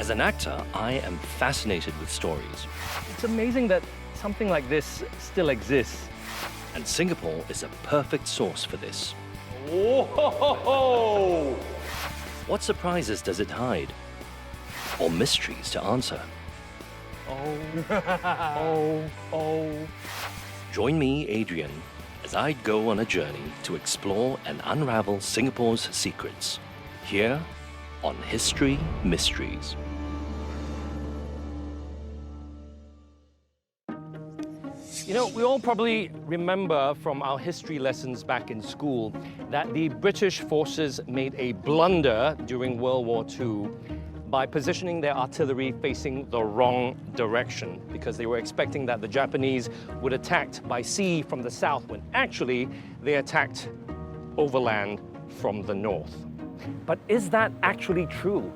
As an actor, I am fascinated with stories. It's amazing that something like this still exists. And Singapore is a perfect source for this. Whoa! What surprises does it hide? Or mysteries to answer? Oh. Join me, Adrian, as I go on a journey to explore and unravel Singapore's secrets, here on History Mysteries. You know, we all probably remember from our history lessons back in school that the British forces made a blunder during World War II by positioning their artillery facing the wrong direction because they were expecting that the Japanese would attack by sea from the south when actually they attacked overland from the north. But is that actually true?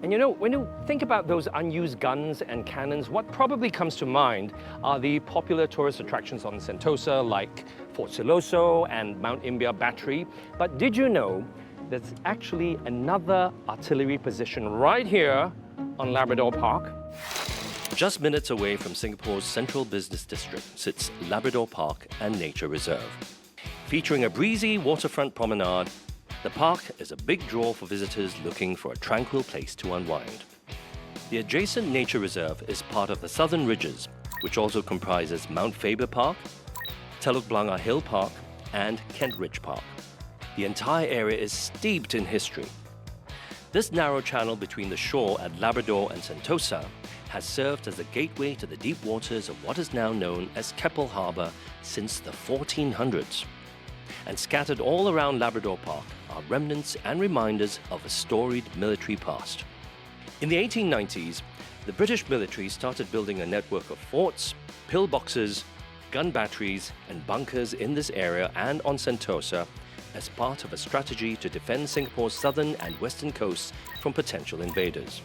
And you know, when you think about those unused guns and cannons, what probably comes to mind are the popular tourist attractions on Sentosa like Fort Siloso and Mount Imbiah Battery. But did you know there's actually another artillery position right here on Labrador Park? Just minutes away from Singapore's central business district sits Labrador Park and Nature Reserve. Featuring a breezy waterfront promenade, the park is a big draw for visitors looking for a tranquil place to unwind. The adjacent nature reserve is part of the Southern Ridges, which also comprises Mount Faber Park, Teluk Blangah Hill Park, and Kent Ridge Park. The entire area is steeped in history. This narrow channel between the shore at Labrador and Sentosa has served as a gateway to the deep waters of what is now known as Keppel Harbour since the 1400s. And scattered all around Labrador Park are remnants and reminders of a storied military past. In the 1890s, the British military started building a network of forts, pillboxes, gun batteries, and bunkers in this area and on Sentosa as part of a strategy to defend Singapore's southern and western coasts from potential invaders.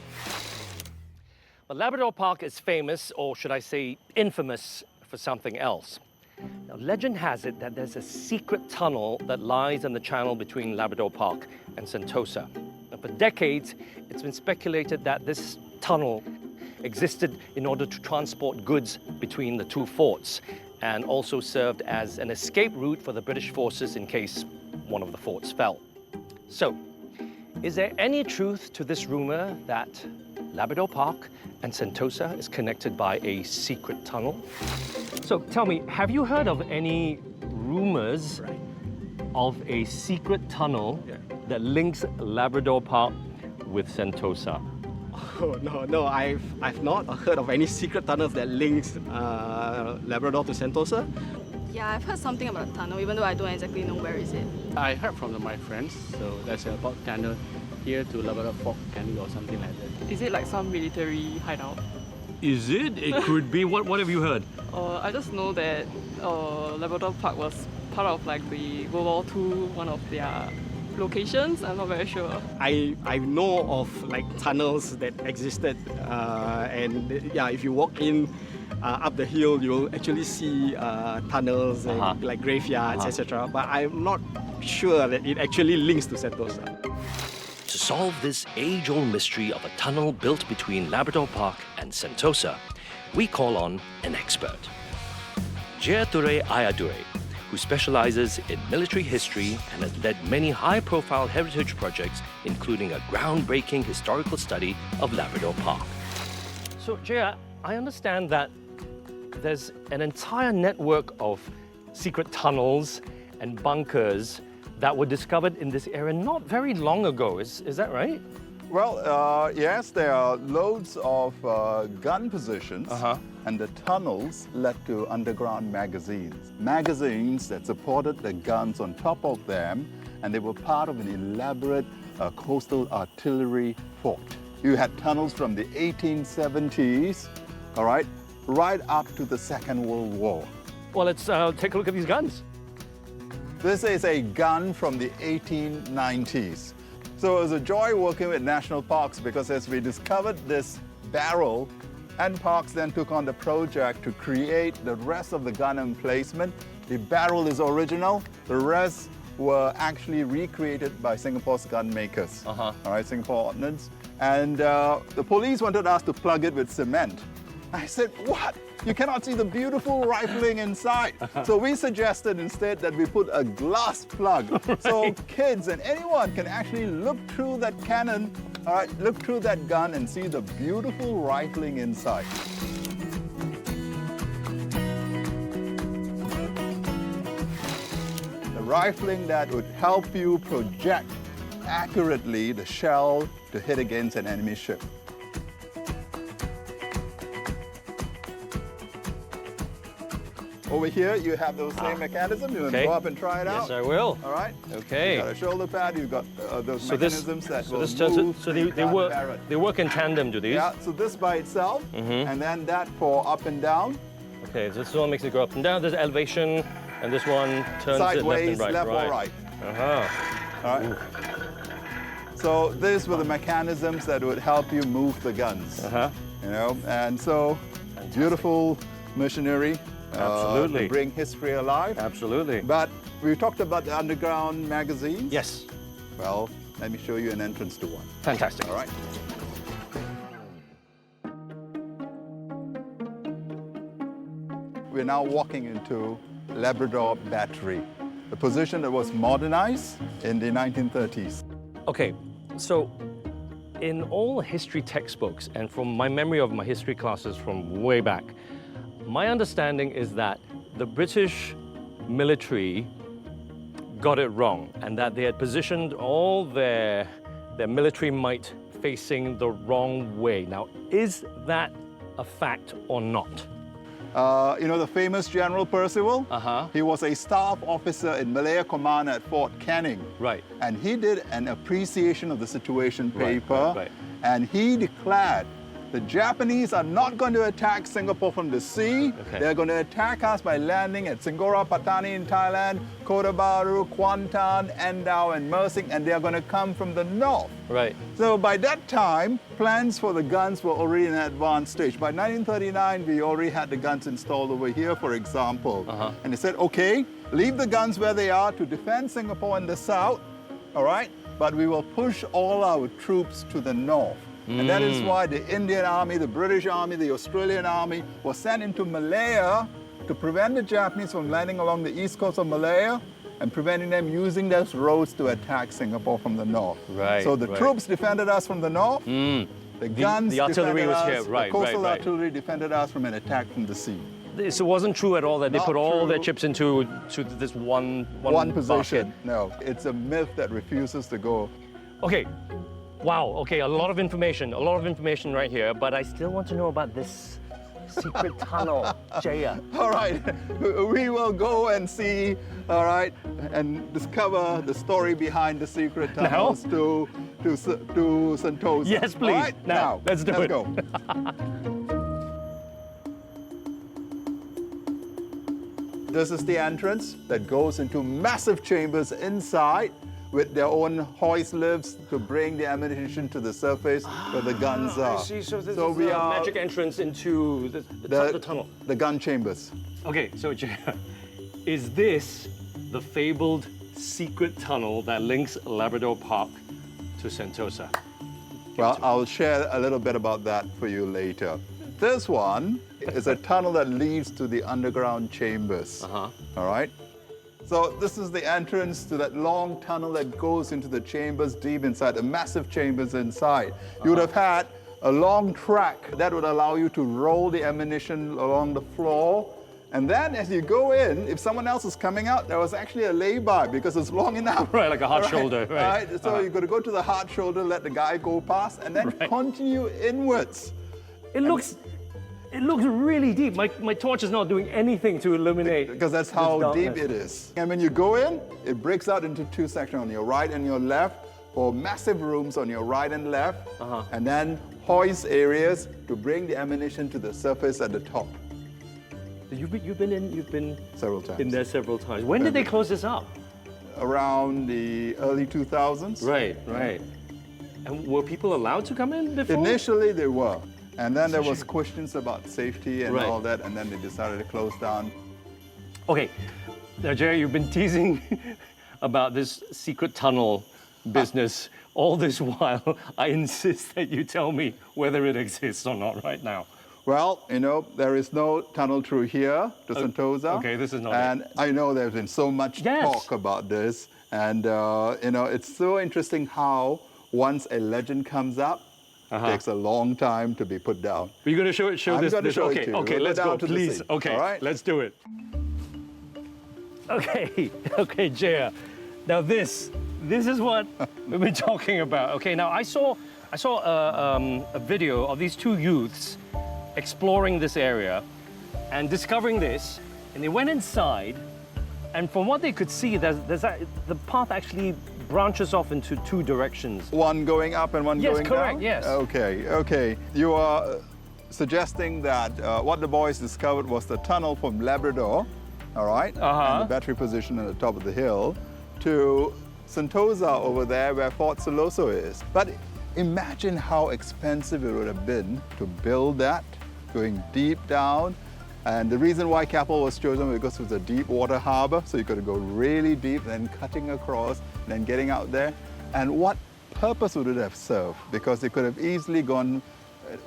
But Labrador Park is famous, or should I say infamous, for something else. Now, legend has it that there's a secret tunnel that lies in the channel between Labrador Park and Sentosa. Now, for decades, it's been speculated that this tunnel existed in order to transport goods between the two forts and also served as an escape route for the British forces in case one of the forts fell. So, is there any truth to this rumor that Labrador Park and Sentosa is connected by a secret tunnel? So tell me, have you heard of any rumors of a secret tunnel that links Labrador Park with Sentosa? Oh, no, I've not heard of any secret tunnels that links Labrador to Sentosa. Yeah, I've heard something about a tunnel, even though I don't exactly know where is it. I heard from my friends, so there's a bulk tunnel here to Labrador Park Tunnel or something like that. Is it like some military hideout? Is it? It could be. What have you heard? I just know that Labrador Park was part of like the World War II, one of their locations. I'm not very sure. I know of like tunnels that existed, and yeah, if you walk in up the hill, you'll actually see tunnels and like graveyards, etc. But I'm not sure that it actually links to Sentosa. To solve this age-old mystery of a tunnel built between Labrador Park and Sentosa, we call on an expert. Jaiture Ayadure, who specializes in military history and has led many high-profile heritage projects, including a groundbreaking historical study of Labrador Park. So, Jaya, I understand that there's an entire network of secret tunnels and bunkers that were discovered in this area not very long ago. Is that right? Well, yes, there are loads of gun positions, and the tunnels led to underground magazines. Magazines that supported the guns on top of them, and they were part of an elaborate coastal artillery fort. You had tunnels from the 1870s, all right up to the Second World War. Well, let's take a look at these guns. This is a gun from the 1890s. So it was a joy working with national parks because as we discovered this barrel, and parks then took on the project to create the rest of the gun emplacement. The barrel is original, the rest were actually recreated by Singapore's gun makers. All right, Singapore Ordnance. And the police wanted us to plug it with cement. I said, what? You cannot see the beautiful rifling inside. So we suggested instead that we put a glass plug. So kids and anyone can actually look through that cannon, all right, look through that gun and see the beautiful rifling inside. The rifling that would help you project accurately the shell to hit against an enemy ship. Over here, you have the same mechanism. You want to go up and try it out? Yes, I will. All right. Okay. You've got a shoulder pad. You've got those mechanisms that will move. So they work in tandem, do these? Yeah. So this by itself, and then that for up and down. Okay. So this one makes it go up and down. There's elevation, and this one turns Sideways, it left and right. left or right. All right. So these were the mechanisms that would help you move the guns. You know, and so beautiful machinery. Absolutely. To bring history alive. Absolutely. But we talked about the underground magazines. Yes. Well, let me show you an entrance to one. Fantastic. All right. We're now walking into Labrador Battery, a position that was modernized in the 1930s. Okay, so in all history textbooks, and from my memory of my history classes from way back, my understanding is that the British military got it wrong and that they had positioned all their military might facing the wrong way. Now, is that a fact or not? You know the famous General Percival? He was a staff officer in Malaya Command at Fort Canning. Right. And he did an appreciation of the situation paper. Right. And he declared the Japanese are not going to attack Singapore from the sea. Okay. They're going to attack us by landing at Singora Patani in Thailand, Kota Baru, Kuantan, Endau, and Mersing, and they are going to come from the north. Right. So by that time, plans for the guns were already in an advanced stage. By 1939, we already had the guns installed over here, for example. And they said, okay, leave the guns where they are to defend Singapore in the south, all right? But we will push all our troops to the north. And that is why the Indian Army, the British Army, the Australian Army was sent into Malaya to prevent the Japanese from landing along the east coast of Malaya and preventing them using those roads to attack Singapore from the north. Right. So the troops defended us from the north. The guns the artillery defended was us, here. Right, the coastal right. artillery defended us from an attack from the sea. So it wasn't true at all that they Not put all their true. chips into this one position. basket. No, it's a myth that refuses to go. Okay. Wow, okay, a lot of information right here, but I still want to know about this secret tunnel, Jaya. All right, we will go and see, all right, and discover the story behind the secret tunnels to Sentosa. Yes, please. All right? Now, let's do it. Go. This is the entrance that goes into massive chambers inside with their own hoist lifts to bring the ammunition to the surface where the guns are. I see, so this So is we a are- magic entrance into the tunnel. The gun chambers. Okay, so Jaya, is this the fabled secret tunnel that links Labrador Park to Sentosa? Well, I'll share a little bit about that for you later. This one is a tunnel that leads to the underground chambers. All right? So this is the entrance to that long tunnel that goes into the chambers deep inside, the massive chambers inside. You would have had a long track that would allow you to roll the ammunition along the floor. And then as you go in, if someone else is coming out, there was actually a lay-by because it's long enough. Right, like a hard shoulder, right. So you've got to go to the hard shoulder, let the guy go past, and then continue inwards. It looks really deep. My torch is not doing anything to illuminate. Because that's this how deep darkness. it is. And when you go in, it breaks out into two sections, on your right and your left, for massive rooms on your right and left, and then hoist areas to bring the ammunition to the surface at the top. You've been Several times. in there several times. When did they close this up? Around the early 2000s. Right. And were people allowed to come in before? Initially they were. And then there was questions about safety and Right. all that, and then they decided to close down. Okay, now Jerry, you've been teasing about this secret tunnel business. All this while, I insist that you tell me whether it exists or not right now. Well, you know, there is no tunnel through here to Sentosa. Okay, this is not And I know there's been so much Yes. talk about this. And, you know, it's so interesting how once a legend comes up, it takes a long time to be put down. Are you going to show this? I'm going to show okay, it to you. okay, We'll let's go go, down to the please. sea, Okay, all right? let's do it. Okay, okay, Jaya. Now this is what we've been talking about. Okay, now I saw a video of these two youths exploring this area and discovering this, and they went inside, and from what they could see, the path actually branches off into two directions. One going up and one going down? Yes, correct, yes. Okay. You are suggesting that what the boys discovered was the tunnel from Labrador, all right, and the battery position at the top of the hill, to Sentosa over there where Fort Siloso is. But imagine how expensive it would have been to build that, going deep down. And the reason why Keppel was chosen was because it was a deep water harbor, so you could go really deep, then cutting across, then getting out there. And what purpose would it have served? Because it could have easily gone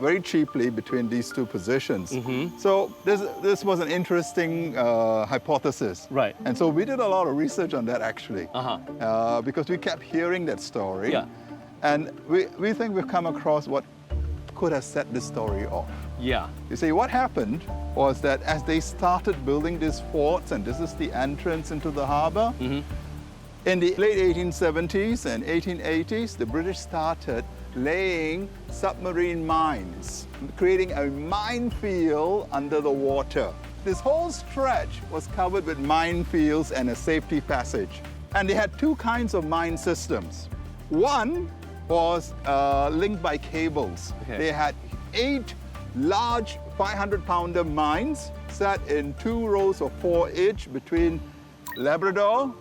very cheaply between these two positions. So this was an interesting hypothesis. Right. And so we did a lot of research on that actually, because we kept hearing that story. Yeah. And we think we've come across what could have set this story off. Yeah. You see, what happened was that as they started building these forts, and this is the entrance into the harbor, in the late 1870s and 1880s, the British started laying submarine mines, creating a minefield under the water. This whole stretch was covered with minefields and a safety passage. And they had two kinds of mine systems. One was linked by cables. Okay. They had 8 large 500-pounder mines set in 2 rows of 4 each between Labrador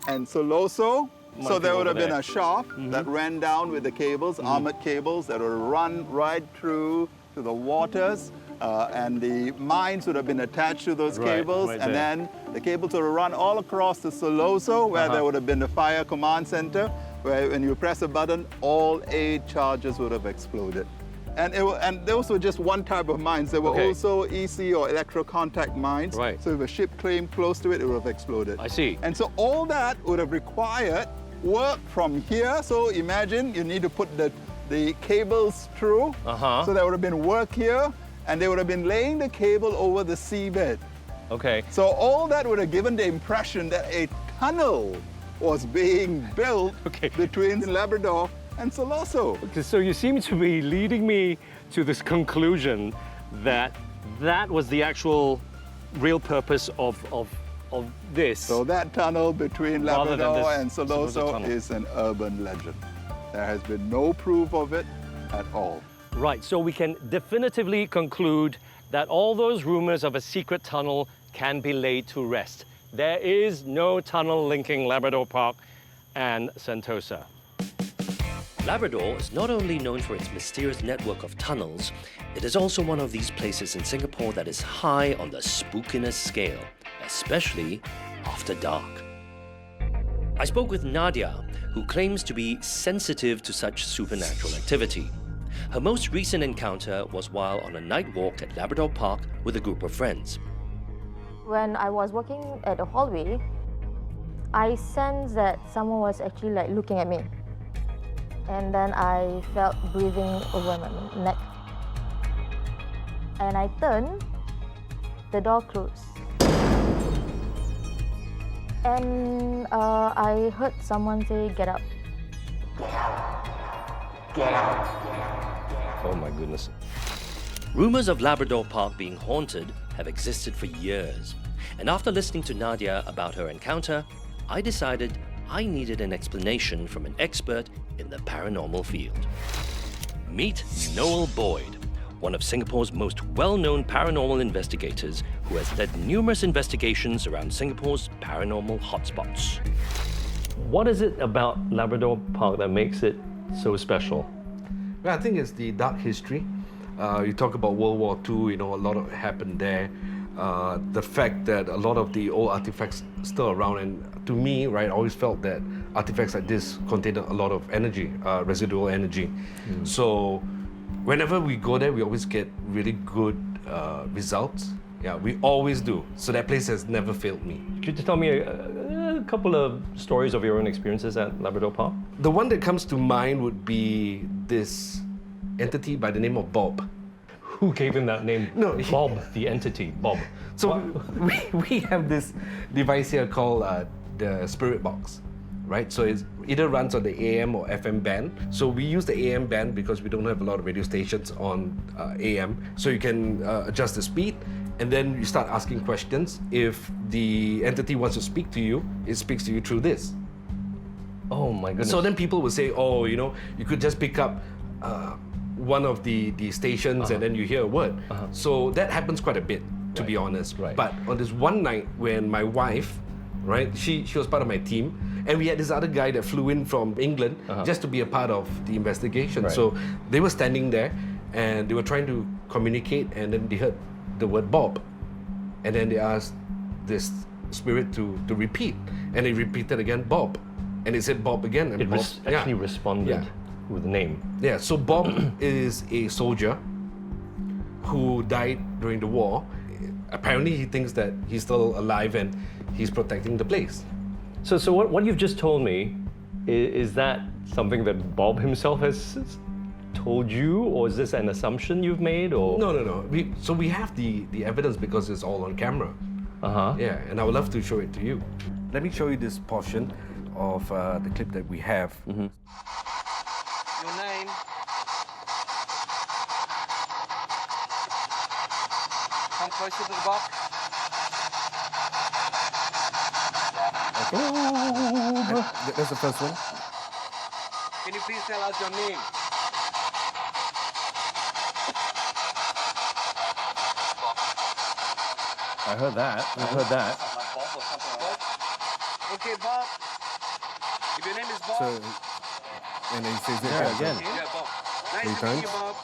and Siloso. So there would have been a shaft that ran down with the cables, armored cables that would run right through to the waters. And the mines would have been attached to those cables. right And there. then the cables would have run all across to Siloso, where there would have been the fire command center, where when you press a button, all 8 charges would have exploded. And those were just one type of mines. There were also EC or electrocontact mines. Right. So if a ship came close to it, it would have exploded. I see. And so all that would have required work from here. So imagine you need to put the cables through. So there would have been work here, and they would have been laying the cable over the seabed. Okay. So all that would have given the impression that a tunnel was being built between Labrador and Siloso. So you seem to be leading me to this conclusion that that was the actual real purpose of this. So that tunnel between Rather than Labrador this and Siloso Siloso tunnel. is an urban legend. There has been no proof of it at all. Right, so we can definitively conclude that all those rumors of a secret tunnel can be laid to rest. There is no tunnel linking Labrador Park and Sentosa. Labrador is not only known for its mysterious network of tunnels, it is also one of these places in Singapore that is high on the spookiness scale, especially after dark. I spoke with Nadia, who claims to be sensitive to such supernatural activity. Her most recent encounter was while on a night walk at Labrador Park with a group of friends. When I was walking at the hallway, I sensed that someone was actually like looking at me. And then I felt breathing over my neck. And I turned, the door closed. And I heard someone say, "Get up." Oh my goodness. Rumors of Labrador Park being haunted have existed for years. And after listening to Nadia about her encounter, I decided I needed an explanation from an expert in the paranormal field. Meet Noel Boyd, one of Singapore's most well-known paranormal investigators who has led numerous investigations around Singapore's paranormal hotspots. What is it about Labrador Park that makes it so special? Well, I think it's the dark history. You talk about World War II, a lot of happened there. the fact that a lot of the old artifacts still around, and to me, right, I always felt that artifacts like this contain a lot of energy, residual energy. So whenever we go there, we always get really good results. Yeah, we always do. So that place has never failed me. Could you tell me a couple of stories of your own experiences at Labrador Park? The one that comes to mind would be this entity by the name of Bob. Who gave him that name? No, Bob, the entity, Bob. So we have this device here called the spirit box, right? So it either runs on the AM or FM band. So we use the AM band because we don't have a lot of radio stations on AM. So you can adjust the speed, and then you start asking questions. If the entity wants to speak to you, it speaks to you through this. Oh my goodness. So then people will say, oh, you know, you could just pick up one of the stations and then you hear a word. So that happens quite a bit, to be honest. Right. But on this one night when my wife, right, she was part of my team, and we had this other guy that flew in from England just to be a part of the investigation. Right. So they were standing there and they were trying to communicate, and then they heard the word Bob. And then they asked this spirit to repeat. And they repeated again, Bob. And it said Bob again. And It Bob, actually responded with a name. Yeah, so Bob is a soldier who died during the war. Apparently he thinks that he's still alive and he's protecting the place. So what you've just told me, is that something that Bob himself has told you, or is this an assumption you've made? Or No. We have the evidence because it's all on camera. Yeah, and I would love to show it to you. Let me show you this portion of the clip that we have. Your name? Come closer to the box. That's the first one. Can you please tell us your name? I heard that. Bob or something like that. Okay, Bob. If your name is Bob. And then he says it again. Yeah, Bob. Nice Three to meet you, times. Bob.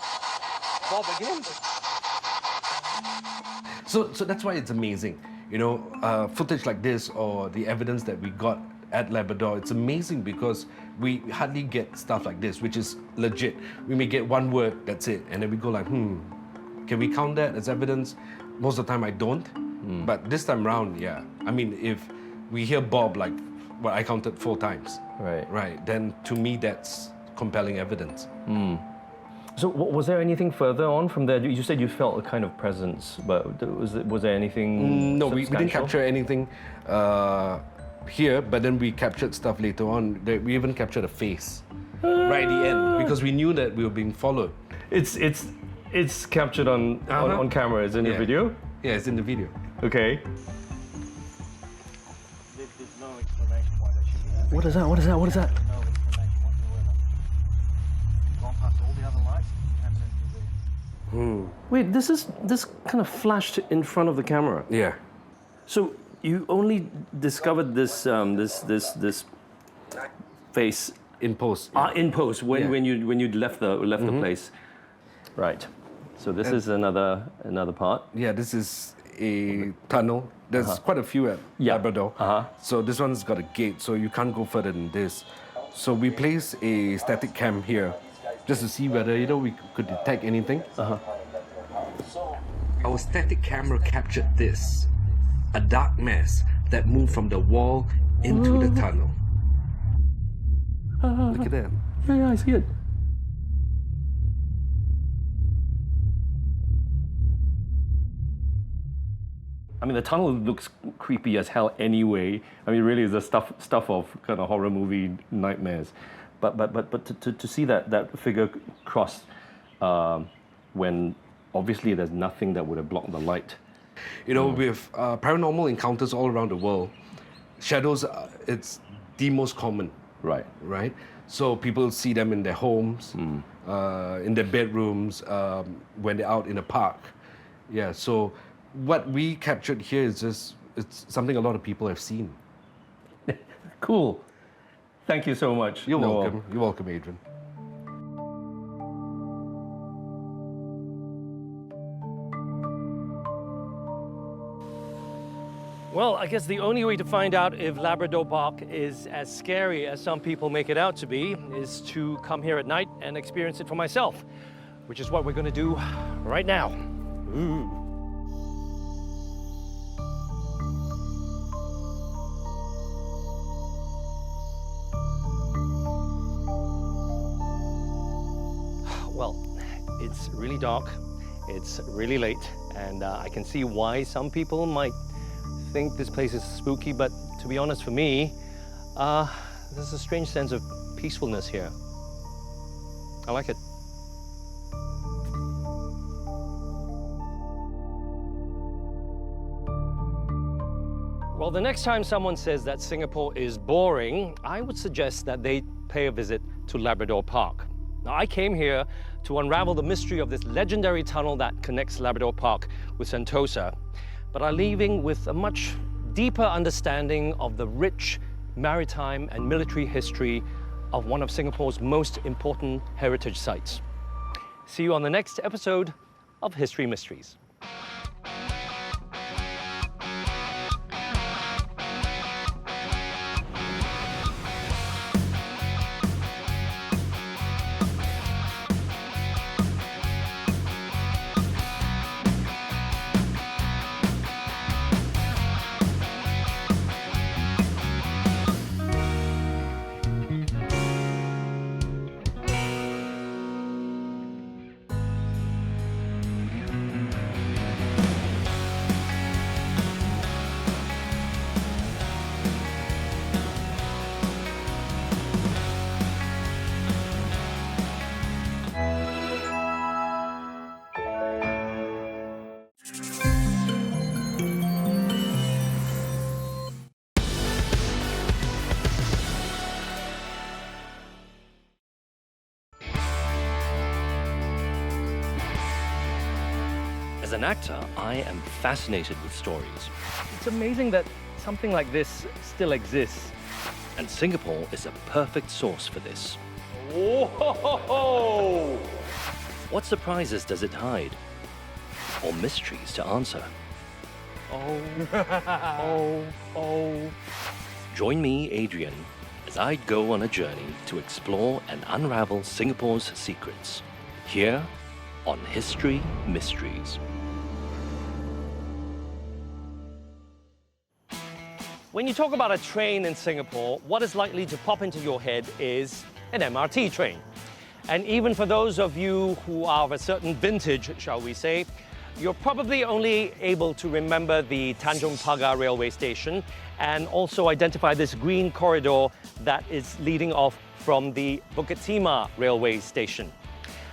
Bob again. So that's why it's amazing. You know, footage like this or the evidence that we got at Labrador, it's amazing because we hardly get stuff like this, which is legit. We may get one word, that's it. And then we go like, can we count that as evidence? Most of the time I don't. But this time round, yeah. I mean, if we hear Bob like, well, I counted 4 times. Right. Then to me, that's compelling evidence. So was there anything further on from there? You said you felt a kind of presence, but was there anything No, we didn't substantial? capture anything here, but then we captured stuff later on. We even captured a face right at the end because we knew that we were being followed. It's captured on camera. It's in the video? Yeah, it's in the video. Okay. There's no explanation why that should be happening. What is that? No explanation whatsoever. Gone past all the other lights, absolutely there. Wait, this kind of flashed in front of the camera. Yeah. So you only discovered this this face in post. In post when you left the place. Right. So this is another part. Yeah, this is a tunnel. There's quite a few at Labrador. So this one's got a gate, so you can't go further than this. So we place a static cam here just to see whether we could detect anything. Our static camera captured this, a dark mass that moved from the wall into the tunnel. Look at that. Yeah, I see it. I mean, the tunnel looks creepy as hell anyway. I mean, really, it's the stuff of kind of horror movie nightmares. But to see that figure cross when obviously there's nothing that would have blocked the light. You know, with paranormal encounters all around the world, shadows, it's the most common. Right? So people see them in their homes, in their bedrooms, when they're out in a park. Yeah, so what we captured here is it's something a lot of people have seen. Cool. Thank you so much. You're welcome. You're welcome, Adrian. Well, I guess the only way to find out if Labrador Park is as scary as some people make it out to be is to come here at night and experience it for myself, which is what we're going to do right now. Ooh. Well, it's really dark, it's really late, and I can see why some people might think this place is spooky, but to be honest, for me, there's a strange sense of peacefulness here. I like it. Well, the next time someone says that Singapore is boring, I would suggest that they pay a visit to Labrador Park. Now, I came here to unravel the mystery of this legendary tunnel that connects Labrador Park with Sentosa, but are leaving with a much deeper understanding of the rich maritime and military history of one of Singapore's most important heritage sites. See you on the next episode of History Mysteries. As an actor, I am fascinated with stories. It's amazing that something like this still exists. And Singapore is a perfect source for this. Whoa! What surprises does it hide? Or mysteries to answer? Oh. Join me, Adrian, as I go on a journey to explore and unravel Singapore's secrets. Here on History Mysteries. When you talk about a train in Singapore, what is likely to pop into your head is an MRT train. And even for those of you who are of a certain vintage, shall we say, you're probably only able to remember the Tanjong Pagar railway station and also identify this green corridor that is leading off from the Bukit Timah railway station.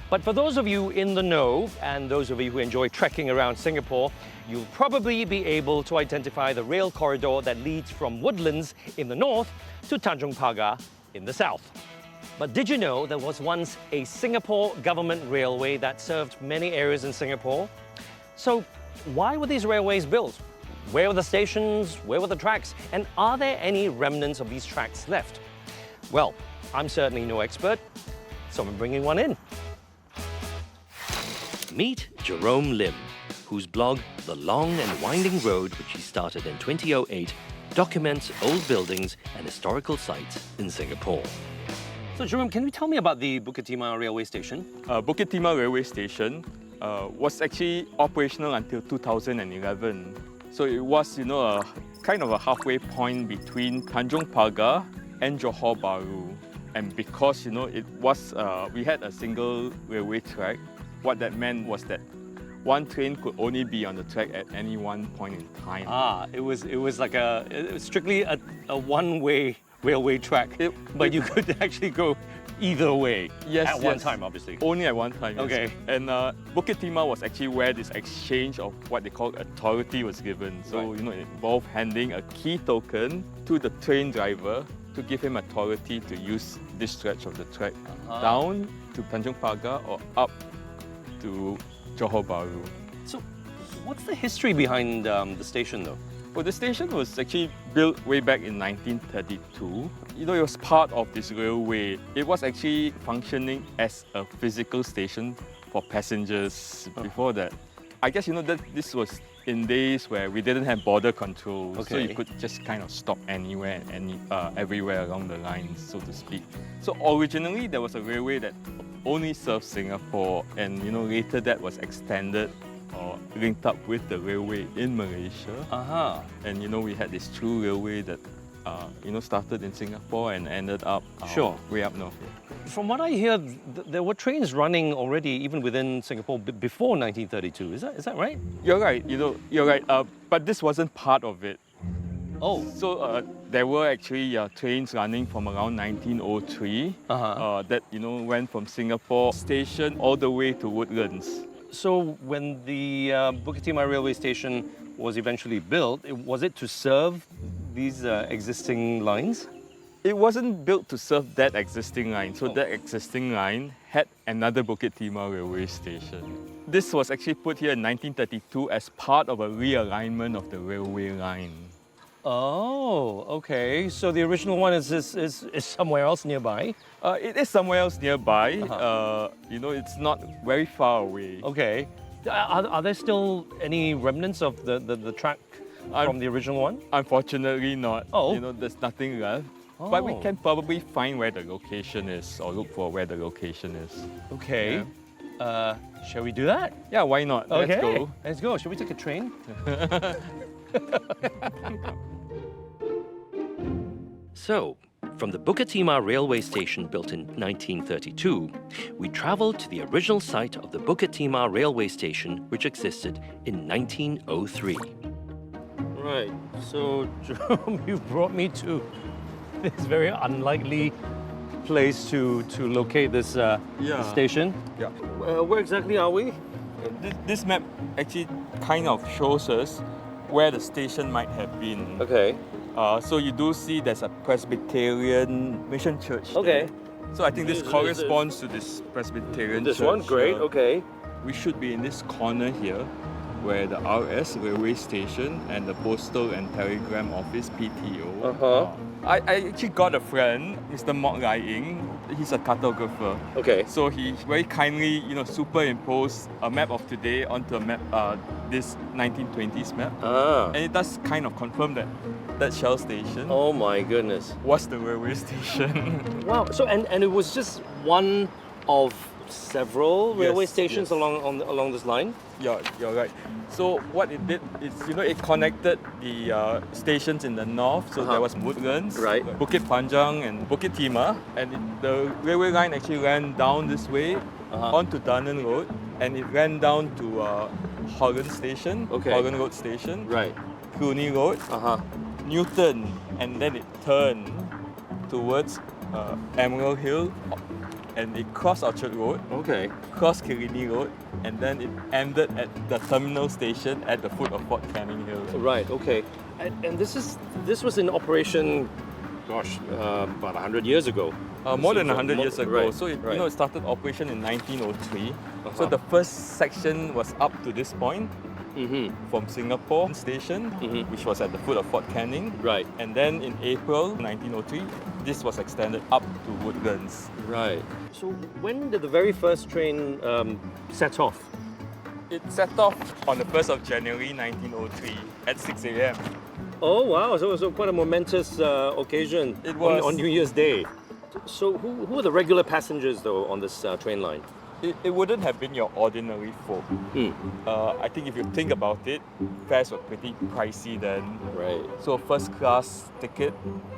But for those of you in the know, and those of you who enjoy trekking around Singapore, you'll probably be able to identify the rail corridor that leads from Woodlands in the north to Tanjong Pagar in the south. But did you know there was once a Singapore government railway that served many areas in Singapore? So why were these railways built? Where were the stations? Where were the tracks? And are there any remnants of these tracks left? Well, I'm certainly no expert, so I'm bringing one in. Meet Jerome Lim, whose blog, The Long and Winding Road, which he started in 2008, documents old buildings and historical sites in Singapore. So Jerome, can you tell me about the Bukit Timah railway station? Bukit Timah railway station was actually operational until 2011. So it was, a kind of a halfway point between Tanjong Pagar and Johor Bahru. And because, it was, we had a single railway track, what that meant was that one train could only be on the track at any one point in time. It was like it was strictly a one-way railway track, but you could actually go either way at one time, obviously. Only at one time, yes. Okay. And Bukit Timah was actually where this exchange of what they call authority was given. So, it involved handing a key token to the train driver to give him authority to use this stretch of the track down to Tanjong Pagar or up to Johor Bahru. So, what's the history behind the station, though? Well, the station was actually built way back in 1932. It was part of this railway. It was actually functioning as a physical station for passengers before that. I guess, that this was in days where we didn't have border control, so Okay. you could just kind of stop anywhere and everywhere along the lines, so to speak. So originally there was a railway that only served Singapore, and later that was extended or linked up with the railway in Malaysia. And we had this through railway that started in Singapore and ended up way up north. From what I hear, there were trains running already even within Singapore before 1932. Is that right? You're right. You're right. But this wasn't part of it. Oh. So there were actually trains running from around 1903 that went from Singapore Station all the way to Woodlands. So when the Bukit Timah railway station was eventually built, was it to serve these existing lines? It wasn't built to serve that existing line. So that existing line had another Bukit Timah railway station. This was actually put here in 1932 as part of a realignment of the railway line. Oh, okay. So the original one is somewhere else nearby? It is somewhere else nearby. It's not very far away. Okay. Are there still any remnants of the track from the original one? Unfortunately not. Oh. There's nothing left. But we can probably find where the location is, or look for where the location is. Okay. Shall we do that? Yeah, why not? Okay. Let's go. Let's go. Shall we take a train? So, from the Bukit Timah railway station built in 1932, we travelled to the original site of the Bukit Timah railway station, which existed in 1903. Right. So, Jerome, you brought me to this very unlikely place to locate this station. Yeah. Where exactly are we? This map actually kind of shows us where the station might have been. Okay. So you do see there's a Presbyterian mission church there. Okay. So I think this corresponds to this Presbyterian church. This one? Great, okay. We should be in this corner here, where the RS railway station and the postal and telegram office PTO. I actually got a friend, Mr. Mok Lai Ing. He's a cartographer. Okay. So he very kindly, superimposed a map of today onto a map, this 1920s map. And it does kind of confirm that Shell station. Oh my goodness. Was the railway station. Wow. So and it was just one of several railway stations along this line? Yeah, you're right. So what it did is, it connected the stations in the north. So there was Woodlands, Bukit Panjang and Bukit Timah. And the railway line actually ran down this way onto Dunnan Road. And it ran down to Holland Station, Holland Road Station, Coney Road, Newton. And then it turned towards Emerald Hill. And it crossed Orchard Road, crossed Killiney Road, and then it ended at the terminal station at the foot of Fort Canning Hill. Right, okay. And this was in operation, about 100 years ago. More than 100 years ago. Right, So it started operation in 1903. So the first section was up to this point. From Singapore Station, which was at the foot of Fort Canning. Right. And then in April 1903, this was extended up to Woodlands. Right. So when did the very first train set off? It set off on the 1st of January 1903 at 6 a.m. Oh wow, so it was quite a momentous occasion. It was. On New Year's Day. So who were the regular passengers though on this train line? It wouldn't have been your ordinary folk. I think if you think about it, fares were pretty pricey then. Right. So first class ticket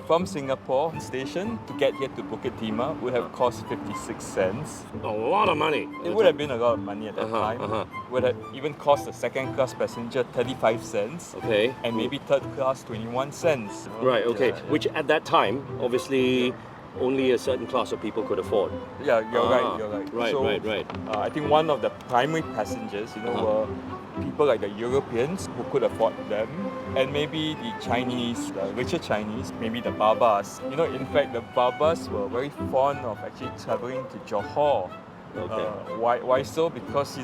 from Singapore station to get here to Bukit Timah would have cost 56 cents. A lot of money. It would have been a lot of money at that time. Would have even cost a second class passenger 35 cents. Okay. And maybe third class 21 cents. Right, okay. Which at that time, obviously, only a certain class of people could afford. Yeah, you're right. Right, so, right. I think one of the primary passengers, were people like the Europeans who could afford them, and maybe the Chinese, the richer Chinese, maybe the Babas. In fact, the Babas were very fond of actually traveling to Johor. Okay. Why so? Because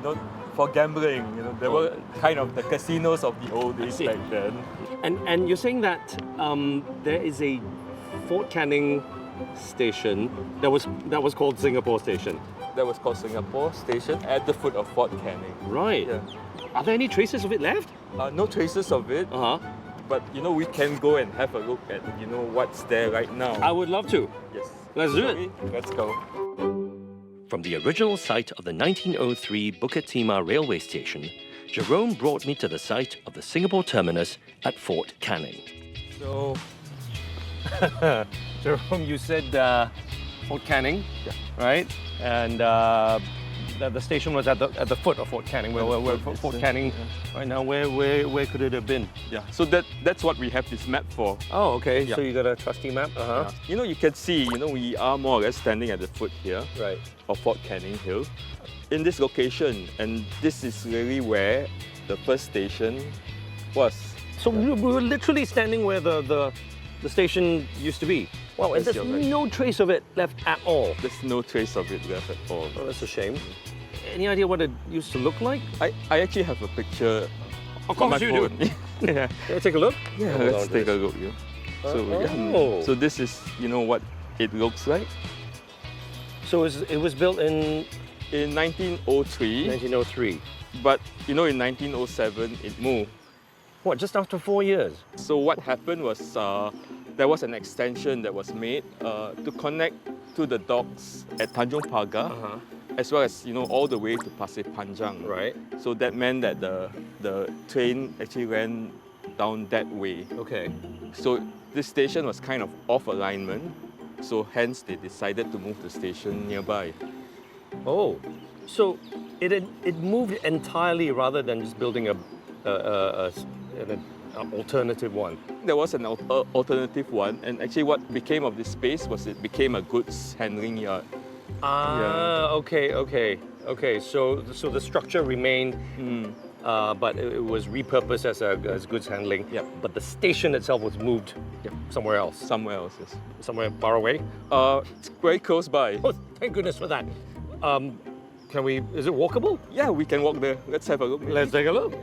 for gambling, there were kind of the casinos of the old days back then. And you're saying that there is a Fort Canning station that was called Singapore Station. That was called Singapore Station at the foot of Fort Canning. Right. Yeah. Are there any traces of it left? No traces of it. But we can go and have a look at what's there right now. I would love to. Yes. Let's do it. Let's go. From the original site of the 1903 Bukit Timah railway station, Jerome brought me to the site of the Singapore terminus at Fort Canning. So, Jerome, you said Fort Canning, right? And the station was at the foot of Fort Canning. Where Fort Canning right now? Where could it have been? Yeah. So that's what we have this map for. Oh, okay. Yeah. So you got a trusty map. Yeah. You can see. We are more or less standing at the foot here. Right. Of Fort Canning Hill, in this location, and this is really where the first station was. So we were literally standing where the station used to be. Wow, and there's no trace of it left at all. There's no trace of it left at all. Oh, that's a shame. Any idea what it used to look like? I actually have a picture. Of course you do. Yeah. Can I take a look? Yeah, let's take a look. Yeah. So this is what it looks like. So it was built in 1903. 1903. But in 1907 it moved. What, just after 4 years? So what happened was there was an extension that was made to connect to the docks at Tanjung Pagar, as well as all the way to Pasir Panjang. Right. So that meant that the train actually ran down that way. Okay. So this station was kind of off alignment. So hence they decided to move the station nearby. Oh, so it moved entirely rather than just building an alternative one. There was an alternative one, and actually what became of this space was it became a goods handling yard. Okay. So the structure remained, but it was repurposed as goods handling. Yep. But the station itself was moved somewhere else. Somewhere else, yes. Somewhere far away? It's very close by. Oh, thank goodness for that. Is it walkable? Yeah, we can walk there. Let's have a look. Let's take a look.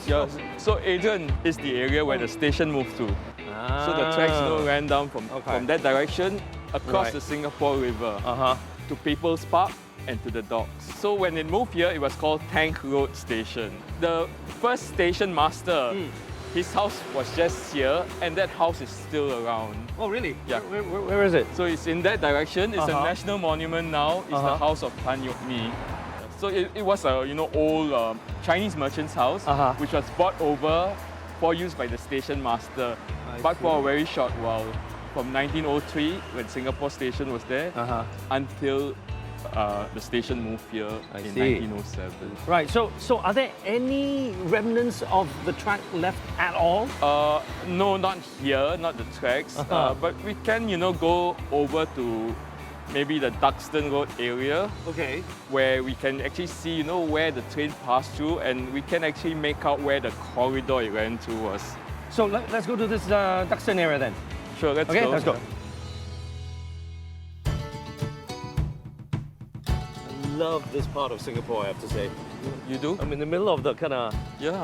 Yeah. So Adrian is the area where the station moved to. So the tracks ran down from that direction across the Singapore River to People's Park and to the docks. So when it moved here, it was called Tank Road Station. The first station master, his house was just here, and that house is still around. Oh, really? Yeah. Where is it? So it's in that direction. It's a national monument now. It's the house of Tan Yok Mi. So it was a old Chinese merchant's house, which was bought over for use by the station master, but for a very short while, from 1903 when Singapore Station was there until the station moved here in 1907. Right. So are there any remnants of the track left at all? No, not here, not the tracks. But we can go over to maybe the Duxton Road area. Okay. Where we can actually see, where the train passed through, and we can actually make out where the corridor it ran through was. So let's go to this Duxton area then. Sure, let's go. Okay, let's go. I love this part of Singapore, I have to say. You do? I'm in the middle of the kind of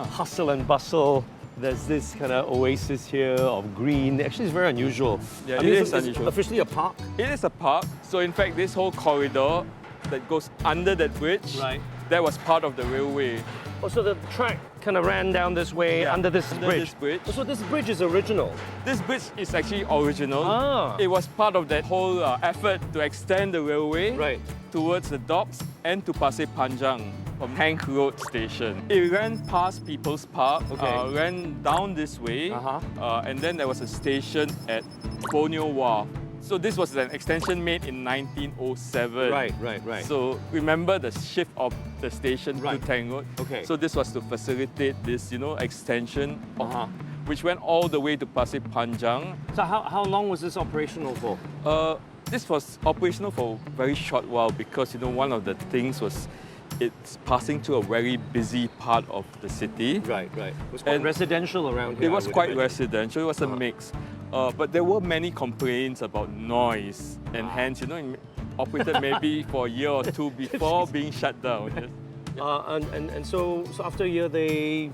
hustle and bustle. There's this kind of oasis here of green. Actually, it's very unusual. Yeah, it is unusual. Officially a park? It is a park. So in fact, this whole corridor that goes under that bridge, that was part of the railway. Oh, so the track kind of ran down this way under this bridge? Oh, so this bridge is original? This bridge is actually original. It was part of that whole effort to extend the railway towards the docks and to Pasir Panjang from Tank Road Station. It ran past People's Park, ran down this way, and then there was a station at Borneo Wharf. So this was an extension made in 1907. Right. So remember the shift of the station to Tank Road? Okay. So this was to facilitate this, extension, which went all the way to Pasir Panjang. So how long was this operational for? This was operational for a very short while because, one of the things was it's passing through a very busy part of the city. Right. It was quite residential around here. It was quite residential. It was a mix. But there were many complaints about noise, and hence, it operated maybe for a year or two before being shut down. And so after a year, they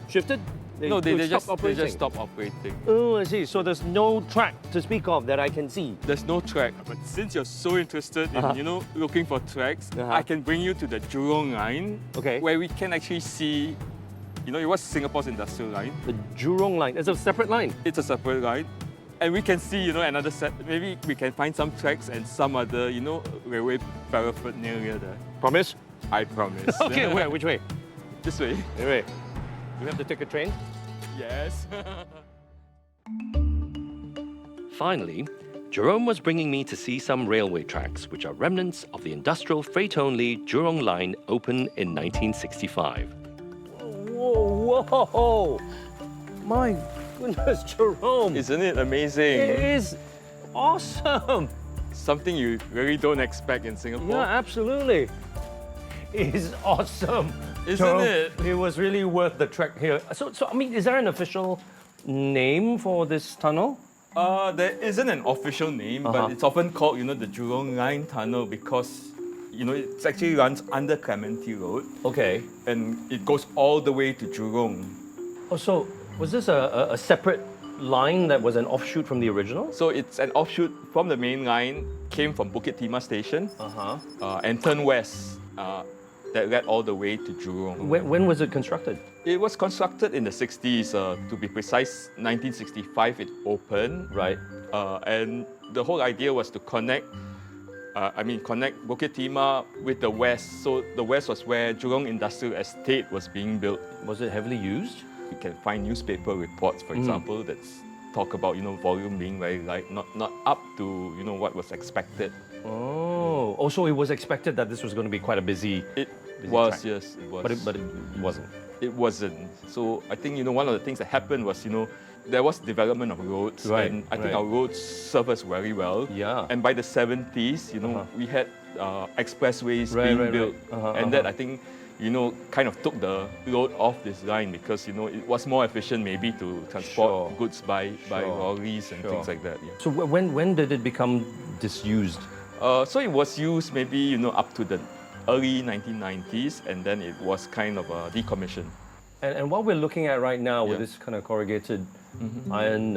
shifted? No, they stopped just operating? stopped operating. Oh, I see. So there's no track to speak of that I can see. There's no track, but since you're so interested in, looking for tracks, I can bring you to the Jurong line, where we can actually see, what's Singapore's industrial line? The Jurong line. It's a separate line. It's a separate line. And we can see, another set, maybe we can find some tracks and some other, railway paraphernalia there. Promise? I promise. Okay, where? Which way? This way. Anyway, we have to take a train? Yes. Finally, Jerome was bringing me to see some railway tracks, which are remnants of the industrial freight-only Jurong line opened in 1965. Whoa, whoa! My goodness, Jerome! Isn't it amazing? It is awesome! Something you really don't expect in Singapore. Yeah, absolutely. It is awesome. Isn't Jerome, it? It was really worth the trek here. So I mean, is there an official name for this tunnel? There isn't an official name, but it's often called, the Jurong Line Tunnel because, it actually runs under Clementi Road. Okay. And it goes all the way to Jurong. Oh, so was this a separate line that was an offshoot from the original? So it's an offshoot from the main line, came from Bukit Timah station, and turned west. That led all the way to Jurong. When was it constructed? It was constructed in the 60s. To be precise, 1965 it opened. Right. And the whole idea was to connect Bukit Timah with the west. So the west was where Jurong Industrial Estate was being built. Was it heavily used? You can find newspaper reports, for example, that talk about volume being very light, not up to what was expected. Oh, so it was expected that this was going to be quite a busy. It busy was, track. yes, it was. But it wasn't. It wasn't. So I think one of the things that happened was there was development of roads, and I think our roads served us very well. Yeah. And by the 70s, we had expressways being built, and that I think kind of took the load off this line because it was more efficient maybe to transport goods by lorries and things like that. Yeah. So when did it become disused? So it was used maybe up to the early 1990s, and then it was kind of decommissioned. And what we're looking at right now with this kind of corrugated iron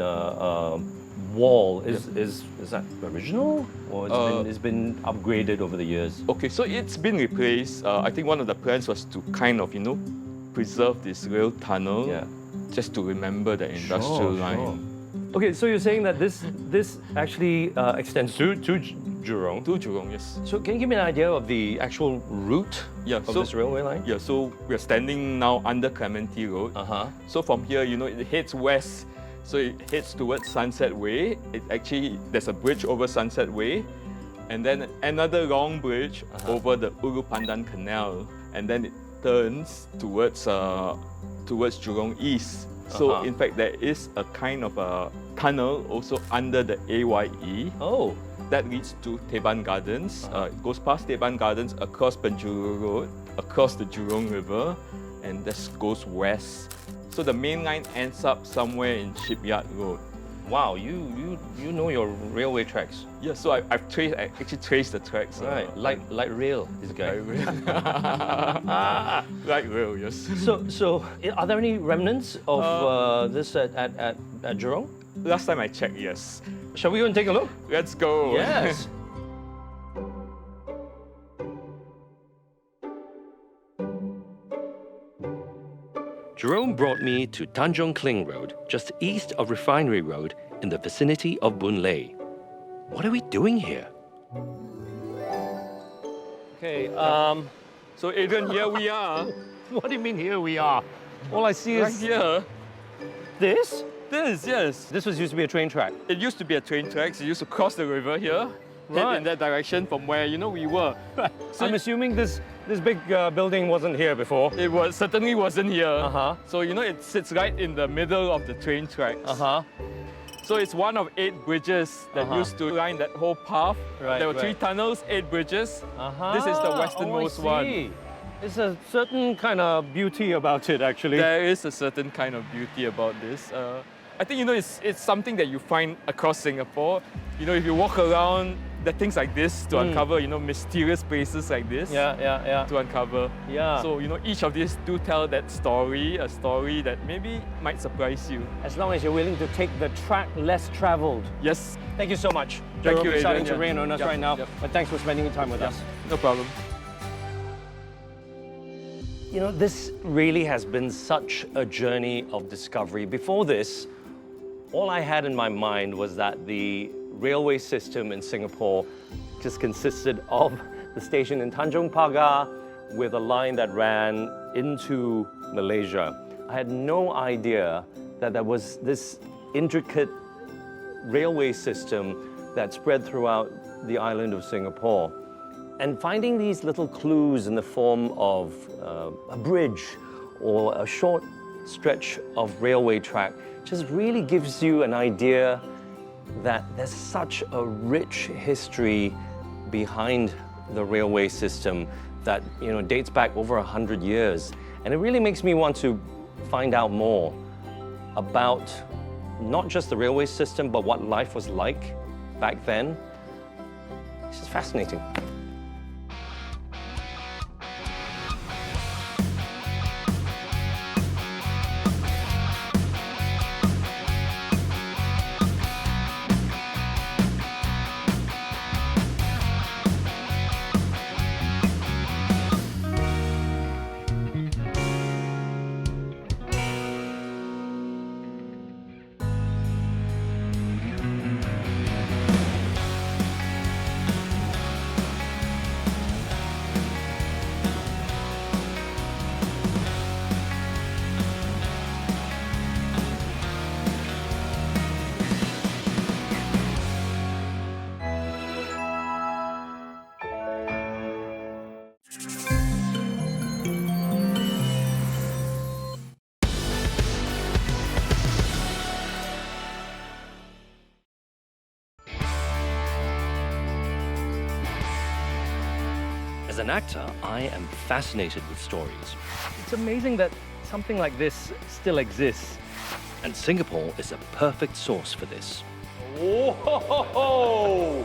wall is that original, or it's been upgraded over the years? Okay, so it's been replaced. I think one of the plans was to kind of preserve this rail tunnel, just to remember the industrial line. Okay, so you're saying that this actually extends to Jurong? To Jurong, yes. So can you give me an idea of the actual route of this railway line? Yeah, so we're standing now under Clementi Road. So from here, it heads west. So it heads towards Sunset Way. There's a bridge over Sunset Way, and then another long bridge over the Ulu Pandan Canal, and then it turns towards Jurong East. So in fact, there is a kind of a tunnel also under the AYE. Oh. That leads to Teban Gardens. It goes past Teban Gardens, across Penjuru Road, across the Jurong River, and this goes west. So the main line ends up somewhere in Shipyard Road. Wow, you know your railway tracks. Yeah, so I actually traced the tracks. Right, light rail, this guy. Light rail, yes. So are there any remnants of this at Jurong? Last time I checked, yes. Shall we go and take a look? Let's go. Yes. Jerome brought me to Tanjong Kling Road, just east of Refinery Road, in the vicinity of Boon Lay. What are we doing here? Okay, so Adrian, here we are. What do you mean here we are? All I see Right is here. this? This, yes. This used to be a train track. It used to be a train track. It used to cross the river here, head in that direction from where we were. So I'm assuming this big building wasn't here before. It certainly wasn't here. So it sits right in the middle of the train tracks. So it's one of 8 bridges that used to line that whole path. There were 3 tunnels, 8 bridges. This is the westernmost one. There's a certain kind of beauty about it, actually. There is a certain kind of beauty about this. I think it's something that you find across Singapore. If you walk around the things like this to uncover, you know, mysterious places like this. To uncover. So, you know, each of these do tell that story, a story that maybe might surprise you. As long as you're willing to take the track less traveled. Yes. Thank you so much. Thank you, We're starting to Adrian. rain on us right now, but thanks for spending your time with us. No problem. You know, this really has been such a journey of discovery. Before this, all I had in my mind was that the railway system in Singapore just consisted of the station in Tanjung Pagar with a line that ran into Malaysia. I had no idea that there was this intricate railway system that spread throughout the island of Singapore. And finding these little clues in the form of a bridge or a short stretch of railway track just really gives you an idea that there's such a rich history behind the railway system that, you know, dates back over 100 years. And it really makes me want to find out more about not just the railway system, but what life was like back then. It's just fascinating. As an actor, I am fascinated with stories. It's amazing that something like this still exists. And Singapore is a perfect source for this. Whoa!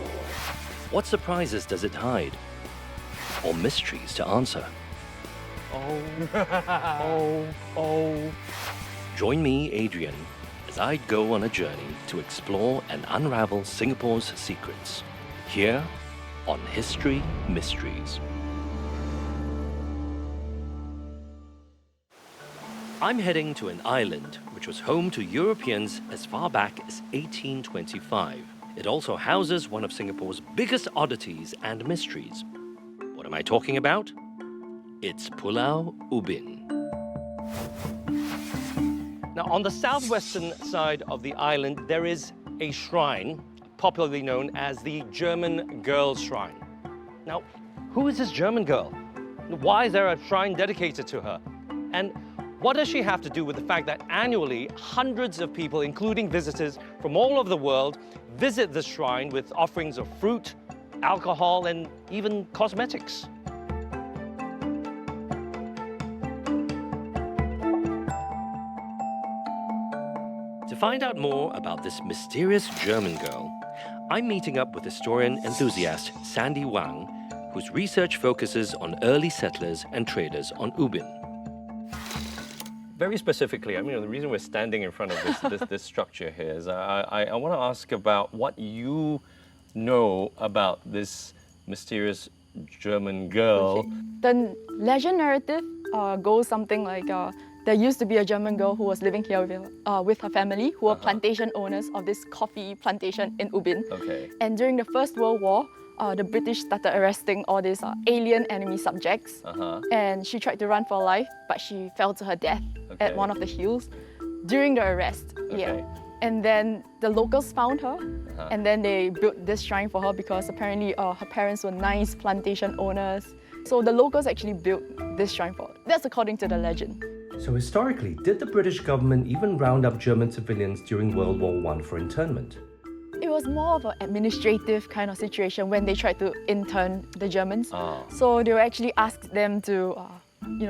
What surprises does it hide? Or mysteries to answer? Join me, Adrian, as I go on a journey to explore and unravel Singapore's secrets. Here on History Mysteries. I'm heading to an island which was home to Europeans as far back as 1825. It also houses one of Singapore's biggest oddities and mysteries. What am I talking about? It's Pulau Ubin. Now, on the southwestern side of the island, there is a shrine, popularly known as the German Girl Shrine. Now, who is this German girl? Why is there a shrine dedicated to her? And what does she have to do with the fact that annually hundreds of people, including visitors from all over the world, visit this shrine with offerings of fruit, alcohol, and even cosmetics? To find out more about this mysterious German girl, I'm meeting up with historian enthusiast Sandy Wang, whose research focuses on early settlers and traders on Ubin. Very specifically, I mean, the reason we're standing in front of this structure here is I want to ask about what you know about this mysterious German girl. Okay. The legend narrative goes something like there used to be a German girl who was living here with her family, who were plantation owners of this coffee plantation in Ubin. Okay. And during the First World War, the British started arresting all these alien enemy subjects. And she tried to run for her life, but she fell to her death at one of the hills during the arrest. And then the locals found her, and then they built this shrine for her because apparently her parents were nice plantation owners. So the locals actually built this shrine for her. That's according to the legend. So historically, did the British government even round up German civilians during World War I for internment? It was more of an administrative kind of situation when they tried to intern the Germans. So they would actually ask them to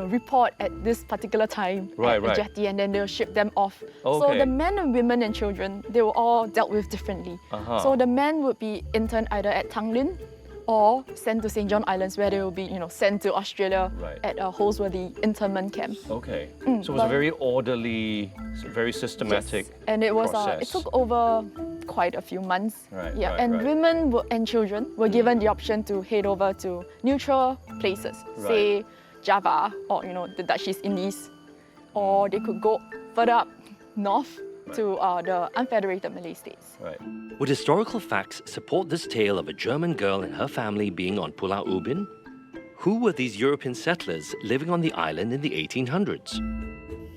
report at this particular time at the jetty, and then they'll ship them off. So the men and women and children, they were all dealt with differently. So the men would be interned either at Tanglin or sent to St. John Islands, where they will be sent to Australia at a Holsworthy internment camp. So it was a very orderly, very systematic and it was process. it took over quite a few months. Women and children were given the option to head over to neutral places, say Java or the Dutch East Indies, or they could go further up north to the unfederated Malay states. Would historical facts support this tale of a German girl and her family being on Pulau Ubin? Who were these European settlers living on the island in the 1800s?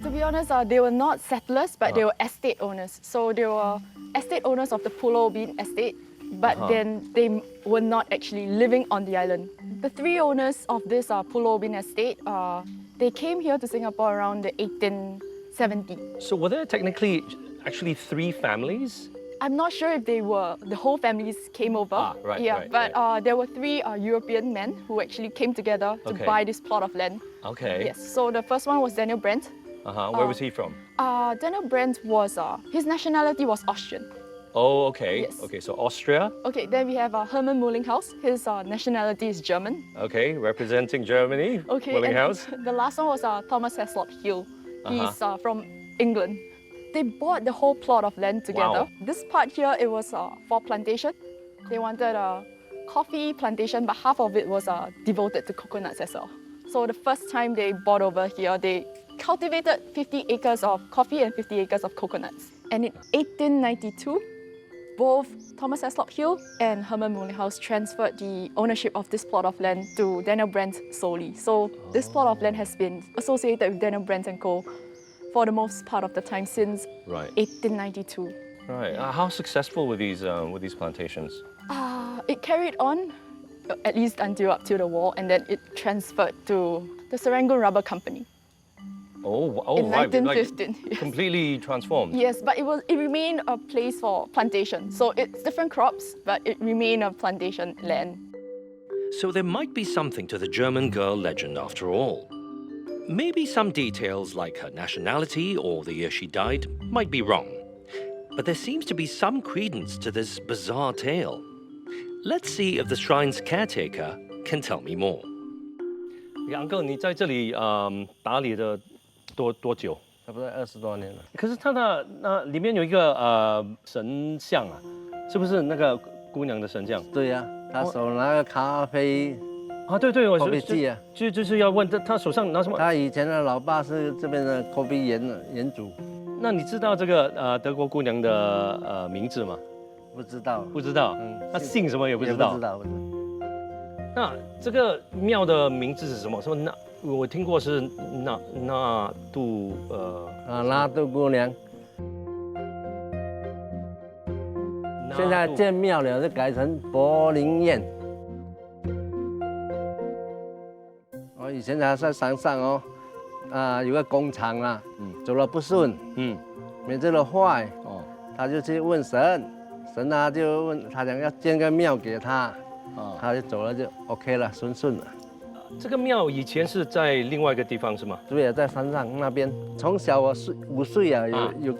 To be honest, they were not settlers, but they were estate owners. So they were estate owners of the Pulau Ubin estate, but then they were not actually living on the island. The three owners of this Pulau Ubin estate, they came here to Singapore around the 1870s. So were there technically actually three families? I'm not sure if they were, the whole families came over. But there were three European men who actually came together to buy this plot of land. Yes, so the first one was Daniel Brandt. Where was he from? Daniel Brandt was, his nationality was Austrian. Oh, okay. Yes. Okay, so Austria. Okay, then we have Hermann Muhlinghaus. His nationality is German. Okay, representing Germany. Okay, Muhlinghaus. and the last one was Thomas Heslop Hill. He's from England. They bought the whole plot of land together. Wow. This part here, it was for plantation. They wanted a coffee plantation, but half of it was devoted to coconuts as well. So the first time they bought over here, they cultivated 50 acres of coffee and 50 acres of coconuts. And in 1892, both Thomas Heslop Hill and Hermann Muhlinghaus transferred the ownership of this plot of land to Daniel Brandt solely. So this plot of land has been associated with Daniel Brandt & Co. for the most part of the time since 1892. How successful were these plantations? It carried on at least until up to the war, and then it transferred to the Serangoon Rubber Company. In 1915. Like completely transformed. Yes, but it remained a place for plantation. So it's different crops, but it remained a plantation land. So there might be something to the German girl legend after all. Maybe some details like her nationality or the year she died might be wrong. But there seems to be some credence to this bizarre tale. Let's see if the shrine's caretaker can tell me more. Uncle, 你在这里打理的多久？差不多20多年了。可是它那里面有一个神像啊，是不是那个姑娘的神像？对呀，她手拿个咖啡。对，我咖啡机啊，就是要问他手上拿什么？他以前的老爸是这边的咖啡园主。那你知道这个德国姑娘的名字吗？不知道。不知道。她姓什么也不知道。不知道。那这个庙的名字是什么？什么我听过是那杜那杜姑娘。现在建庙了，就改成柏林院。以前他在山上有个工厂啦，走了不顺，每次都坏，他就去问神，神他就问他想要建个庙给他，他就走了就 OK 了，顺了。这个庙以前是在另外一个地方是吗？对，在山上那边。从小我5岁啊，有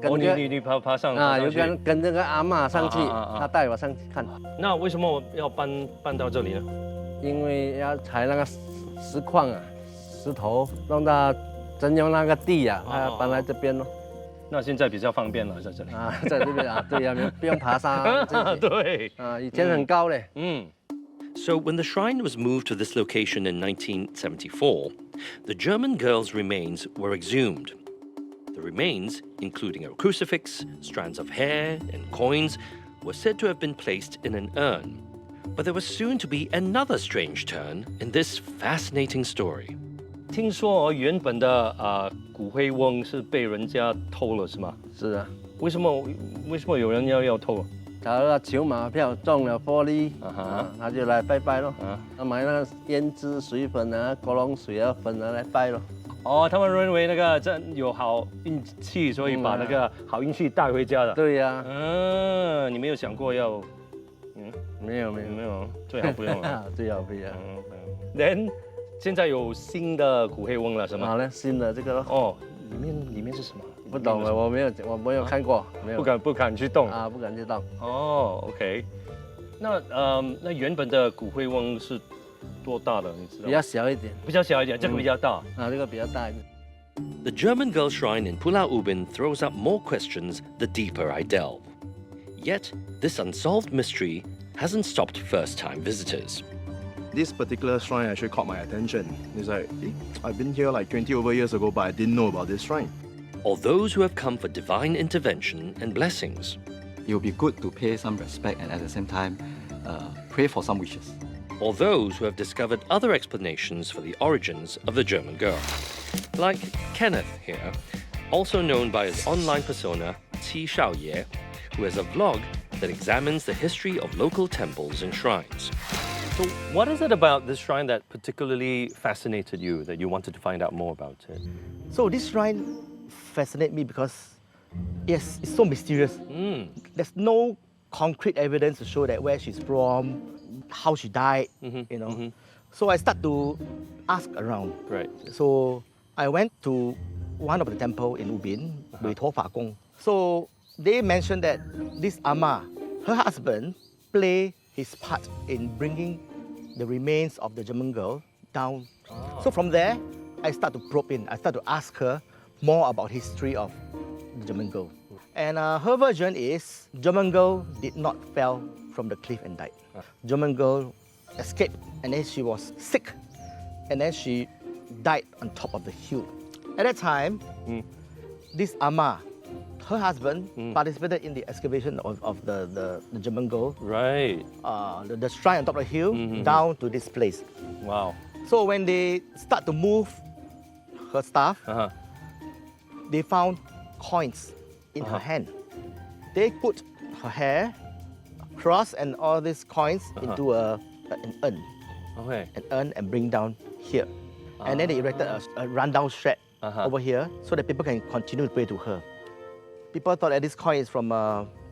跟着你爬上有跟这个阿嬷上去，他带我上去看。那为什么要搬到这里呢？因为要采那个石矿啊，石头弄到征用那个地啊，他搬来这边咯。那现在比较方便了，在这里在这边对呀，不用爬山。对以前很高嘞。So when the shrine was moved to this location in 1974, the German girl's remains were exhumed. The remains, including a crucifix, strands of hair, and coins, were said to have been placed in an urn. But there was soon to be another strange turn in this fascinating story. 听说原本的骨灰瓮是被人家偷了，是吗？是啊。为什么有人要偷？他那筹码票中了玻璃，他就来拜拜咯。他买那个胭脂水粉啊、锅龙水啊粉啊来拜咯。他们认为那个这有好运气，所以把那个好运气带回家的。对呀。你没有想过要？没有，最好不用了。最好不要。Then 现在有新的骨灰瓮了，是吗？好了，新的这个咯。哦，里面是什么？不懂了，我没有看过，没有。不敢去动啊，不敢去动。哦 ，OK。那原本的骨灰瓮是多大的？你知道吗？比较小一点。比较小一点，这个比较大。啊，这个比较大一点。The German girl shrine in Pulau Ubin throws up more questions the deeper I delve. Yet, this unsolved mystery hasn't stopped first-time visitors. This particular shrine actually caught my attention. It's like, I've been here like 20 over years ago, but I didn't know about this shrine. Or those who have come for divine intervention and blessings. It would be good to pay some respect and at the same time pray for some wishes. Or those who have discovered other explanations for the origins of the German girl. Like Kenneth here, also known by his online persona, Qi Shaoye, who has a vlog that examines the history of local temples and shrines. So what is it about this shrine that particularly fascinated you, that you wanted to find out more about it? So this shrine fascinates me because, yes, it's so mysterious. There's no concrete evidence to show that where she's from, how she died, you know. So I start to ask around. Right. So I went to one of the temple in Ubin with Haw Par Villa. So they mentioned that this Amma, her husband, played his part in bringing the remains of the German girl down. So from there, I start to probe in. I start to ask her more about history of the German girl. And her version is German girl did not fell from the cliff and died. German girl escaped and then she was sick and then she died on top of the hill. At that time, this Amma, her husband, participated in the excavation of the German girl. Right. The shrine on top of the hill down to this place. Wow. So when they start to move her stuff, they found coins in her hand. They put her hair, cross and all these coins into an urn. Okay. An urn and bring down here. And then they erected a rundown shed over here so that people can continue to pray to her. People thought that this coin is from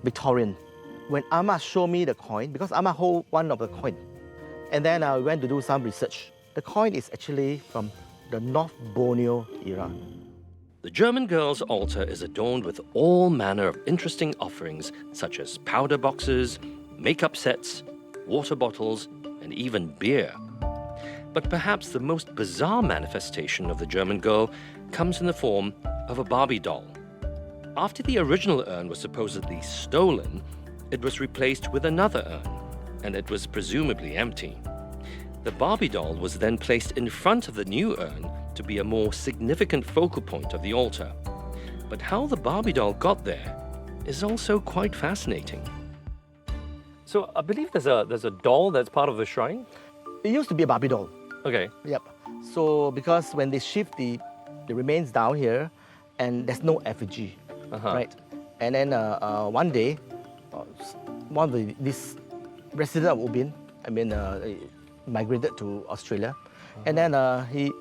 Victorian. When Amma showed me the coin, because Amma hold one of the coin, and then we went to do some research. The coin is actually from the North Borneo era. The German girl's altar is adorned with all manner of interesting offerings such as powder boxes, makeup sets, water bottles, and even beer. But perhaps the most bizarre manifestation of the German girl comes in the form of a Barbie doll. After the original urn was supposedly stolen, it was replaced with another urn, and it was presumably empty. The Barbie doll was then placed in front of the new urn to be a more significant focal point of the altar. But how the Barbie doll got there is also quite fascinating. So I believe there's a doll that's part of the shrine? It used to be a Barbie doll. Okay. Yep. So because when they shift the remains down here, and there's no effigy, right? And then one day, one of this resident of Ubin, migrated to Australia, and then he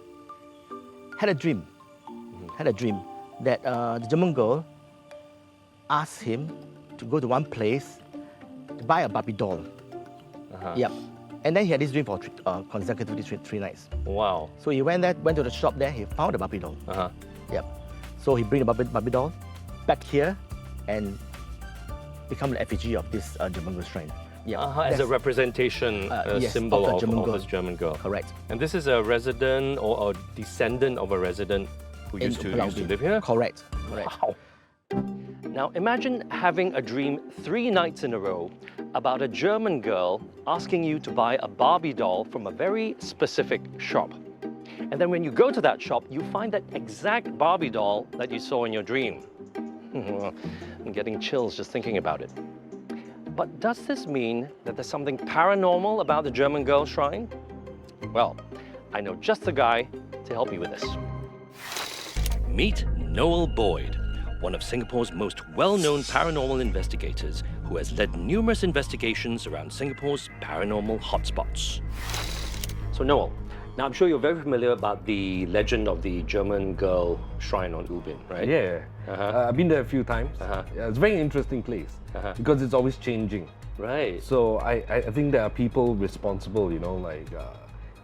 had a dream. That the German girl asked him to go to one place to buy a Barbie doll. Yep. And then he had this dream for consecutively three nights. Wow. So he went to the shop there, he found the Barbie doll. Yep. So he bring the Barbie doll back here and become the effigy of this German girl shrine. Yeah. As a representation, a yes, symbol of this German girl. Correct. And this is a resident or a descendant of a resident who used to live here? Correct. Wow. Now imagine having a dream 3 nights in a row about a German girl asking you to buy a Barbie doll from a very specific shop. And then when you go to that shop, you find that exact Barbie doll that you saw in your dream. I'm getting chills just thinking about it. But does this mean that there's something paranormal about the German girl shrine? Well, I know just the guy to help me with this. Meet Noel Boyd, one of Singapore's most well-known paranormal investigators who has led numerous investigations around Singapore's paranormal hotspots. So Noel, now I'm sure you're very familiar about the legend of the German girl shrine on Ubin, right? Yeah, I've been there a few times. Yeah, it's a very interesting place because it's always changing. Right. So I think there are people responsible,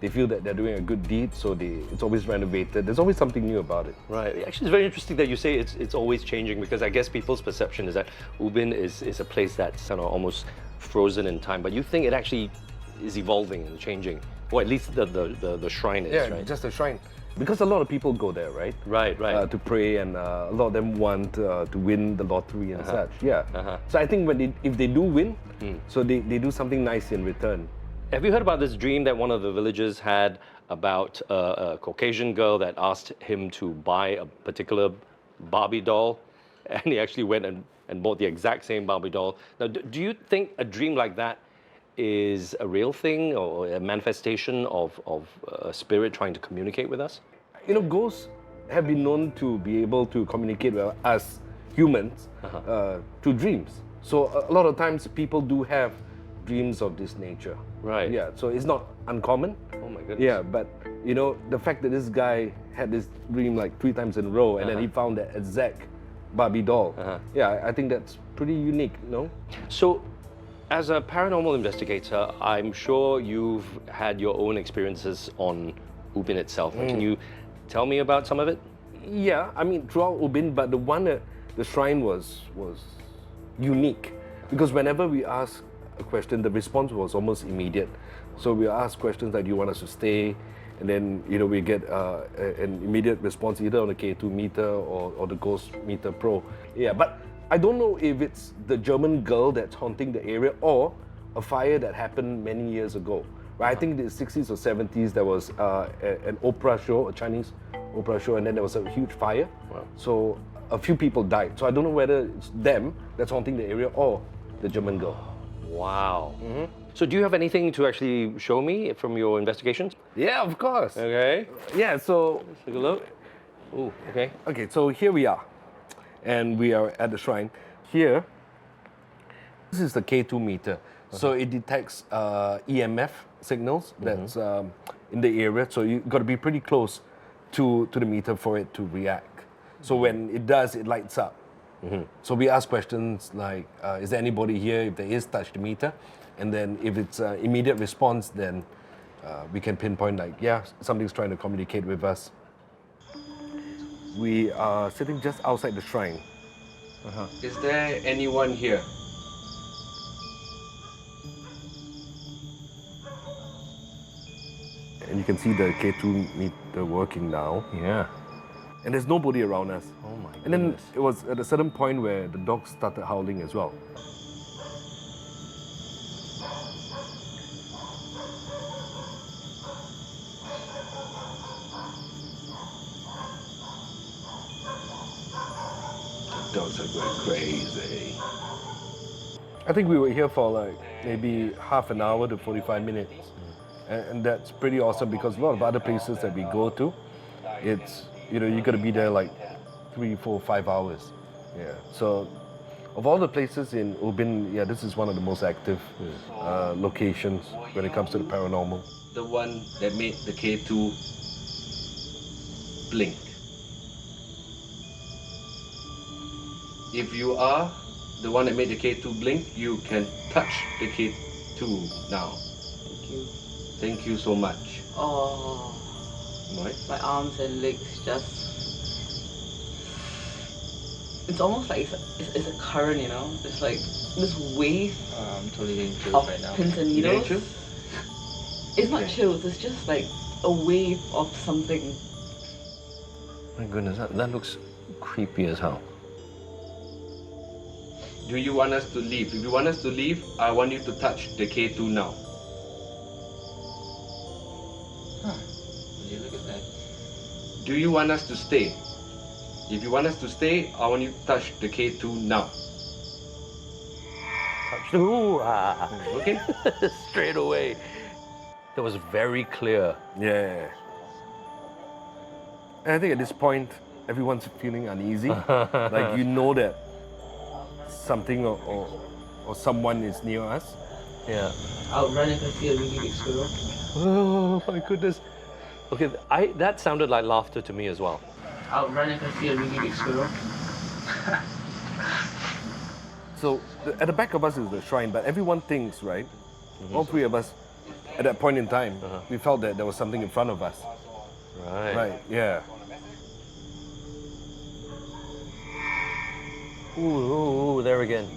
they feel that they're doing a good deed, so it's always renovated. There's always something new about it. Right. Actually, it's very interesting that you say it's always changing, because I guess people's perception is that Ubin is a place that's kind of almost frozen in time, but you think it actually is evolving and changing, or at least the shrine is, yeah, right? just a shrine. Because a lot of people go there, right? Right. To pray, and a lot of them want to win the lottery and such. Yeah. So I think if they do win, so they do something nice in return. Have you heard about this dream that one of the villagers had about a Caucasian girl that asked him to buy a particular Barbie doll, and he actually went and bought the exact same Barbie doll? Now, do you think a dream like that is a real thing, or a manifestation of a spirit trying to communicate with us? You know, ghosts have been known to be able to communicate with us humans through dreams. So a lot of times people do have dreams of this nature. Right. Yeah, so it's not uncommon. Oh my goodness. Yeah, but you know, the fact that this guy had this dream like 3 times in a row, and then he found that exact Barbie doll. Yeah, I think that's pretty unique, no? So, as a paranormal investigator, I'm sure you've had your own experiences on Ubin itself. Can you tell me about some of it? Yeah, I mean, throughout Ubin, but the one at the shrine was unique, because whenever we asked a question, the response was almost immediate. So we ask questions like, do you want us to stay? And then, you know, we get an immediate response either on the K2 meter or the Ghost Meter Pro. Yeah, but I don't know if it's the German girl that's haunting the area or a fire that happened many years ago. Right? I think in the 60s or 70s there was an opera show, a Chinese opera show, and then there was a huge fire. Wow. So a few people died. So I don't know whether it's them that's haunting the area or the German girl. Wow. So do you have anything to actually show me from your investigations? Yeah, of course. Okay. Yeah, so let's take a look. Oh, okay. Okay, so here we are. And we are at the shrine. Here, this is the K2 meter. So it detects EMF signals that's in the area. So you've got to be pretty close to the meter for it to react. So when it does, it lights up. So we ask questions like, is there anybody here? If there is, touch the meter. And then if it's immediate response, then we can pinpoint like, yeah, something's trying to communicate with us. We are sitting just outside the shrine. Is there anyone here? And you can see the K2 meter working now. Yeah. And there's nobody around us. Oh my goodness. And then it was at a certain point where the dogs started howling as well. The dogs are going crazy. I think we were here for like maybe half an hour to 45 minutes. And that's pretty awesome, because a lot of other places that we go to, it's, you know, you got to be there like 3, 4, 5 hours. Yeah. So, of all the places in Ubin, yeah, this is one of the most active locations when it comes to the paranormal. The one that made the K2 blink. If you are the one that made the K2 blink, you can touch the K2 now. Thank you. Thank you so much. Oh, right. My arms and legs just... It's almost like it's a current, you know? It's like this wave I'm totally getting chills of right now. pins and You getting needles. chills? It's not chills, it's just like a wave of something. My goodness, that looks creepy as hell. Do you want us to leave? If you want us to leave, I want you to touch the K2 now. Will you look at that? Do you want us to stay? If you want us to stay, I want you to touch the K2 now. Touch the... Ooh, Okay? Straight away. That was very clear. Yeah. And I think at this point, everyone's feeling uneasy. Like, you know that something or someone is near us. Yeah. I'll run if I see a really big squirrel. Oh my goodness. Okay, that sounded like laughter to me as well. I'll run if I see a really big squirrel. So at the back of us is the shrine, but everyone thinks, right? All three of us at that point in time, we felt that there was something in front of us. Right. Right, yeah. Ooh, there again.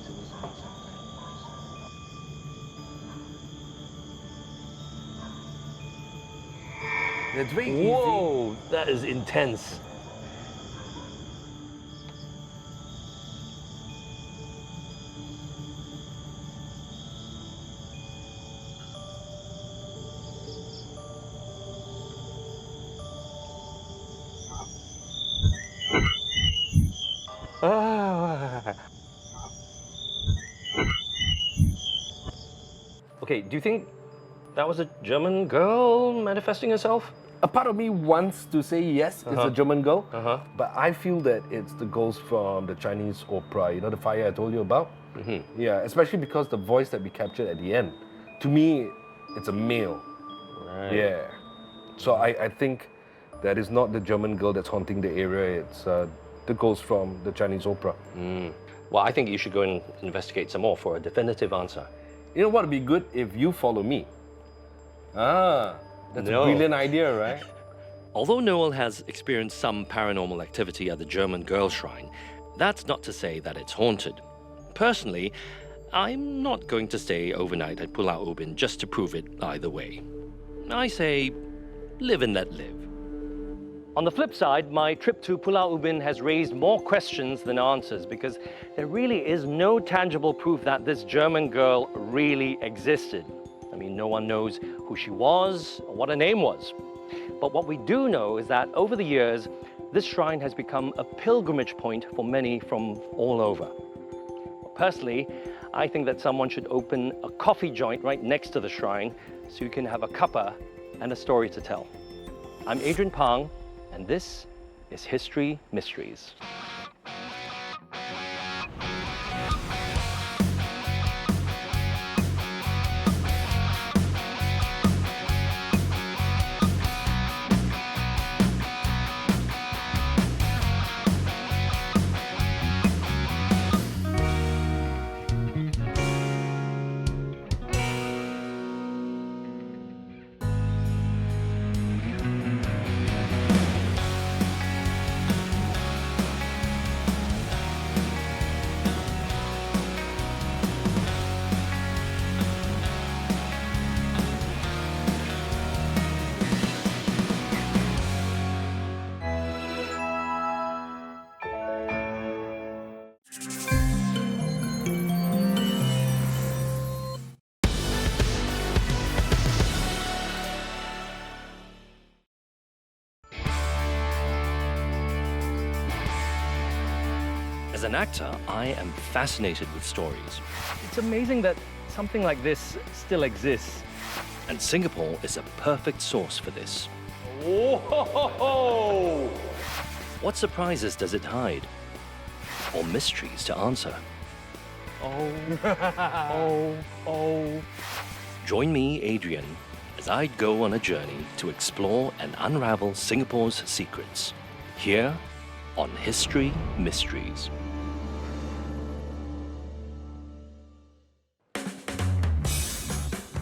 It's very easy. Whoa, that is intense. Okay, do you think that was a German girl manifesting herself? A part of me wants to say yes, it's a German girl, but I feel that it's the ghost from the Chinese opera, you know, the fire I told you about? Yeah, especially because the voice that we captured at the end, to me, it's a male. Right. Yeah. So I think that is not the German girl that's haunting the area, it's the ghost from the Chinese opera. Well, I think you should go and investigate some more for a definitive answer. You know what would be good if you follow me? That's a brilliant idea, right? Although Noel has experienced some paranormal activity at the German Girl Shrine, that's not to say that it's haunted. Personally, I'm not going to stay overnight at Pulau Ubin just to prove it either way. I say, live and let live. On the flip side, my trip to Pulau Ubin has raised more questions than answers because there really is no tangible proof that this German girl really existed. I mean, no one knows who she was or what her name was. But what we do know is that over the years, this shrine has become a pilgrimage point for many from all over. Personally, I think that someone should open a coffee joint right next to the shrine so you can have a cuppa and a story to tell. I'm Adrian Pang, and this is History Mysteries. As an actor, I am fascinated with stories. It's amazing that something like this still exists. And Singapore is a perfect source for this. Whoa! What surprises does it hide? Or mysteries to answer? Join me, Adrian, as I go on a journey to explore and unravel Singapore's secrets. Here on History Mysteries.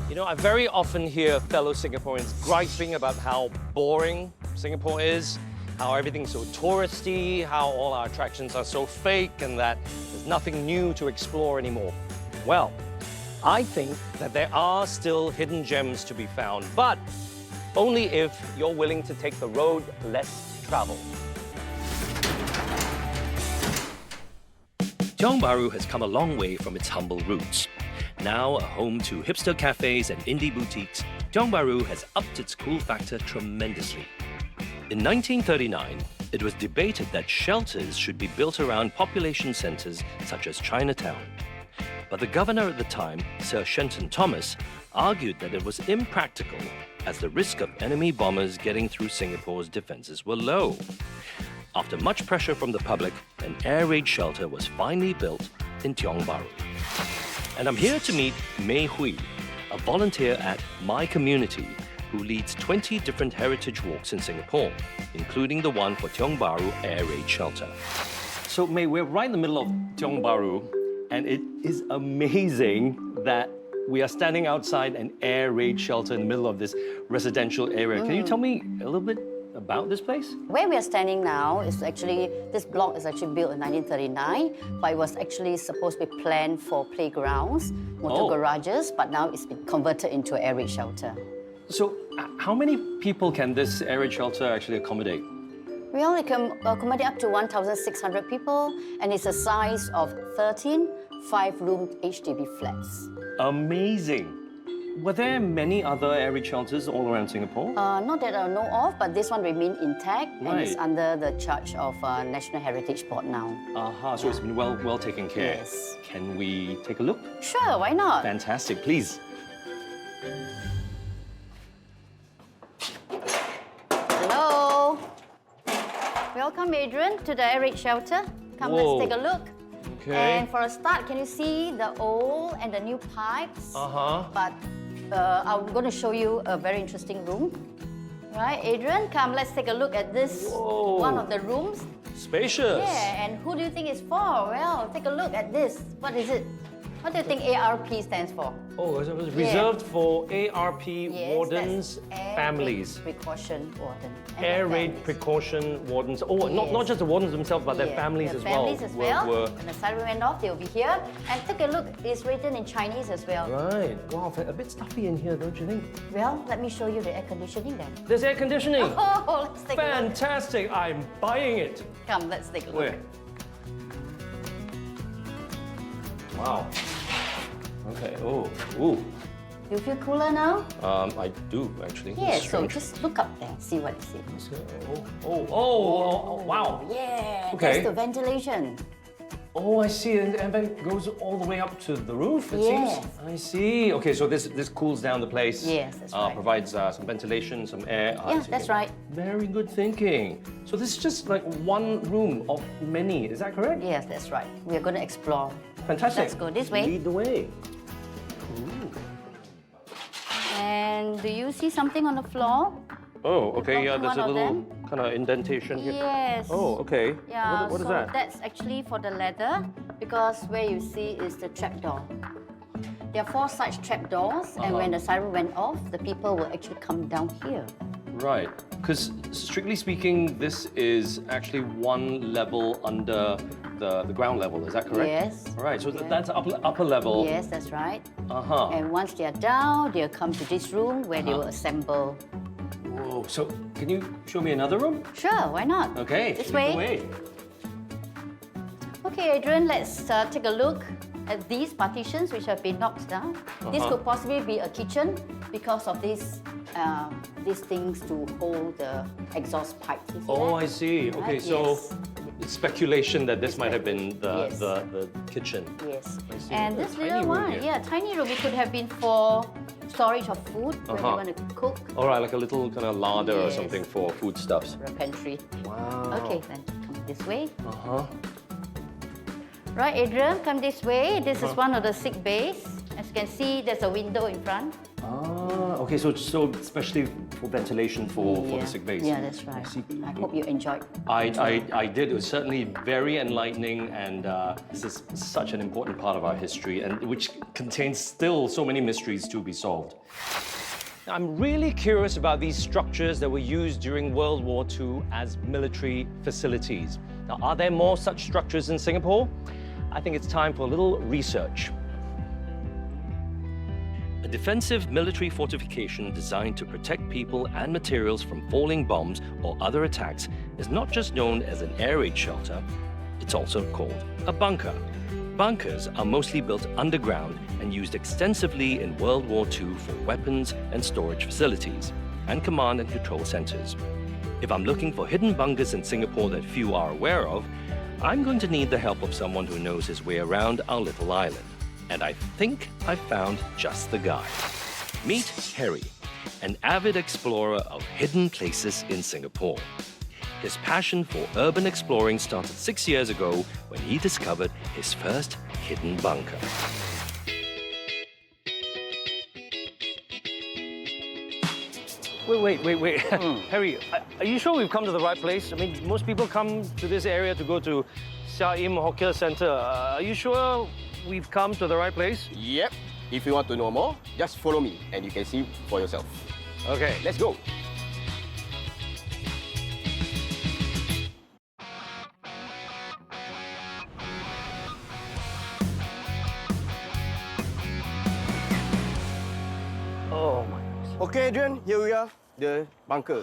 You know, I very often hear fellow Singaporeans griping about how boring Singapore is, how everything's so touristy, how all our attractions are so fake, and that there's nothing new to explore anymore. Well, I think that there are still hidden gems to be found, but only if you're willing to take the road less traveled. Tiong Bahru has come a long way from its humble roots. Now a home to hipster cafes and indie boutiques, Tiong Bahru has upped its cool factor tremendously. In 1939, it was debated that shelters should be built around population centres such as Chinatown. But the governor at the time, Sir Shenton Thomas, argued that it was impractical as the risk of enemy bombers getting through Singapore's defences were low. After much pressure from the public, an air raid shelter was finally built in Tiong Bahru. And I'm here to meet Mei Hui, a volunteer at My Community, who leads 20 different heritage walks in Singapore, including the one for Tiong Bahru Air Raid Shelter. So Mei, we're right in the middle of Tiong Bahru, and it is amazing that We are standing outside an air raid shelter in the middle of this residential area. Can you tell me a little bit about this place? Where we are standing now is actually, this block is actually built in 1939, but it was actually supposed to be planned for playgrounds, motor garages, but now it's been converted into an air raid shelter. So, how many people can this air raid shelter actually accommodate? We only can accommodate up to 1,600 people, and it's a size of 13 5-room HDB flats. Amazing. Were there many other air raid shelters all around Singapore? Not that I know of, but this one remained intact and is Right. under the charge of National Heritage Board now. So it's been well taken care. Yes. Can we take a look? Sure, why not? Fantastic, please. Hello. Welcome, Adrian, to the air raid shelter. Come, Whoa. let's take a look. Okay. And for a start, can you see the old and the new pipes? But I'm going to show you a very interesting room. Right, Adrian, come, let's take a look at this, one of the rooms. Spacious. Yeah, and who do you think it's for? Well, take a look at this. What is it? What do you think ARP stands for? Oh, it was reserved for ARP Yes, wardens' that's Air families. Raid Precaution Warden. And Air their raid families. precaution wardens. Oh, not just the wardens themselves, but their Yeah, families their as families well. as well. Were... When the siren went off, they'll be here. And take a look, it's written in Chinese as well. Right. Wow, a bit stuffy in here, don't you think? Well, let me show you the air conditioning then. There's air conditioning. Oh, let's take a look. Fantastic. I'm buying it. Come, let's take a look. Where? Wow. Okay. Oh. Ooh. Do you feel cooler now? I do actually. Yeah, That's so strange. just look up there, see what you see. Oh, wow. Yeah, Okay. that's the ventilation. Oh, I see. And then it goes all the way up to the roof, it Yes. seems. I see. Okay, so this cools down the place. Yes, that's right. Provides some ventilation, some air. I Yeah, see. that's right. Very good thinking. So this is just like one room of many, is that correct? Yes, that's right. We're going to explore. Fantastic. Let's go this way. Lead the way. And do you see something on the floor? Oh, okay. Yeah, there's one a of little them? kind of indentation here. Yes. Oh, okay. Yeah, What is so that? that's actually for the ladder, because where you see is the trapdoor. There are 4 such trapdoors, and when the siren went off, the people will actually come down here. Right, because strictly speaking, this is actually one level under the ground level, is that correct? Yes. All right, so that's upper level. Yes, that's right. Uh-huh. And once they are down, they'll come to this room where they will assemble. Whoa, so can you show me another room? Sure, why not? Okay, This lead the way. Okay, Adrian, let's take a look at these partitions which have been knocked down. This could possibly be a kitchen because of these things to hold the exhaust pipes. You see Oh, that? I see. Okay, Right, so yes. it's speculation that this might have been Yes. the kitchen. Yes. I see. And A this tiny little room one, here. yeah, tiny room. It could have been for storage of food when you Uh-huh. want to cook, All right, like a little kind of larder or Yes. something for foodstuffs. or a pantry. Wow. Okay, then come this way. Uh-huh. Right, Adrian, come this way. This is Uh-huh. one of the sick bays. As you can see, there's a window in front. Ah, okay, so especially for ventilation for the sick bays. Yeah, that's right. I hope you enjoyed. I did. It was certainly very enlightening, and this is such an important part of our history, and which contains still so many mysteries to be solved. I'm really curious about these structures that were used during World War II as military facilities. Now, are there more such structures in Singapore? I think it's time for a little research. A defensive military fortification designed to protect people and materials from falling bombs or other attacks is not just known as an air raid shelter, it's also called a bunker. Bunkers are mostly built underground and used extensively in World War II for weapons and storage facilities, and command and control centers. If I'm looking for hidden bunkers in Singapore that few are aware of, I'm going to need the help of someone who knows his way around our little island. And I think I've found just the guy. Meet Harry, an avid explorer of hidden places in Singapore. His passion for urban exploring started 6 years ago when he discovered his first hidden bunker. Wait. Harry, are you sure we've come to the right place? I mean, most people come to this area to go to Sia Im Hawker Centre. Are you sure we've come to the right place? Yep. If you want to know more, just follow me and you can see for yourself. Okay. Let's go. Oh my goodness. Okay, Adrian, here we are, the bunker.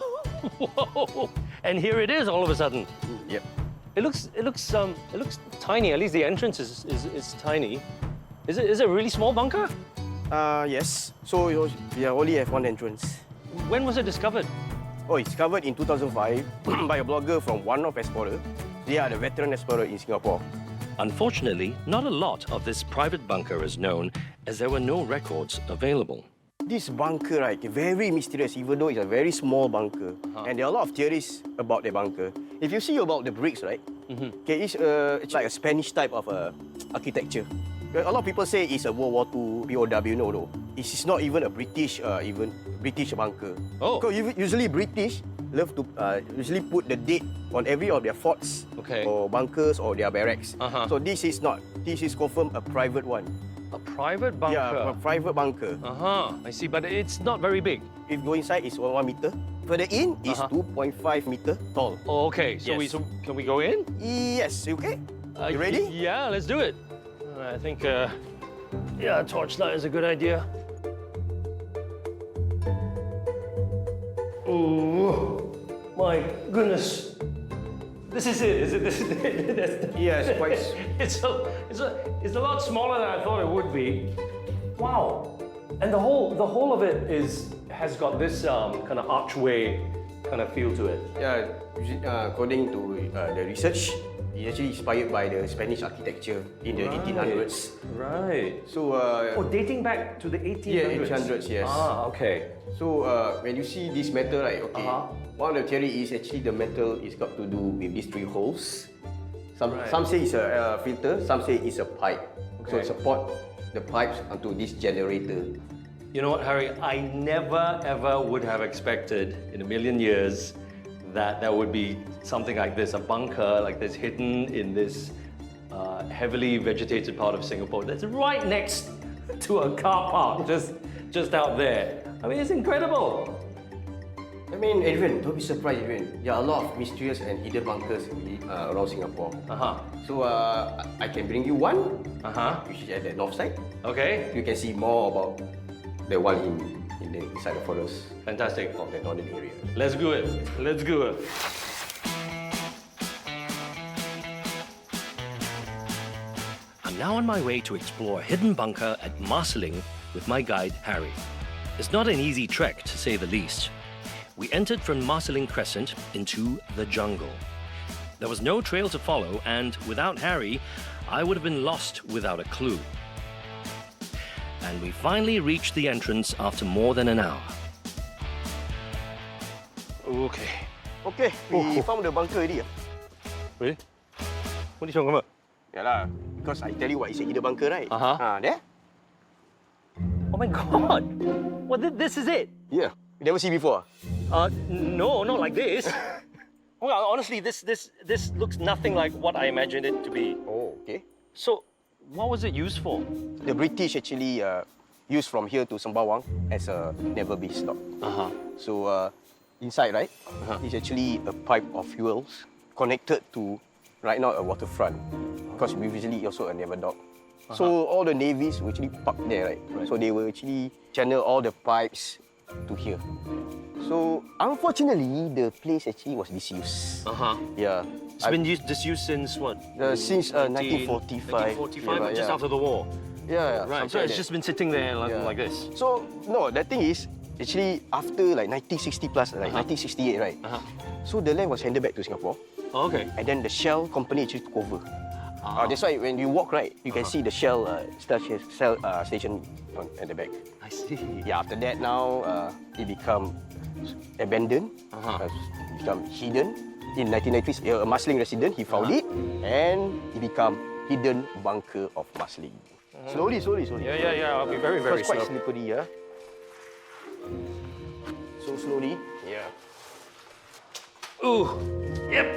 Whoa! And here it is all of a sudden. Yep. It looks tiny. At least the entrance is tiny. Is it a really small bunker? Yes. So we only have one entrance. When was it discovered? Oh, it's discovered in 2005 by a blogger from One of Explorer. They are the veteran explorer in Singapore. Unfortunately, not a lot of this private bunker is known, as there were no records available. This bunker, right, very mysterious, even though it's a very small bunker. And there are a lot of theories about the bunker. If you see about the bricks, right, okay, it's like a Spanish type of architecture. A lot of people say it's a World War II POW. No. It is not even a British bunker. Oh. Because usually British love to usually put the date on every of their forts or bunkers or their barracks. So this is not. This is confirmed a private one. A private bunker? Yeah, a private bunker. I see, but it's not very big. If you go inside, it's 1 meter. Further in, is 2.5 meter tall. Oh, okay. So, Yes. so can we go in? Yes, you okay? You ready? Yeah, let's do it. I think, yeah, a torchlight is a good idea. Oh, my goodness. This is it, is it? This is it. Yes, quite. It's a lot smaller than I thought it would be. Wow. And the whole of it has got this kind of archway kind of feel to it. Yeah, according to the research, it's actually inspired by the Spanish architecture in the 1800s. Right. So, dating back to the 1800s? Yeah, 1800s, yes. Ah, okay. So, when you see this metal, right, okay, one of the theory is actually the metal is got to do with these 3 holes. Some say it's a filter, some say it's a pipe. So, it support the pipes onto this generator. You know what, Harry? I never ever would have expected in a million years that there would be something like this, a bunker like this hidden in this heavily vegetated part of Singapore that's right next to a car park, just out there. I mean, it's incredible. I mean, Adrian, don't be surprised, Adrian. There are a lot of mysterious and hidden bunkers around Singapore. So I can bring you one, which is at the north side. Okay. You can see more about the one inside the forest. Fantastic. Of the northern area. Let's do it. Let's do it. I'm now on my way to explore a hidden bunker at Marsiling with my guide, Harry. It's not an easy trek, to say the least. We entered from Marsiling Crescent into the jungle. There was no trail to follow, and without Harry, I would have been lost without a clue. And we finally reached the entrance after more than an hour. Okay. Okay, we found the bunker already. Really? What are you talking about? Yeah, because I tell you what, it's a hidden bunker, right? There. Oh my God! Well, this is it? Yeah. You never see before? No, not like this. Well, honestly, this looks nothing like what I imagined it to be. Oh, okay. So, what was it used for? The British actually used from here to Sembawang as a naval base stop. So, inside, right, is actually a pipe of fuels connected to, right now, a waterfront. Because we usually also a naval dock. So, all the navies were actually parked there, right? So, they will actually channel all the pipes to here. So, unfortunately, the place actually was disused. Yeah. It's been disused since what? Since 1945. 1945, just after the war? Yeah. Right, so it's just been sitting there like this? So, no, the thing is, actually, after like 1960 plus, like 1968, right? So, the land was handed back to Singapore. Oh, okay. And then the Shell company actually took over. That's why when you walk, right, you can see the Shell station at the back. I see. Yeah, after that now, it become abandoned, become hidden. In 1990s, a Marsiling resident, he found it, and it become hidden bunker of Marsiling. Slowly. Yeah, I'll be very slow. It's quite slippery, yeah. So slowly, yeah. Ooh, yep,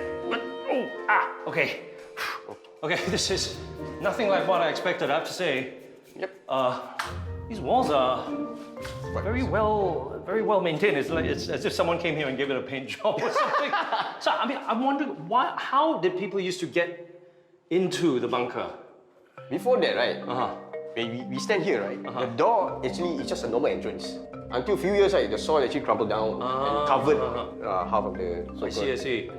okay. Okay, this is nothing like what I expected, I have to say. Yep. These walls are very well maintained. It's like it's as if someone came here and gave it a paint job or something. So I mean, I'm wondering how did people used to get into the bunker? Before that, right? When we stand here, right? The door actually is just a normal entrance. Until a few years, right, the soil actually crumbled down and covered half of the circle. I see.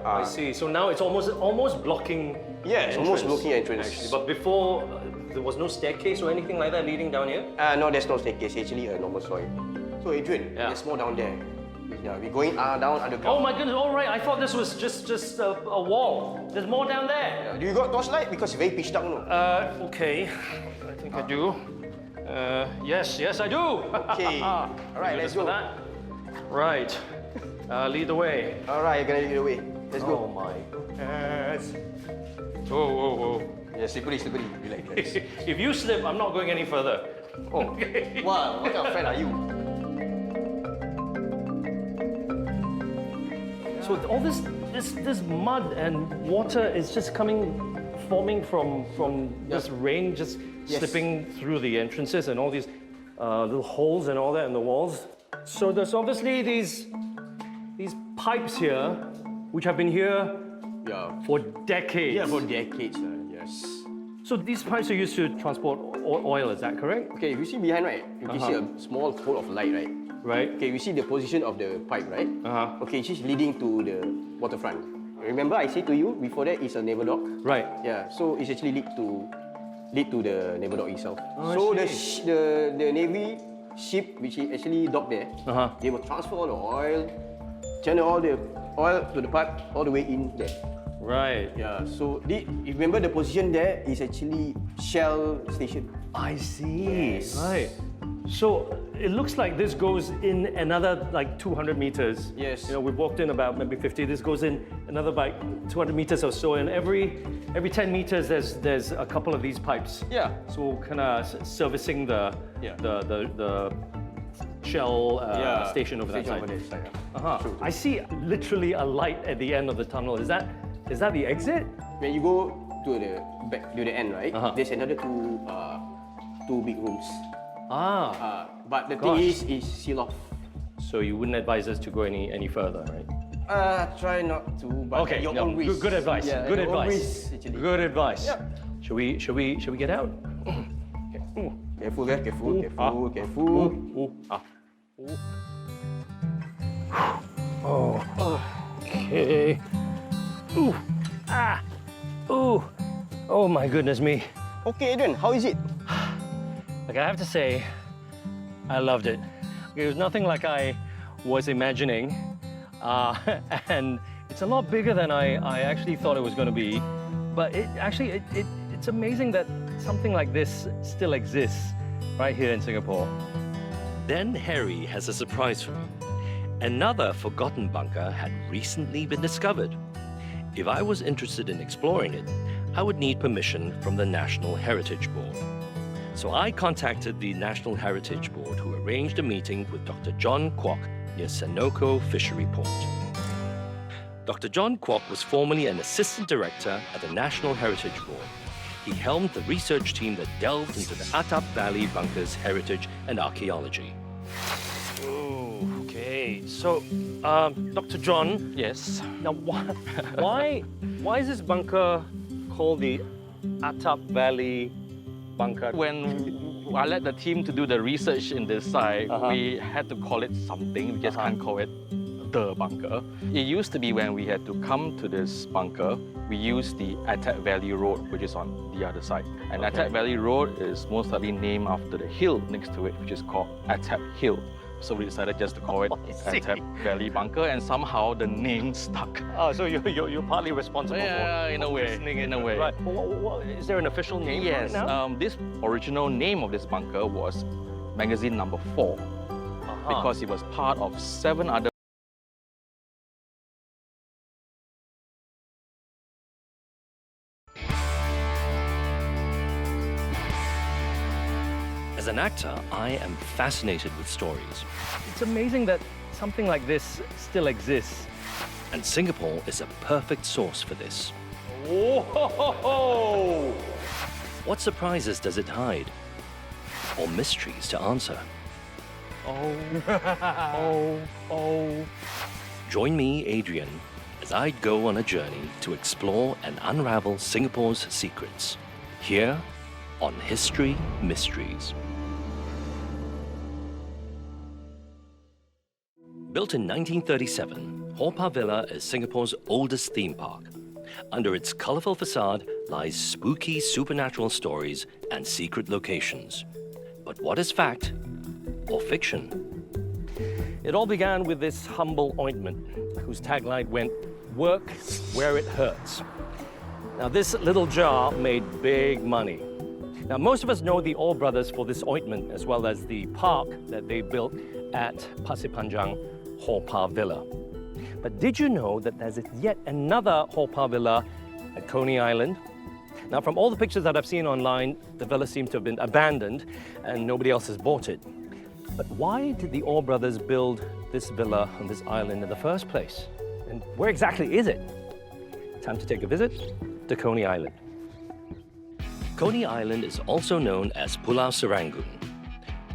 I see. So now it's almost blocking. Yeah, it's almost blocking entrance. Actually. But before, there was no staircase or anything like that leading down here? No, there's no staircase. Actually, a normal soil. So Adrian, there's more down there. Yeah, we're going down underground. Oh my goodness! All right, I thought this was just a wall. There's more down there. Do you got torchlight? Because it's very pitch dark, no? Okay. I think I do. Yes, I do. Okay. All right, let's go. Right. Lead the way. All right, you're gonna lead the way. Let's go. Oh my goodness. Whoa. Yeah, slippery. Relax. If you slip, I'm not going any further. Oh. Wow, what kind of friend are you? So all this mud and water is just forming from this rain, just slipping through the entrances and all these little holes and all that in the walls. So there's obviously these pipes here, which have been here for decades. Yeah, for decades, yes. So these pipes are used to transport oil, is that correct? Okay, if you see behind, right, you can see a small hole of light, right? Right. Okay, we see the position of the pipe, right? Okay, it's just leading to the waterfront. Remember I said to you, before that is a naval dock? Right. Yeah, so it's actually lead to the naval dock itself. Oh, so the Navy ship, which is actually docked there, they will transfer all the oil, channel all the oil to the pipe all the way in there. Right. Yeah, so you remember the position there is actually Shell station. I see. Yes. Right. So it looks like this goes in another like 200 meters. Yes. You know, we've walked in about maybe 50. This goes in another like 200 meters or so, and every 10 meters there's a couple of these pipes. Yeah. So kind of servicing the Shell station over that side. I see literally a light at the end of the tunnel. Is that the exit? When you go to the back to the end, right? There's another two big rooms. But the thing is seal off. So you wouldn't advise us to go any further, right? Try not to, but at your own risk. Good advice. Yeah, good at your own advice. risk, Good advice. Yeah. Shall we get out? Careful, careful. Okay. Oh my goodness me. Okay, Adrian, how is it? Like, I have to say, I loved it. It was nothing like I was imagining, and it's a lot bigger than I actually thought it was going to be. But it's amazing that something like this still exists right here in Singapore. Then Harry has a surprise for me. Another forgotten bunker had recently been discovered. If I was interested in exploring it, I would need permission from the National Heritage Board. So I contacted the National Heritage Board, who arranged a meeting with Dr. John Kwok near Senoko Fishery Port. Dr. John Kwok was formerly an assistant director at the National Heritage Board. He helmed the research team that delved into the Attap Valley bunker's heritage and archaeology. Okay, so, Dr. John. Yes. Now, why is this bunker called the Attap Valley bunker? When I led the team to do the research in this site, we had to call it something. We just can't call it the bunker. It used to be when we had to come to this bunker, we used the Attap Valley Road, which is on the other side. And Attap Valley Road is most likely named after the hill next to it, which is called Attap Hill. So we decided just to call it Attap Valley Bunker, and somehow the name stuck. Oh, so you're partly responsible for in a way. In a way. Right. Is there an official name yes, for it now? This original name of this bunker was magazine number 4, because it was part of 7 other. As an actor, I am fascinated with stories. It's amazing that something like this still exists. And Singapore is a perfect source for this. Whoa! What surprises does it hide? or mysteries to answer? Oh. Join me, Adrian, as I go on a journey to explore and unravel Singapore's secrets, here on History Mysteries. Built in 1937, Haw Par Villa is Singapore's oldest theme park. Under its colourful facade lies spooky supernatural stories and secret locations. But what is fact or fiction? It all began with this humble ointment, whose tagline went, "Work where it hurts." Now, this little jar made big money. Now, most of us know the All Brothers for this ointment, as well as the park that they built at Pasir Panjang, Haw Par Villa. But did you know that there's yet another Haw Par Villa at Coney Island? Now, from all the pictures that I've seen online, the villa seems to have been abandoned and nobody else has bought it. But why did the All Brothers build this villa on this island in the first place? And where exactly is it? Time to take a visit to Coney Island. Coney Island is also known as Pulau Serangoon.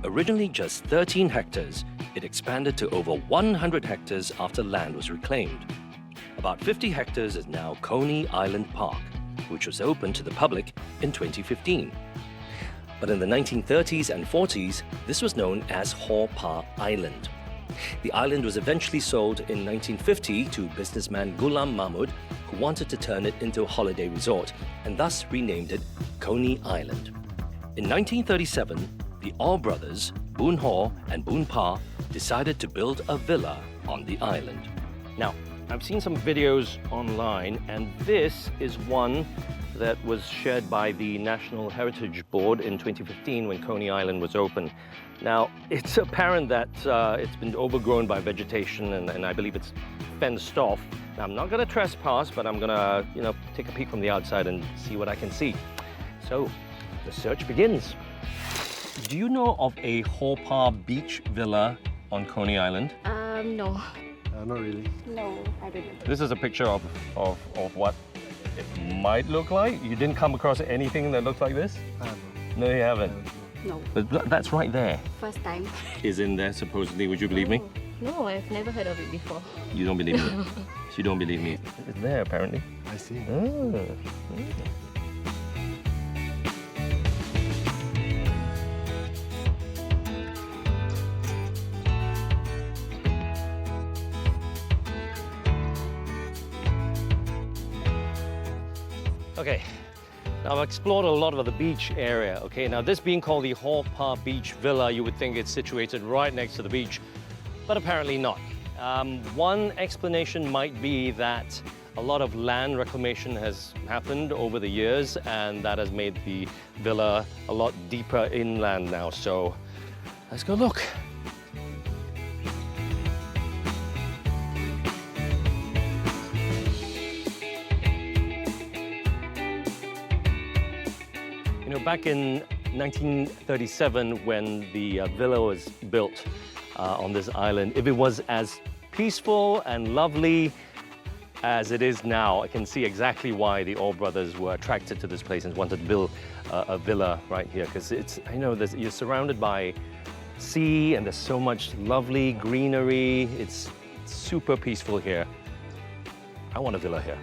Originally just 13 hectares, it expanded to over 100 hectares after land was reclaimed. About 50 hectares is now Coney Island Park, which was opened to the public in 2015. But in the 1930s and 40s, this was known as Haw Par Island. The island was eventually sold in 1950 to businessman Ghulam Mahmud, who wanted to turn it into a holiday resort and thus renamed it Coney Island. In 1937, the All Brothers, Boon Haw and Boon Pa, decided to build a villa on the island. Now, I've seen some videos online, and this is one that was shared by the National Heritage Board in 2015 when Coney Island was open. Now, it's apparent that it's been overgrown by vegetation, and I believe it's fenced off. Now, I'm not going to trespass, but I'm going to, take a peek from the outside and see what I can see. So, the search begins. Do you know of a Haw Par beach villa on Coney Island? No. Not really. No, I didn't. This is a picture of what it might look like. You didn't come across anything that looks like this? No, you haven't. No. But that's right there. First time. Is in there supposedly. Would you believe me? No, I've never heard of it before. You don't believe me? You don't believe me? It's there apparently. I see. Okay, now I've explored a lot of the beach area, okay? Now this being called the Haw Par Beach Villa, you would think it's situated right next to the beach, but apparently not. One explanation might be that a lot of land reclamation has happened over the years, and that has made the villa a lot deeper inland now, so let's go look. Back in 1937, when the villa was built on this island, if it was as peaceful and lovely as it is now, I can see exactly why the All Brothers were attracted to this place and wanted to build a villa right here. Because you're surrounded by sea and there's so much lovely greenery. It's super peaceful here. I want a villa here.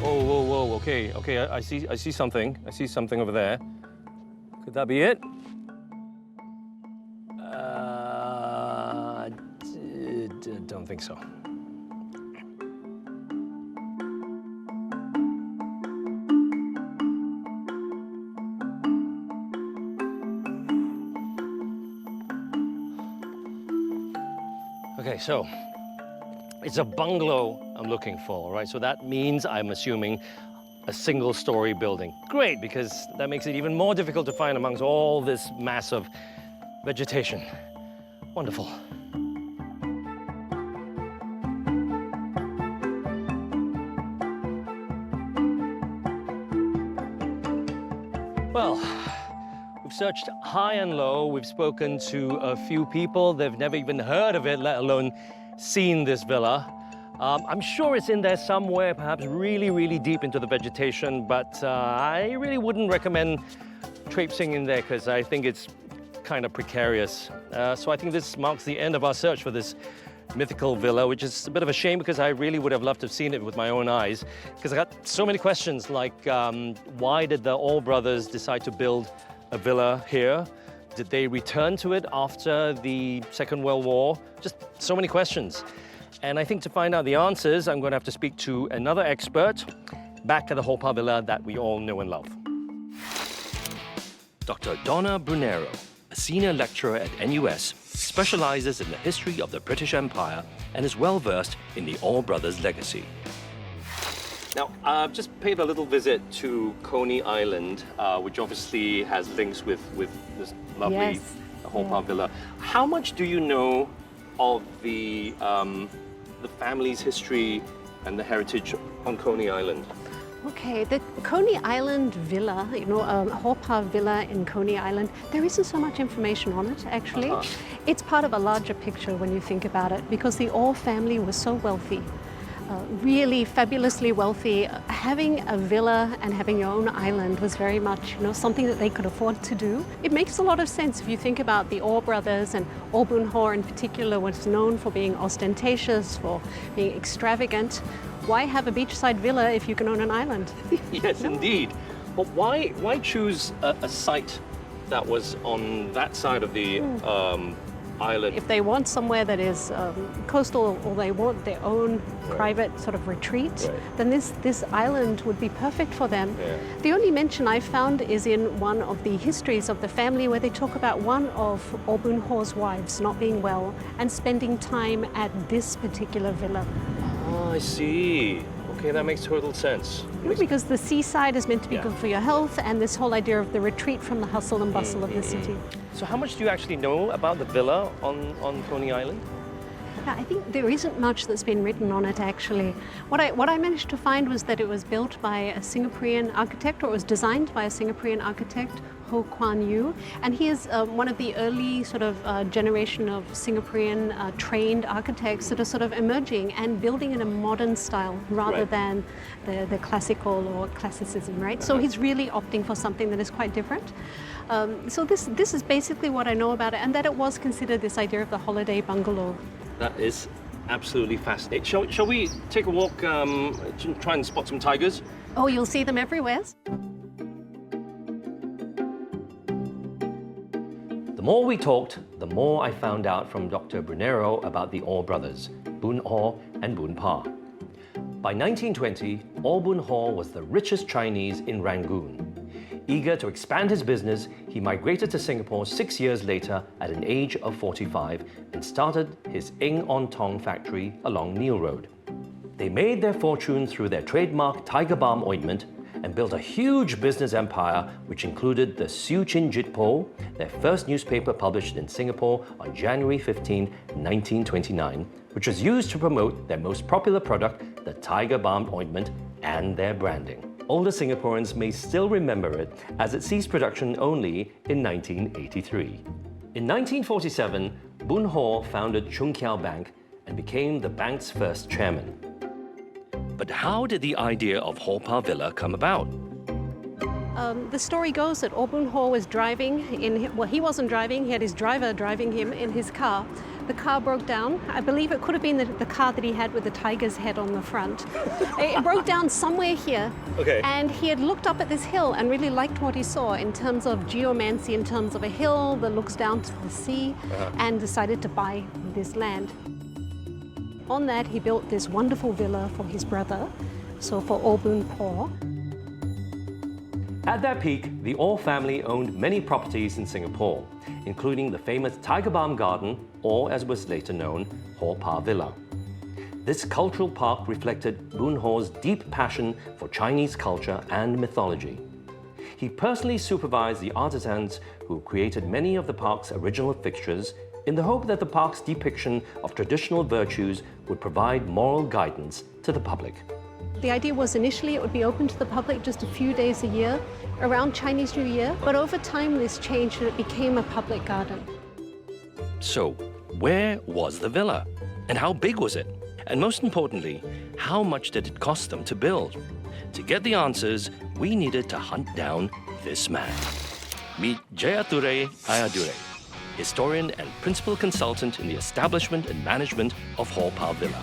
Oh, whoa, whoa, okay, I see something. I see something over there. Could that be it? Don't think so. Okay, so it's a bungalow I'm looking for, right? So that means, I'm assuming, a single-story building. Great, because that makes it even more difficult to find amongst all this mass of vegetation. Wonderful. Well, we've searched high and low. We've spoken to a few people. They've never even heard of it, let alone seen this villa. I'm sure it's in there somewhere, perhaps really, really deep into the vegetation, but I really wouldn't recommend traipsing in there because I think it's kind of precarious. So I think this marks the end of our search for this mythical villa, which is a bit of a shame because I really would have loved to have seen it with my own eyes, because I got so many questions like why did the All brothers decide to build a villa here? Did they return to it after the Second World War? Just so many questions. And I think to find out the answers, I'm going to have to speak to another expert back at the Haw Par Villa that we all know and love. Dr. Donna Brunero, a senior lecturer at NUS, specializes in the history of the British Empire and is well versed in the All brothers' legacy. Now, I've just paid a little visit to Coney Island, which obviously has links with this lovely Haw Par Villa. How much do you know of the family's history and the heritage on Coney Island? Okay, the Coney Island Villa, Haw Par Villa in Coney Island, there isn't so much information on it, actually. It's part of a larger picture when you think about it, because the All family was so wealthy, really fabulously wealthy. Having a villa and having your own island was very much, something that they could afford to do. It makes a lot of sense if you think about the All brothers, and All Boon Haw in particular was known for being ostentatious, for being extravagant. Why have a beachside villa if you can own an island? Yes, indeed. But why choose a site that was on that side of the island? If they want somewhere that is coastal, or they want their own private sort of retreat, then this island would be perfect for them. The only mention I found is in one of the histories of the family, where they talk about one of All Boon Haw's wives not being well and spending time at this particular villa. Oh, I see. Okay, that makes total sense. Because the seaside is meant to be good for your health, and this whole idea of the retreat from the hustle and bustle of the city. So how much do you actually know about the villa on Coney Island? Yeah, I think there isn't much that's been written on it, actually. What I managed to find was that it was built by a Singaporean architect, or it was designed by a Singaporean architect, Ho Kwan Yew, and he is one of the early sort of generation of Singaporean trained architects that are sort of emerging and building in a modern style rather than the classical or classicism, right? So he's really opting for something that is quite different. So this is basically what I know about it, and that it was considered this idea of the holiday bungalow. That is absolutely fascinating. Shall we take a walk, try and spot some tigers? Oh, you'll see them everywhere. The more we talked, the more I found out from Dr. Brunero about the All brothers, Boon Haw and Boon Pa. By 1920, All Boon Haw was the richest Chinese in Rangoon. Eager to expand his business, he migrated to Singapore 6 years later at an age of 45 and started his Ing On Tong factory along Neil Road. They made their fortune through their trademark Tiger Balm ointment and built a huge business empire which included the Siu Chin Jit Po, their first newspaper published in Singapore on January 15, 1929, which was used to promote their most popular product, the Tiger Balm ointment, and their branding. Older Singaporeans may still remember it, as it ceased production only in 1983. In 1947, Boon Haw founded Chung Kiao Bank and became the bank's first chairman. But how did the idea of Haw Par Villa come about? The story goes that All Boon Haw was driving he wasn't driving, he had his driver driving him in his car. The car broke down. I believe it could have been the car that he had with the tiger's head on the front. It broke down somewhere here. Okay. And he had looked up at this hill and really liked what he saw in terms of geomancy, in terms of a hill that looks down to the sea, and decided to buy this land. On that, he built this wonderful villa for his brother, so for All Boon Haw. At their peak, the All family owned many properties in Singapore, including the famous Tiger Balm Garden, or as was later known, Haw Par Villa. This cultural park reflected Boon Haw's deep passion for Chinese culture and mythology. He personally supervised the artisans who created many of the park's original fixtures in the hope that the park's depiction of traditional virtues would provide moral guidance to the public. The idea was initially it would be open to the public just a few days a year, around Chinese New Year, but over time this changed and it became a public garden. So, where was the villa? And how big was it? And most importantly, how much did it cost them to build? To get the answers, we needed to hunt down this man. Meet Jayature Ayadure, historian and principal consultant in the establishment and management of Haw Par Villa.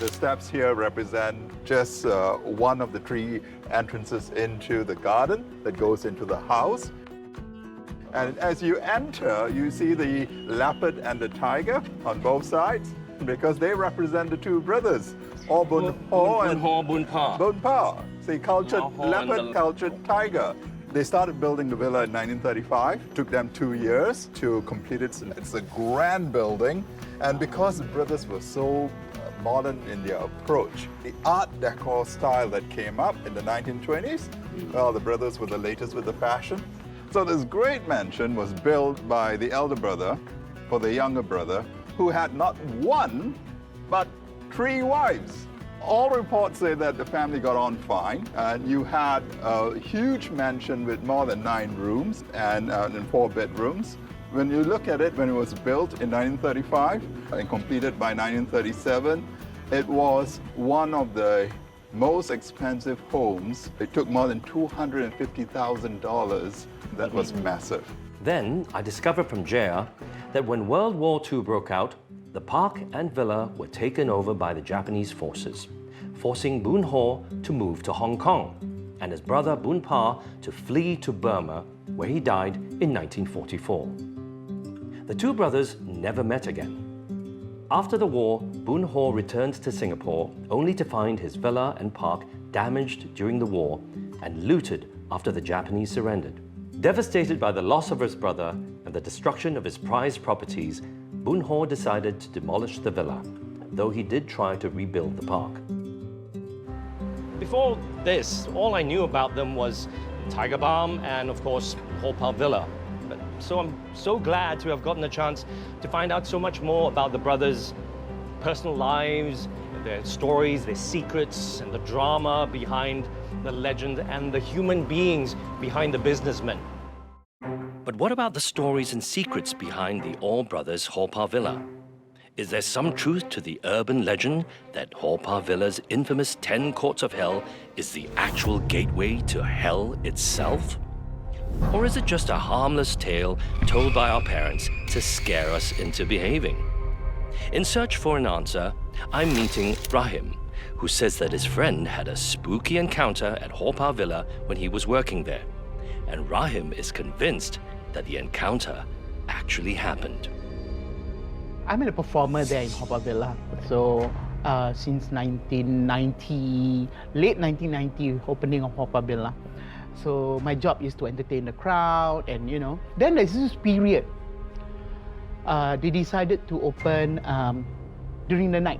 The steps here represent just one of the 3 entrances into the garden that goes into the house. And as you enter, you see the leopard and the tiger on both sides because they represent the 2 brothers, Bun Haw and Bun Pa. See, cultured leopard, cultured tiger. They started building the villa in 1935. Took them 2 years to complete it. It's a grand building. And because the brothers were so modern in their approach, the Art Deco style that came up in the 1920s, well, the brothers were the latest with the fashion. So this great mansion was built by the elder brother for the younger brother, who had not 1, but 3 wives. All reports say that the family got on fine, and you had a huge mansion with more than 9 rooms and 4 bedrooms. When you look at it, when it was built in 1935 and completed by 1937, it was one of the most expensive homes. It took more than $250,000. That was massive. Then I discovered from Jaya that when World War II broke out, the park and villa were taken over by the Japanese forces, forcing Bun Haw to move to Hong Kong and his brother Bun Pa to flee to Burma, where he died in 1944. The 2 brothers never met again. After the war, Bun Haw returned to Singapore only to find his villa and park damaged during the war and looted after the Japanese surrendered. Devastated by the loss of his brother and the destruction of his prized properties, Bun Haw decided to demolish the villa, though he did try to rebuild the park. Before this, all I knew about them was Tiger Balm and, of course, Haw Par Villa. So I'm so glad to have gotten a chance to find out so much more about the brothers' personal lives, their stories, their secrets, and the drama behind the legend and the human beings behind the businessmen. But what about the stories and secrets behind the All Brothers Haw Par Villa? Is there some truth to the urban legend that Haw Par Villa's infamous 10 courts of hell is the actual gateway to hell itself? Or is it just a harmless tale told by our parents to scare us into behaving? In search for an answer, I'm meeting Rahim, who says that his friend had a spooky encounter at Haw Par Villa when he was working there. And Rahim is convinced that the encounter actually happened. I'm a performer there in Haw Par Villa. So since 1990, late 1990, opening of Haw Par Villa. So my job is to entertain the crowd and, Then there's this period. They decided to open during the night.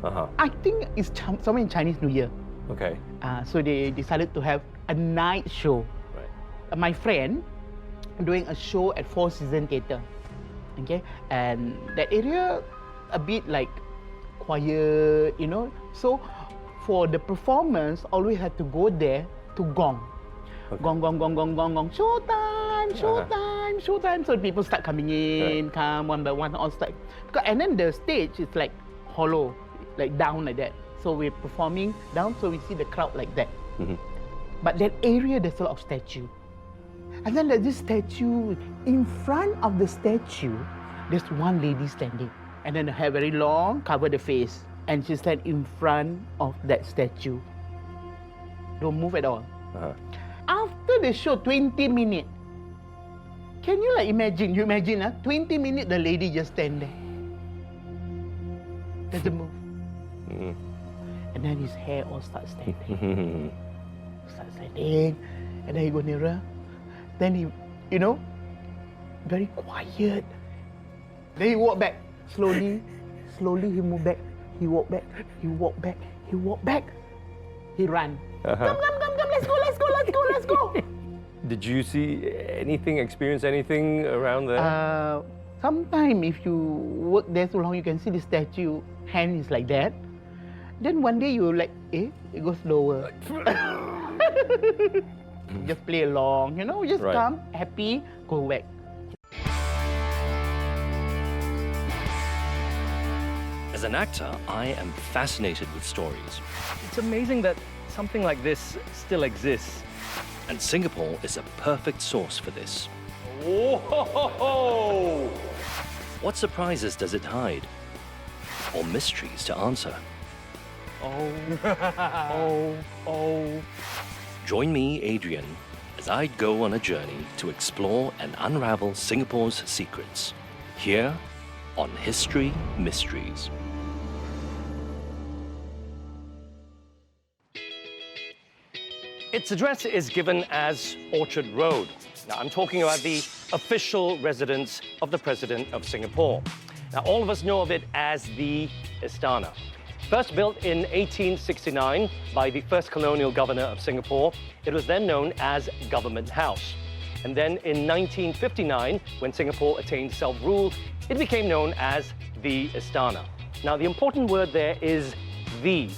I think it's somewhere in Chinese New Year. Okay. So they decided to have a night show. Right. My friend doing a show at Four Seasons Theatre. Okay, and that area a bit like quiet, So for the performance, always had to go there to gong. Okay. Gong, gong, gong, gong, gong, gong. Showtime, showtime, showtime. So people start coming in, come one by one, all start. And then the stage is like hollow, like down like that. So we're performing down, so we see the crowd like that. But that area, there's a lot of statue. And then there's this statue. In front of the statue, there's one lady standing. And then her hair very long, cover the face. And she stands in front of that statue. Don't move at all. After the show, 20 minutes. Can you imagine? You imagine, 20 minutes, the lady just stand there. Doesn't move. And then his hair all starts standing. Starts standing. And then he go nearer. Then he, very quiet. Then he walk back. Slowly he move back. He walk back. He walk back. He walk back. He run. Come, let's go. Did you see anything, experience anything around there? Sometime if you work there so long, you can see the statue, hand is like that. Then one day you it goes lower. Just play along, just come, happy, go back. As an actor, I am fascinated with stories. It's amazing that something like this still exists. And Singapore is a perfect source for this. Whoa! What surprises does it hide? Or mysteries to answer? Oh. Join me, Adrian, as I go on a journey to explore and unravel Singapore's secrets. Here on History Mysteries. Its address is given as Orchard Road. Now, I'm talking about the official residence of the President of Singapore. Now, all of us know of it as the Istana. First built in 1869 by the first colonial governor of Singapore, it was then known as Government House. And then in 1959, when Singapore attained self-rule, it became known as the Istana. Now, the important word there is the,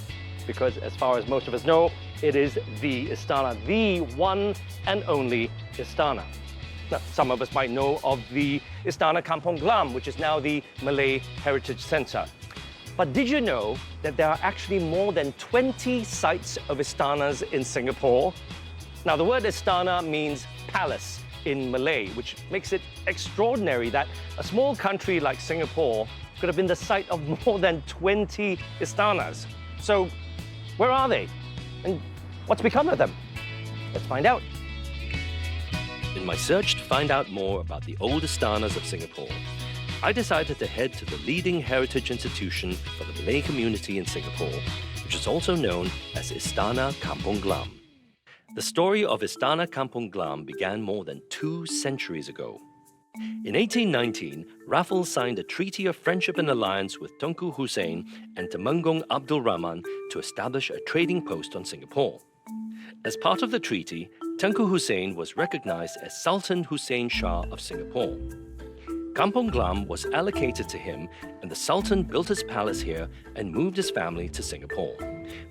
because as far as most of us know, it is the Istana, the one and only Istana. Now, some of us might know of the Istana Kampung Glam, which is now the Malay Heritage Centre. But did you know that there are actually more than 20 sites of Istanas in Singapore? Now, the word Istana means palace in Malay, which makes it extraordinary that a small country like Singapore could have been the site of more than 20 Istanas. So, where are they? And what's become of them? Let's find out. In my search to find out more about the old Istanas of Singapore, I decided to head to the leading heritage institution for the Malay community in Singapore, which is also known as Istana Kampung Glam. The story of Istana Kampung Glam began more than 2 centuries ago. In 1819, Raffles signed a treaty of friendship and alliance with Tunku Hussein and Temenggung Abdul Rahman to establish a trading post on Singapore. As part of the treaty, Tunku Hussein was recognized as Sultan Hussein Shah of Singapore. Kampung Glam was allocated to him, and the Sultan built his palace here and moved his family to Singapore.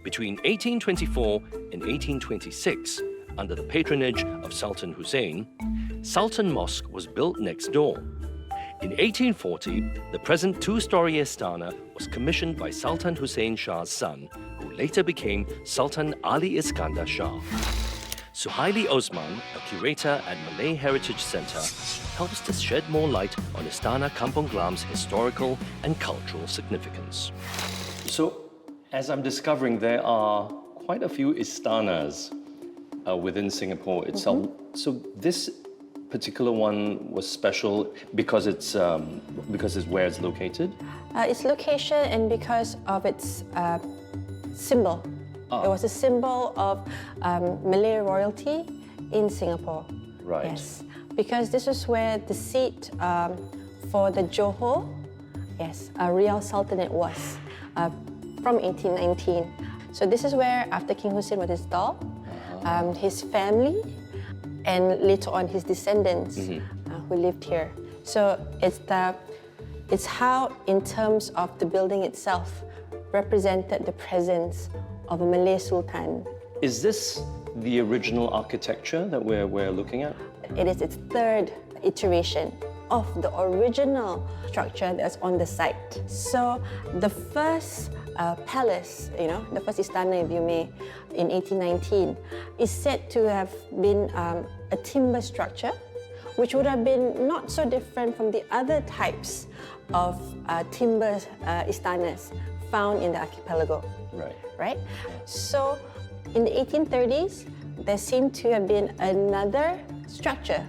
Between 1824 and 1826, under the patronage of Sultan Hussein, Sultan Mosque was built next door. In 1840, the present 2-story Istana was commissioned by Sultan Hussein Shah's son, who later became Sultan Ali Iskandar Shah. Suhaili Osman, a curator at Malay Heritage Centre, helps to shed more light on Istana Kampung Glam's historical and cultural significance. So, as I'm discovering, there are quite a few Istanas within Singapore itself. So this particular one was special because it's where it's located? Its location and because of its symbol. It was a symbol of Malay royalty in Singapore. Right. Yes, because this is where the seat for the Johor, Riyal Sultanate was from 1819. So this is where, after King Hussein was installed, his family and later on his descendants who lived here. So it's how, in terms of the building itself, represented the presence of a Malay Sultan. Is this the original architecture that we're looking at? It is its 3rd iteration of the original structure that's on the site. So the first palace, the first Istana, if you may, in 1819, is said to have been a timber structure, which would have been not so different from the other types of timber Istanas found in the archipelago. Right? So in the 1830s, there seemed to have been another structure,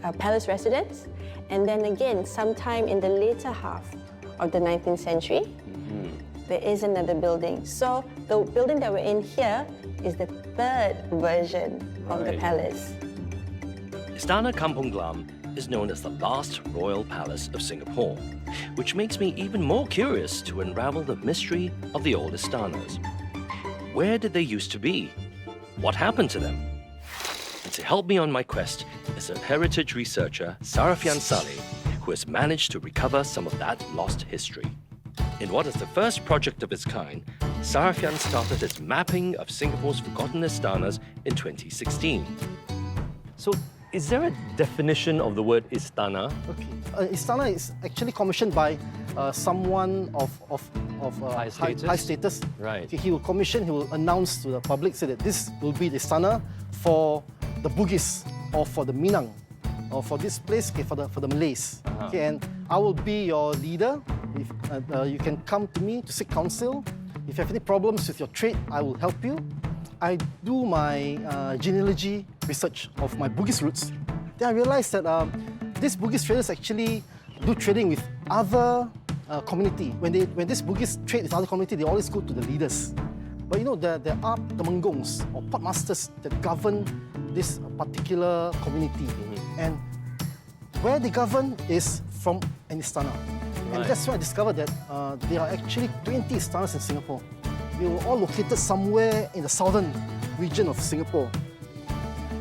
a palace residence, and then again, sometime in the later half of the 19th century, there is another building. So the building that we're in here is the 3rd version of the palace. Istana Kampung Glam is known as the last royal palace of Singapore, which makes me even more curious to unravel the mystery of the old Istanas. Where did they used to be? What happened to them? And to help me on my quest is a heritage researcher, Sarafian Saleh, who has managed to recover some of that lost history. In what is the first project of its kind, Sarafian started its mapping of Singapore's forgotten Istanas in 2016. So, is there a definition of the word Istana? Okay. Istana is actually commissioned by someone of high status. Right. He will announce to the public, say that this will be the istana for the Bugis or for the Minang or for this place, okay, for the Malays. Okay, and I will be your leader. If, you can come to me to seek counsel. If you have any problems with your trade, I will help you. I do my genealogy research of my Bugis roots. Then I realized that these Bugis traders actually do trading with other community. When this Bugis trade with other community, they always go to the leaders. But you know, there are temenggong's or potmasters that govern this particular community. And where they govern is from an istana. And that's why I discovered that there are actually 20 istanas in Singapore. They were all located somewhere in the southern region of Singapore.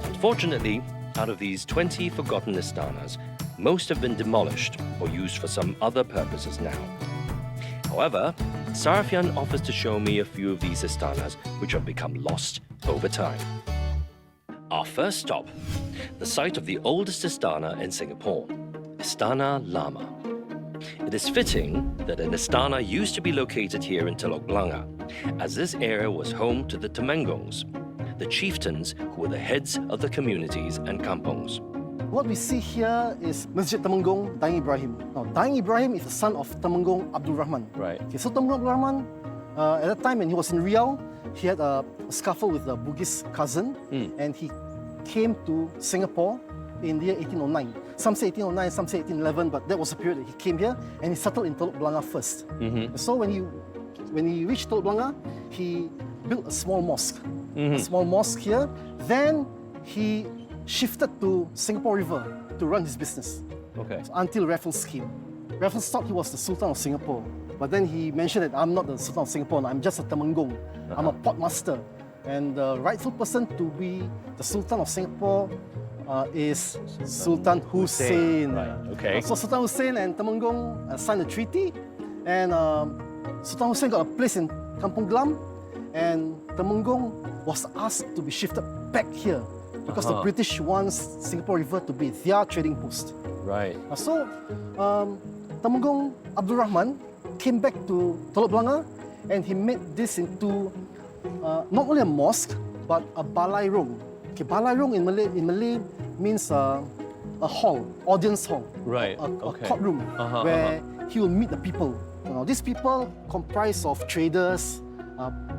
Unfortunately, out of these 20 forgotten istanas, most have been demolished or used for some other purposes now. However, Sarafian offers to show me a few of these istanas which have become lost over time. Our first stop, the site of the oldest istana in Singapore, Istana Lama. It is fitting that an istana used to be located here in Teluk Blangah, as this area was home to the Temenggongs, the chieftains who were the heads of the communities and kampongs. What we see here is Masjid Temenggong Daing Ibrahim. Now, Daing Ibrahim is the son of Temenggong Abdul Rahman. Right. Okay, so Temenggong Abdul Rahman, at that time when he was in Riau, he had a scuffle with a Bugis cousin, and he came to Singapore in the year 1809. Some say 1809, some say 1811, but that was the period that he came here, and he settled in Teluk Blangah first. So when he reached Teluk Blangah, he built a small mosque. A small mosque here. Then he shifted to Singapore River to run his business. Okay. So until Raffles came. Raffles thought he was the Sultan of Singapore, but then he mentioned that I'm not the Sultan of Singapore, I'm just a Temenggong. I'm a potmaster. And the rightful person to be the Sultan of Singapore is Sultan Hussein. Right. Okay. So Sultan Hussein and Temenggong signed a treaty, and Sultan Hussein got a place in Kampung Glam, and Temenggong was asked to be shifted back here because the British wants Singapore River to be their trading post. Right. So Temenggong Abdul Rahman came back to Teluk Blangah, and he made this into not only a mosque but a balairung. Okay, balairung in Malay means a hall, audience hall, right? A courtroom where he will meet the people. These people comprise of traders,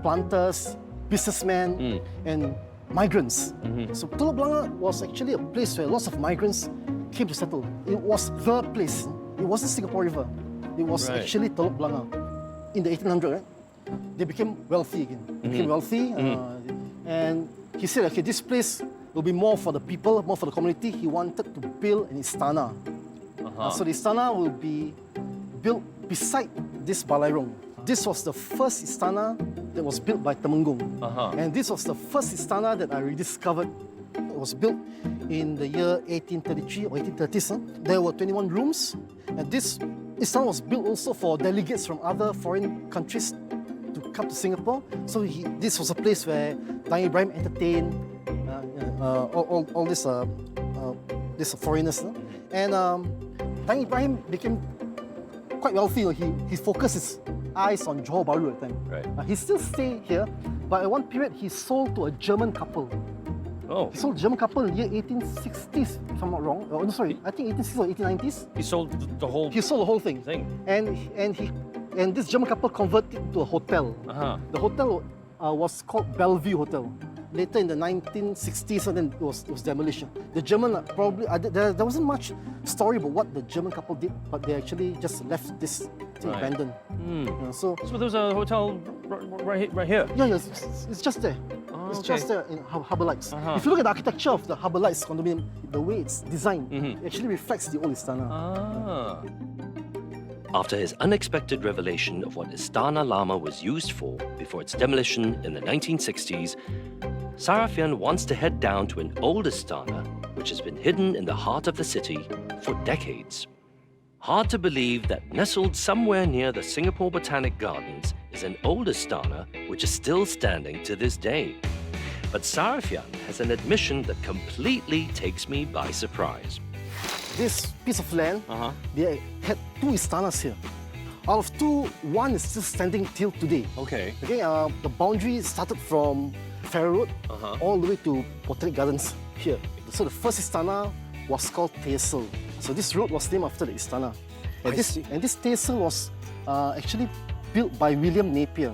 planters, businessmen, and migrants. So Teluk Blangah was actually a place where lots of migrants came to settle. It was the place. It wasn't Singapore River. It was actually Teluk Blangah. In the 1800s, they became wealthy again. They became wealthy, and he said, okay, this place will be more for the people, more for the community. He wanted to build an istana. So the istana will be built beside this balairung. This was the first istana that was built by Temenggong. And this was the first istana that I rediscovered. It was built in the year 1833 or 1830s. There were 21 rooms. And this istana was built also for delegates from other foreign countries to come to Singapore. So this was a place where Daing Ibrahim entertained all these foreigners. And Daing Ibrahim became quite wealthy. He focused his eyes on Johor Bahru at the time. Right. He still stayed here, but at one period he sold to a German couple. Oh. He sold a German couple in the year 1860s, if I'm not wrong. Oh, no, sorry, I think 1860s or 1890s. He sold the whole. He sold the whole thing. And this German couple converted to a hotel. The hotel was called Bellevue Hotel. Later in the 1960s, and then it was demolished. The German probably there wasn't much story about what the German couple did, but they actually just left this thing abandoned. So there's a hotel right here. Yeah, it's just there. It's just there in Harbour Lights. If you look at the architecture of the Harbour Lights condominium, the way it's designed, it actually reflects the old Istana. After his unexpected revelation of what Istana Lama was used for before its demolition in the 1960s, Sarafian wants to head down to an old Istana which has been hidden in the heart of the city for decades. Hard to believe that nestled somewhere near the Singapore Botanic Gardens is an old Istana which is still standing to this day. But Sarafian has an admission that completely takes me by surprise. This piece of land, they had two istanas here. Out of two, one is still standing till today. Okay. Okay, the boundary started from Ferry Road all the way to Botanic Gardens here. So the first Istana was called Teisel. So this road was named after the Istana. And this Teisel was actually built by William Napier.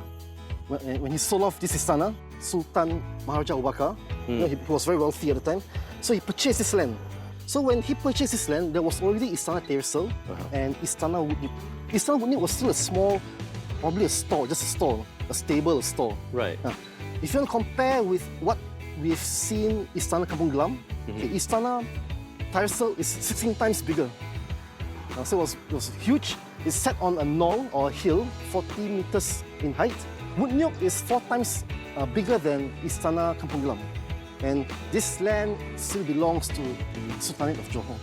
When he sold off this Istana, Sultan Maharaja Abu Bakar, you know, he was very wealthy at the time, so he purchased this land. So when he purchased this land, there was already Istana Teisel and Istana Woodnip. Istana Woodnip was still a small, probably a store, just a store, a stable, a store. Right. If you want to compare with what we've seen Istana Kampung Glam, okay, Istana Teisel is 16 times bigger. So it was huge. It's set on a knoll or a hill, 40 meters in height. Woodnyuk is 4 times bigger than Istana Kampung Glam. And this land still belongs to the Sultanate of Johor.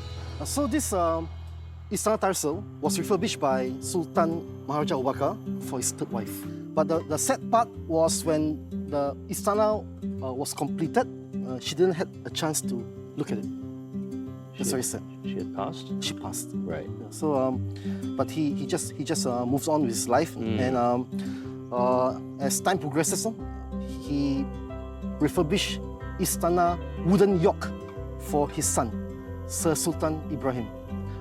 So this Istana Teisel was refurbished by Sultan Maharaja Abu Bakar for his third wife. But the sad part was when the Istana was completed, she didn't have a chance to look at it. That's very sad. She had passed? She passed. Right. So, but he just moves on with his life, and as time progresses, he refurbished Istana wooden yoke for his son, Sir Sultan Ibrahim.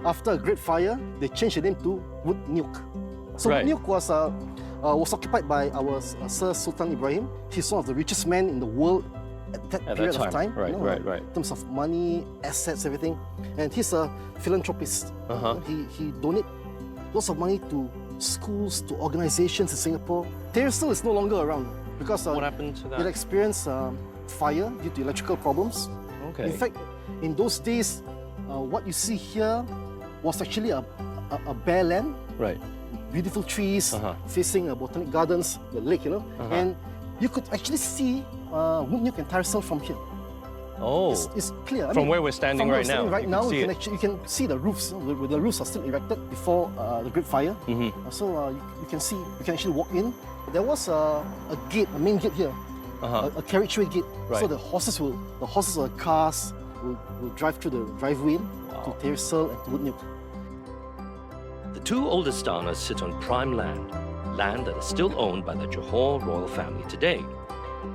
After a great fire, they changed the name to Woodnyuk. So Woodnyuk was occupied by our Sir Sultan Ibrahim. He's one of the richest men in the world at that period of time. Right, right. In terms of money, assets, everything. And he's a philanthropist. He donates lots of money to schools, to organizations in Singapore. Teisel is no longer around because what happened to that? It experienced fire due to electrical problems. Okay. In fact, in those days, what you see here was actually a bare land. Right. Beautiful trees facing Botanic Gardens, the lake, you know. And you could actually see Woodnyuk and Teisel from here. Oh, it's clear. From where we're standing right now. You can see the roofs. The roofs are still erected before the Great Fire. So you can actually walk in. There was a gate, a main gate here, a carriageway gate. Right. So the horses or cars will drive through the driveway to Teisel and to Woodnyuk. The two old Istanas sit on prime land that is still owned by the Johor royal family today.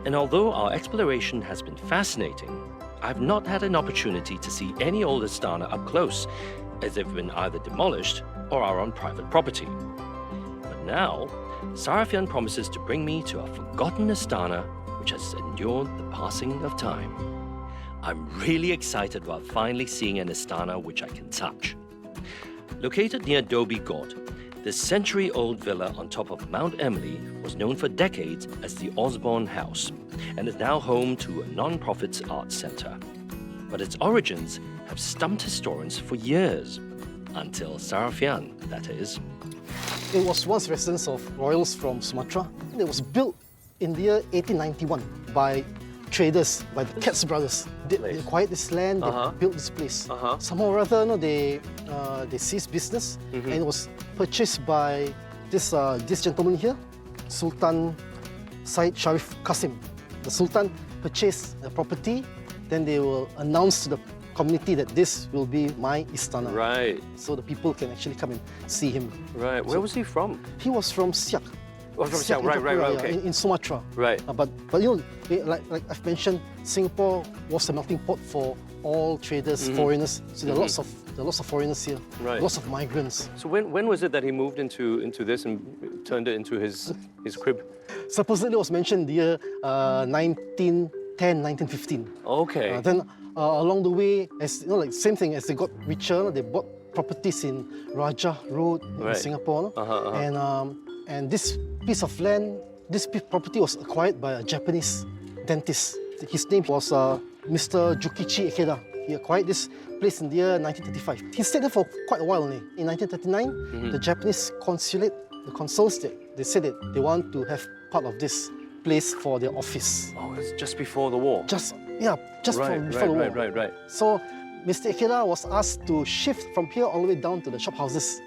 And although our exploration has been fascinating, I've not had an opportunity to see any old Istana up close, as they've been either demolished or are on private property. But now, Sarafian promises to bring me to a forgotten Istana which has endured the passing of time. I'm really excited about finally seeing an Istana which I can touch. Located near Dhoby Ghaut, this century-old villa on top of Mount Emily was known for decades as the Osborne House and is now home to a non-profit arts centre. But its origins have stumped historians for years, until Sarafian, that is. It was once residence of royals from Sumatra. It was built in the year 1891 by traders, by the Katz brothers. They acquired this land, they built this place. Somehow or other, they ceased business, and it was purchased by this gentleman here, Sultan Syed Sharif Qasim. The Sultan purchased the property, then they will announce to the community that this will be my Istana. Right. So the people can actually come and see him. Right. Where was he from? He was from Siak. Oh, from Siak. Right, okay. In Sumatra. Right. But you know, like I've mentioned, Singapore was a melting pot for all traders, foreigners. So there are lots of foreigners here. Right. Lots of migrants. So when was it that he moved into this and turned it into his crib? Supposedly it was mentioned in the year 1910, 1915. Okay. Then along the way, as you know, like same thing, as they got richer, they bought properties in Raja Road in Singapore. And this piece of land, this property was acquired by a Japanese dentist. His name was Mr. Jukichi Ikeda. He acquired this place in the year 1935. He stayed there for quite a while only. In 1939, the Japanese consulate, the consuls, they said that they want to have part of this place for their office. Oh, it's just before the war? Just before the war. Right. So Mr. Ikeda was asked to shift from here all the way down to the shophouses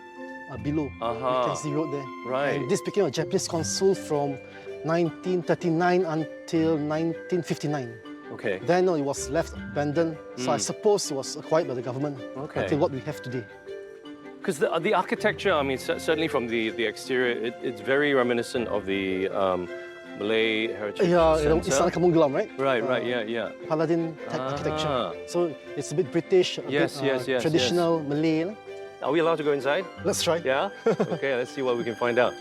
below Mackenzie Road there. Right. And this became a Japanese consul from 1939 until 1959. Okay. Then it was left abandoned, so I suppose it was acquired by the government until what we have today. Because the architecture, I mean, certainly from the exterior, it's very reminiscent of the Malay heritage center. Istana Kampung Glam, right? Right, yeah. Paladin architecture. So it's a bit British, a bit traditional Malay. Are we allowed to go inside? Let's try. Yeah? Okay, let's see what we can find out.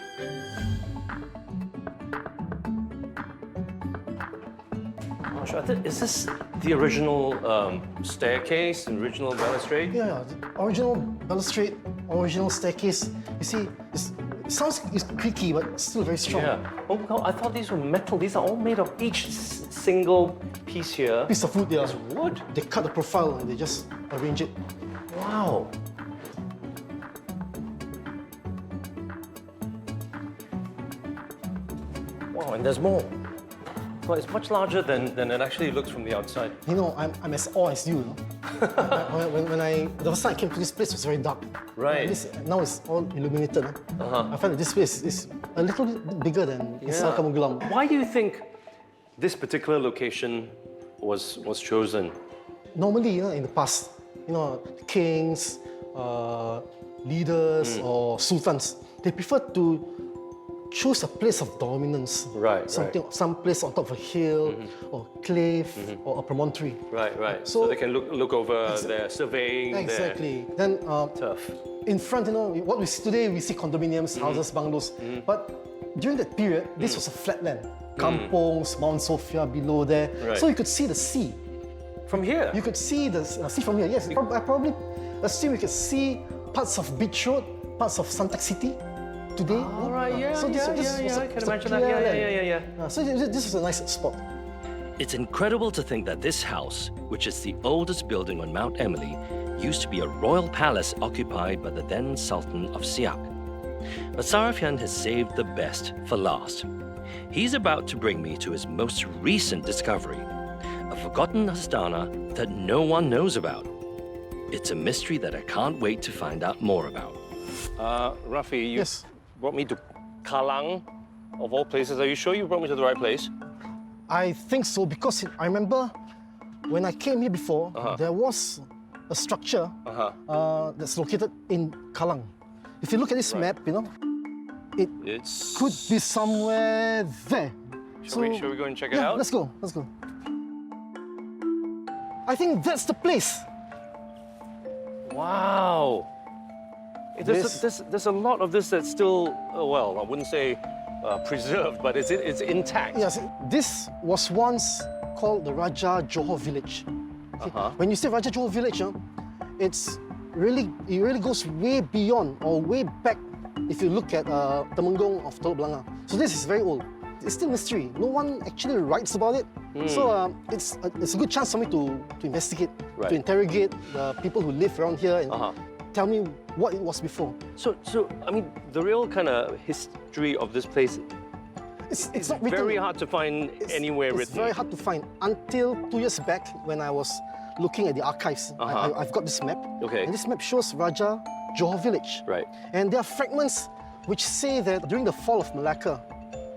Is this the original staircase, the original balustrade? Yeah, the original balustrade, original staircase. You see, it sounds creaky, but still very strong. Yeah. Oh, God, I thought these were metal. These are all made of each single piece here. Piece of wood, yeah. It's wood. They cut the profile and they just arrange it. Wow. Wow, and there's more. Well, it's much larger than it actually looks from the outside. You know, I'm as awe as you. The first time I came to this place, it was very dark. Right. Now it's all illuminated. I find that this place is a little bit bigger than Istana Kampung Glam. Why do you think this particular location was chosen? Normally, in the past, kings, leaders, or sultans, they prefer to choose a place of dominance. Right. Some place on top of a hill, or cliff, or a promontory. Right. So they can look over their surveying. Exactly. Then tough. In front, what we see today, we see condominiums, houses, bungalows. But during that period, this was a flat land. Kampongs, Mount Sophia below there. Right. So you could see the sea. From here? You could see the sea from here, yes. I probably assume you could see parts of Beach Road, parts of Suntec City today. All right, yeah, So this was I can imagine that. Yeah. So this was a nice spot. It's incredible to think that this house, which is the oldest building on Mount Emily, used to be a royal palace occupied by the then Sultan of Siak. But Sarafian has saved the best for last. He's about to bring me to his most recent discovery, a forgotten Astana that no one knows about. It's a mystery that I can't wait to find out more about. Rafi, you brought me to Kallang, of all places. Are you sure you brought me to the right place? I think so, because I remember when I came here before, there was a structure that's located in Kallang. If you look at this map, it could be somewhere there. Shall we go and check it out? Let's go. I think that's the place. Wow. There's a lot of this that's still, well, I wouldn't say preserved, but it's intact. Yes, this was once called the Raja Johor Village. Okay? When you say Raja Johor Village, it really goes way beyond or way back if you look at Temenggung of Teluk Blangah. So this is very old. It's still mystery. No one actually writes about it. So it's a good chance for me to investigate, to interrogate the people who live around here and tell me what it was before. So I mean, the real kind of history of this place, it's not written. Very hard to find anywhere written. It's very hard to find until 2 years back when I was looking at the archives. I've got this map. Okay. And this map shows Raja Johor Village. Right. And there are fragments which say that during the fall of Malacca,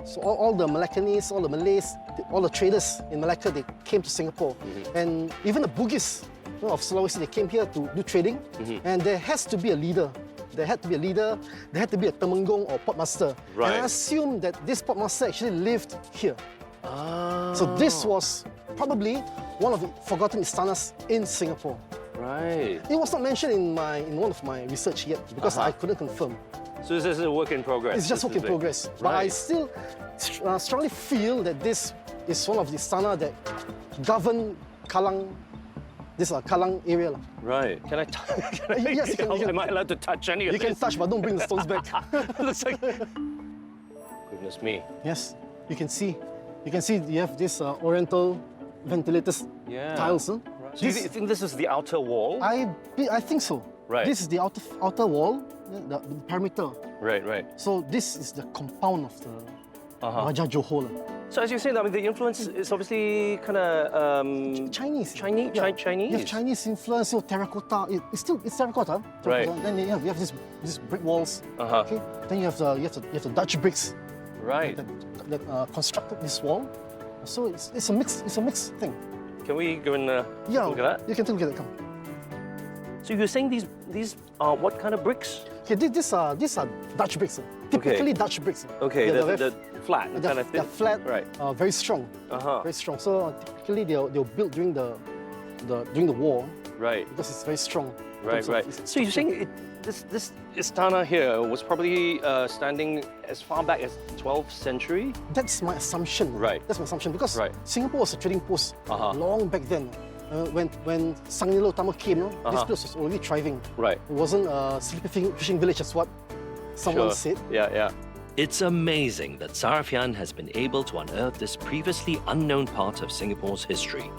so all the Malaccanese, all the Malays, all the traders in Malacca, they came to Singapore. And even the Bugis of Sulawesi, they came here to do trading. And there has to be a leader. There had to be a leader, there had to be a Temenggung or portmaster. Right. And I assume that this portmaster actually lived here. So this was probably one of the forgotten istanas in Singapore. Right. It was not mentioned in one of my research yet because I couldn't confirm. So this is a work in progress? It's just work in progress. But I still strongly feel that this is one of the istana that govern Kallang, this Kallang area. Right. Can I yes, you can. Am I allowed to touch any of this? You can touch, but don't bring the stones back. Looks like... Goodness me. Yes, you can see. You can see you have this oriental ventilators tiles. Huh? Right. So you think this is the outer wall? I think so. Right. This is the outer wall, the perimeter. Right. So this is the compound of the Raja Johor. So as you say, I mean, the influence is obviously kind of Chinese. Chinese. You have Chinese influence, so terracotta. It's terracotta. Right. Then you have these brick walls. Okay. Then you have the Dutch bricks. Right. That constructed this wall. So it's a mixed thing. Can we go and look at that? You can take a look at it. Come. So you're saying these are what kind of bricks? Okay, these are Dutch bricks. Typically Dutch bricks. Okay, they're flat, they're, kind of they're thin. flat, Right. very strong. Very strong. So typically they were built during the war. Right. Because it's very strong. Right. So you're saying this Istana here was probably standing as far back as 12th century? That's my assumption. Right. That's my assumption because Singapore was a trading post long back then. When Sang Nila Utama came, this place was already thriving. Right. It wasn't a sleepy fishing village, as what someone said. Yeah. It's amazing that Sarafian has been able to unearth this previously unknown part of Singapore's history.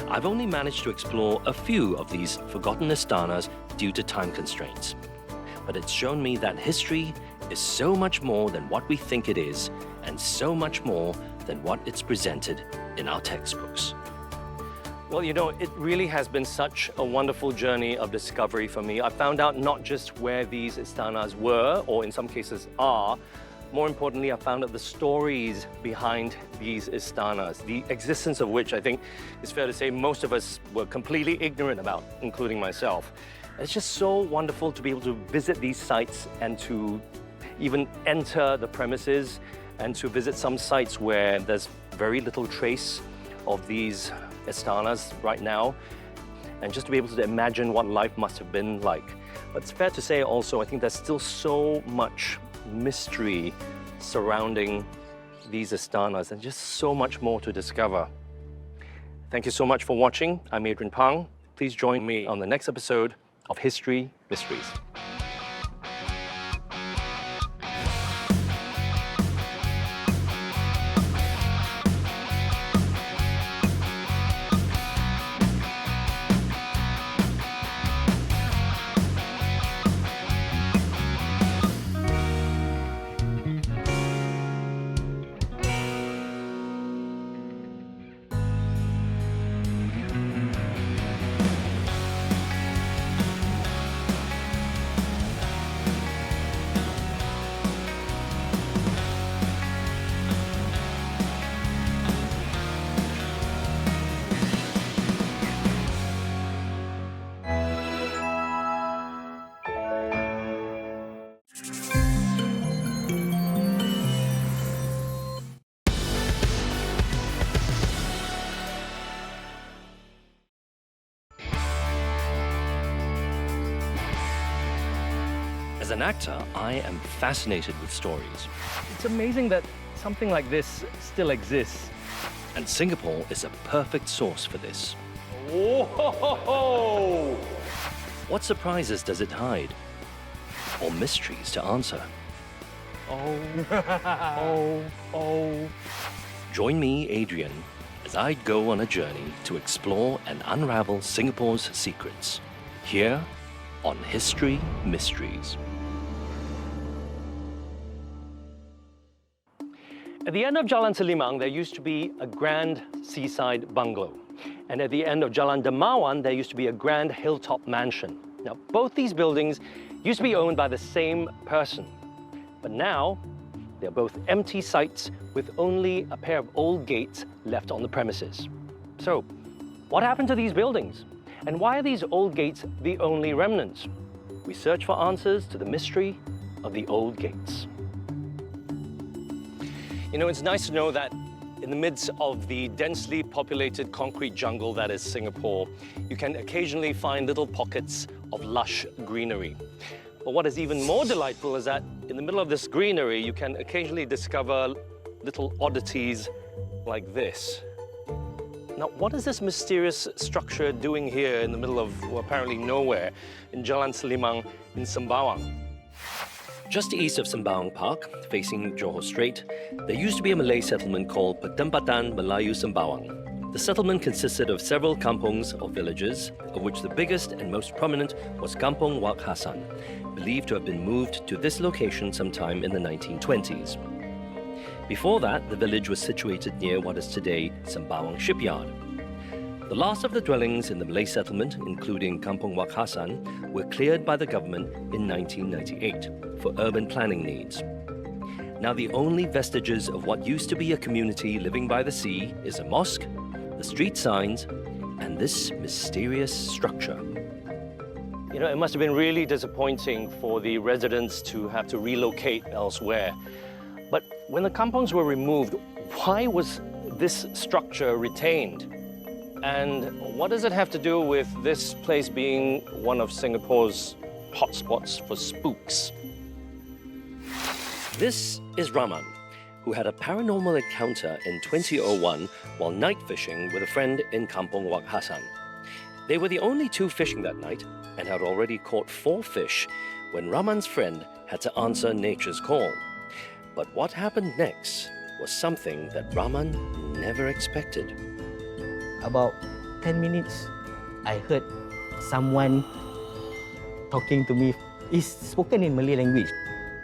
I've only managed to explore a few of these forgotten istanas due to time constraints. But it's shown me that history is so much more than what we think it is, and so much more than what it's presented in our textbooks. Well, you know, it really has been such a wonderful journey of discovery for me. I found out not just where these istanas were, or in some cases are, more importantly, I found out the stories behind these istanas, the existence of which I think it's fair to say most of us were completely ignorant about, including myself. It's just so wonderful to be able to visit these sites and to even enter the premises and to visit some sites where there's very little trace of these istanas right now, and just to be able to imagine what life must have been like. But it's fair to say also, I think there's still so much mystery surrounding these istanas and just so much more to discover. Thank you so much for watching. I'm Adrian Pang. Please join me on the next episode of History Mysteries. As an actor, I am fascinated with stories. It's amazing that something like this still exists. And Singapore is a perfect source for this. Whoa! What surprises does it hide? Or mysteries to answer? Oh. Join me, Adrian, as I go on a journey to explore and unravel Singapore's secrets. Here on History Mysteries. At the end of Jalan Selimang, there used to be a grand seaside bungalow. And at the end of Jalan Dermawan, there used to be a grand hilltop mansion. Now, both these buildings used to be owned by the same person. But now, they're both empty sites with only a pair of old gates left on the premises. So, what happened to these buildings? And why are these old gates the only remnants? We search for answers to the mystery of the old gates. You know, it's nice to know that in the midst of the densely populated concrete jungle that is Singapore, you can occasionally find little pockets of lush greenery. But what is even more delightful is that in the middle of this greenery, you can occasionally discover little oddities like this. Now, what is this mysterious structure doing here in the middle of, well, apparently nowhere, in Jalan Selimang in Sembawang? Just east of Sembawang Park, facing Johor Strait, there used to be a Malay settlement called Pertempatan Melayu Sembawang. The settlement consisted of several kampungs or villages, of which the biggest and most prominent was Kampung Wak Hassan, believed to have been moved to this location sometime in the 1920s. Before that, the village was situated near what is today Sembawang Shipyard. The last of the dwellings in the Malay settlement, including Kampung Wak Hassan, were cleared by the government in 1998 for urban planning needs. Now the only vestiges of what used to be a community living by the sea is a mosque, the street signs, and this mysterious structure. You know, it must have been really disappointing for the residents to have to relocate elsewhere. But when the kampongs were removed, why was this structure retained? And what does it have to do with this place being one of Singapore's hotspots for spooks? This is Raman, who had a paranormal encounter in 2001 while night fishing with a friend in Kampong Wak Hassan. They were the only two fishing that night and had already caught 4 fish when Raman's friend had to answer nature's call. But what happened next was something that Raman never expected. About 10 minutes, I heard someone talking to me. It's spoken in Malay language.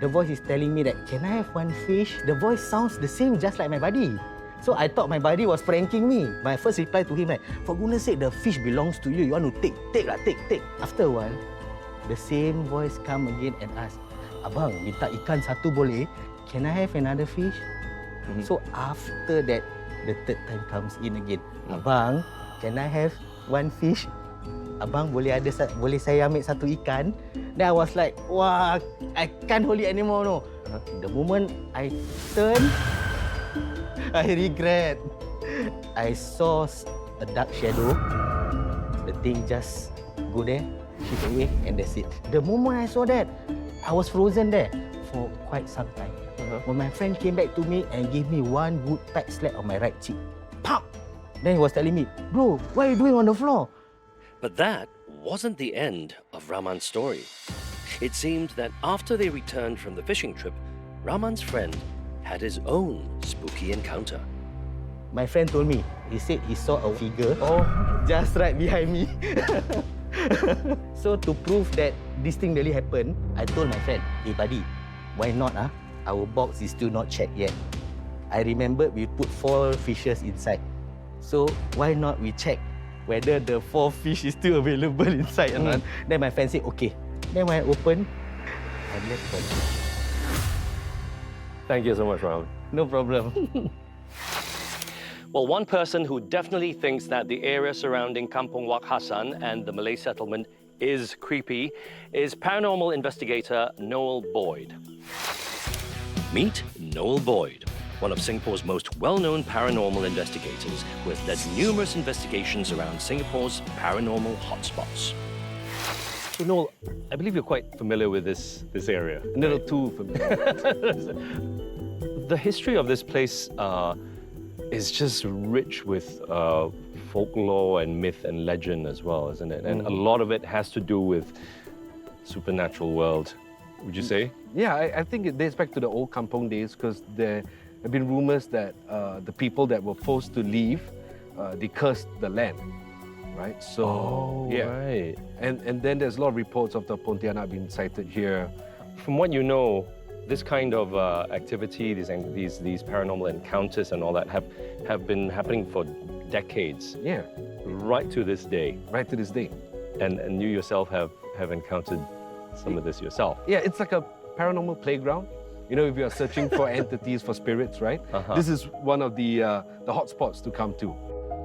The voice is telling me that, can I have one fish? The voice sounds the same, just like my buddy. So I thought my buddy was pranking me. My first reply to him, like, for goodness sake, the fish belongs to you. You want to take. After a while, the same voice come again and ask, Abang, minta ikan satu boleh? Can I have another fish? So after that, the third time comes in again. Abang, can I have one fish? Abang, boleh saya ambil satu ikan? Then I was like, wah, I can't hold it anymore, no. The moment I turn, I regret. I saw a dark shadow. The thing just go there, shoot away, and that's it. The moment I saw that, I was frozen there for quite some time. When my friend came back to me and gave me one good pat slap on my right cheek. Pop! Then he was telling me, bro, what are you doing on the floor? But that wasn't the end of Raman's story. It seemed that after they returned from the fishing trip, Raman's friend had his own spooky encounter. My friend told me, he said he saw a figure just right behind me. So to prove that this thing really happened, I told my friend, hey buddy, why not? Our box is still not checked yet. I remember we put 4 fishes inside. So why not we check whether the 4 fish is still available inside or not? Then my friend said, okay. Then when I opened, I left one. Thank you so much, Raman. No problem. Well, one person who definitely thinks that the area surrounding Kampong Wak Hassan and the Malay settlement is creepy is paranormal investigator Noel Boyd. Meet Noel Boyd, one of Singapore's most well-known paranormal investigators who has led numerous investigations around Singapore's paranormal hotspots. So Noel, I believe you're quite familiar with this area. A little too familiar. The history of this place is just rich with folklore and myth and legend as well, isn't it? And a lot of it has to do with supernatural world, would you say? Yeah, I think it dates back to the old kampong days because there have been rumors that the people that were forced to leave, they cursed the land, right? So, right. And then there's a lot of reports of the Pontianak being sighted here. From what you know, this kind of activity, these paranormal encounters and all that have been happening for decades. Yeah. Right to this day. Right to this day. And you yourself have encountered some of this yourself. Yeah, it's like a paranormal playground. You know, if you are searching for entities, for spirits, right? This is one of the hotspots to come to.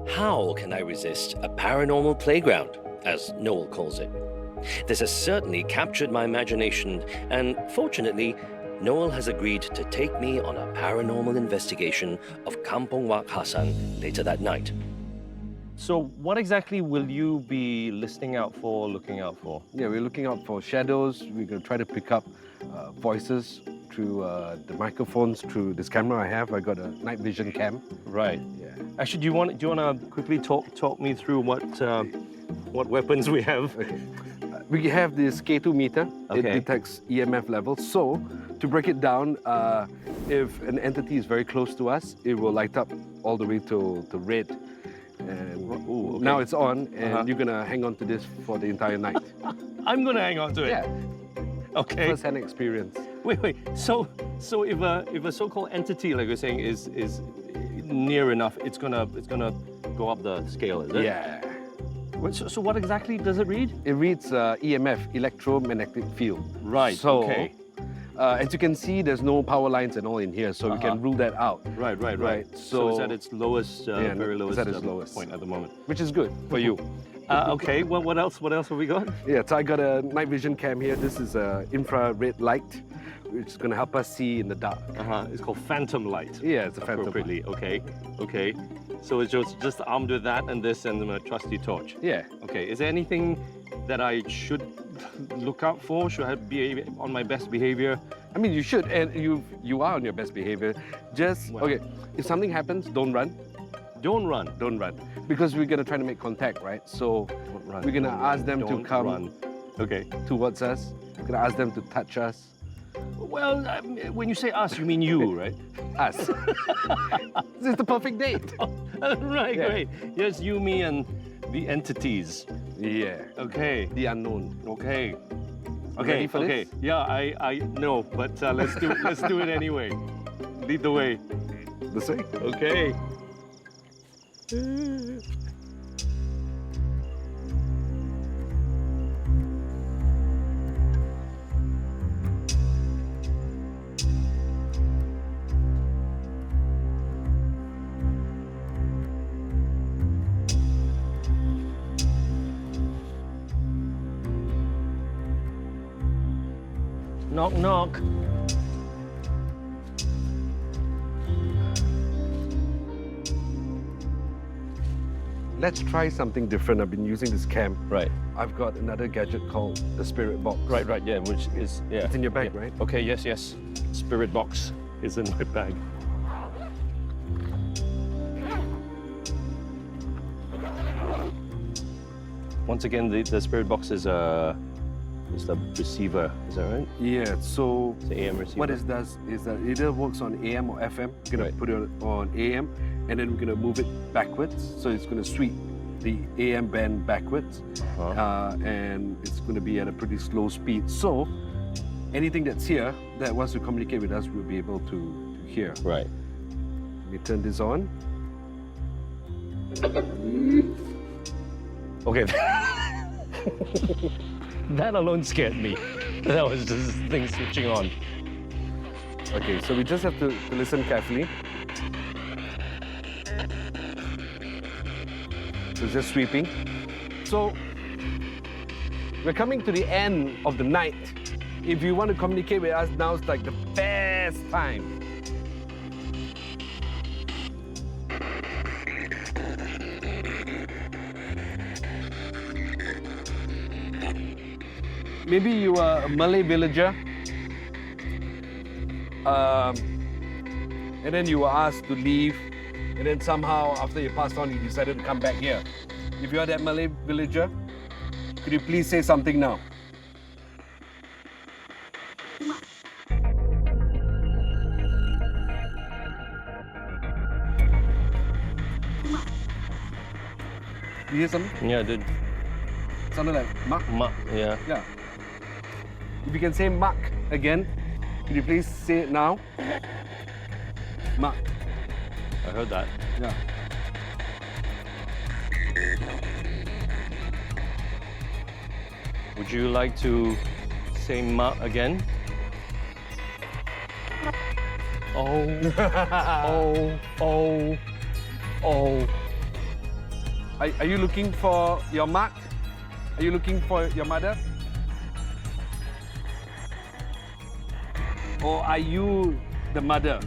How can I resist a paranormal playground, as Noel calls it? This has certainly captured my imagination, and fortunately, Noel has agreed to take me on a paranormal investigation of Kampong Wak Hassan later that night. So what exactly will you be looking out for? Yeah, we're looking out for shadows. We're going to try to pick up voices through the microphones, through this camera I have. I got a night vision cam. Right. Yeah. Actually, do you want to quickly talk me through what weapons we have? Okay. We have this K2 meter. It detects EMF levels. So, to break it down, if an entity is very close to us, it will light up all the way to red. And now it's on, and you're gonna hang on to this for the entire night. I'm gonna hang on to it. Yeah. Okay. First-hand experience. Wait. So if a so-called entity, like you're saying, is near enough, it's gonna go up the scale, is it? Yeah. So what exactly does it read? It reads EMF, electromagnetic field. Right. So, okay. As you can see, there's no power lines and all in here, so we can rule that out. Right. So it's at its lowest, very lowest, it's at its lowest point at the moment. Which is good for you. Okay, what else? What else have we got? Yeah, so I got a night vision cam here. This is a infrared light, which is going to help us see in the dark. It's called phantom light. Yeah, it's a phantom light. Appropriately, okay. So it's just armed with that and this and a trusty torch. Yeah. Okay, is there anything that I should look out for? Should I be on my best behavior? I mean, you should, and you are on your best behavior. Just, okay, if something happens, don't run. Don't run. Don't run. Because we're going to try to make contact, right? So we're going to ask them to come towards us. We're going to ask them to touch us. Well, when you say us, you mean you, right? Us. This is the perfect date. Right, great. Yes, you, me, and the entities. Yeah. Okay. The unknown. Okay. Ready for this? Yeah, I know, but let's do it anyway. Lead the way. This way? Okay. Knock, knock. Let's try something different. I've been using this cam. Right. I've got another gadget called the spirit box. Right, yeah, which is, yeah. It's in your bag, right? Okay, yes. Spirit box is in my bag. Once again, the spirit box is the receiver, is that right? Yeah, so it's the AM receiver. what it does is that it either works on AM or FM. We're going to put it on AM, and then we're going to move it backwards. So it's going to sweep the AM band backwards, and it's going to be at a pretty slow speed. So anything that's here that wants to communicate with us, we'll be able to hear. Right. Let me turn this on. Okay. That alone scared me. That was just thing switching on. Okay, so we just have to listen carefully. So it's just sweeping. So we're coming to the end of the night. If you want to communicate with us, now it's like the best time. Maybe you are a Malay villager, and then you were asked to leave, and then somehow after you passed on, you decided to come back here. If you are that Malay villager, could you please say something now? You hear something? Yeah, I did. Sounded like mak? Mak, yeah. Yeah. If you can say mak again, could you please say it now? Mak. I heard that. Yeah. Would you like to say mak again? Oh. Are you looking for your mak? Are you looking for your mother? Or are you the mother?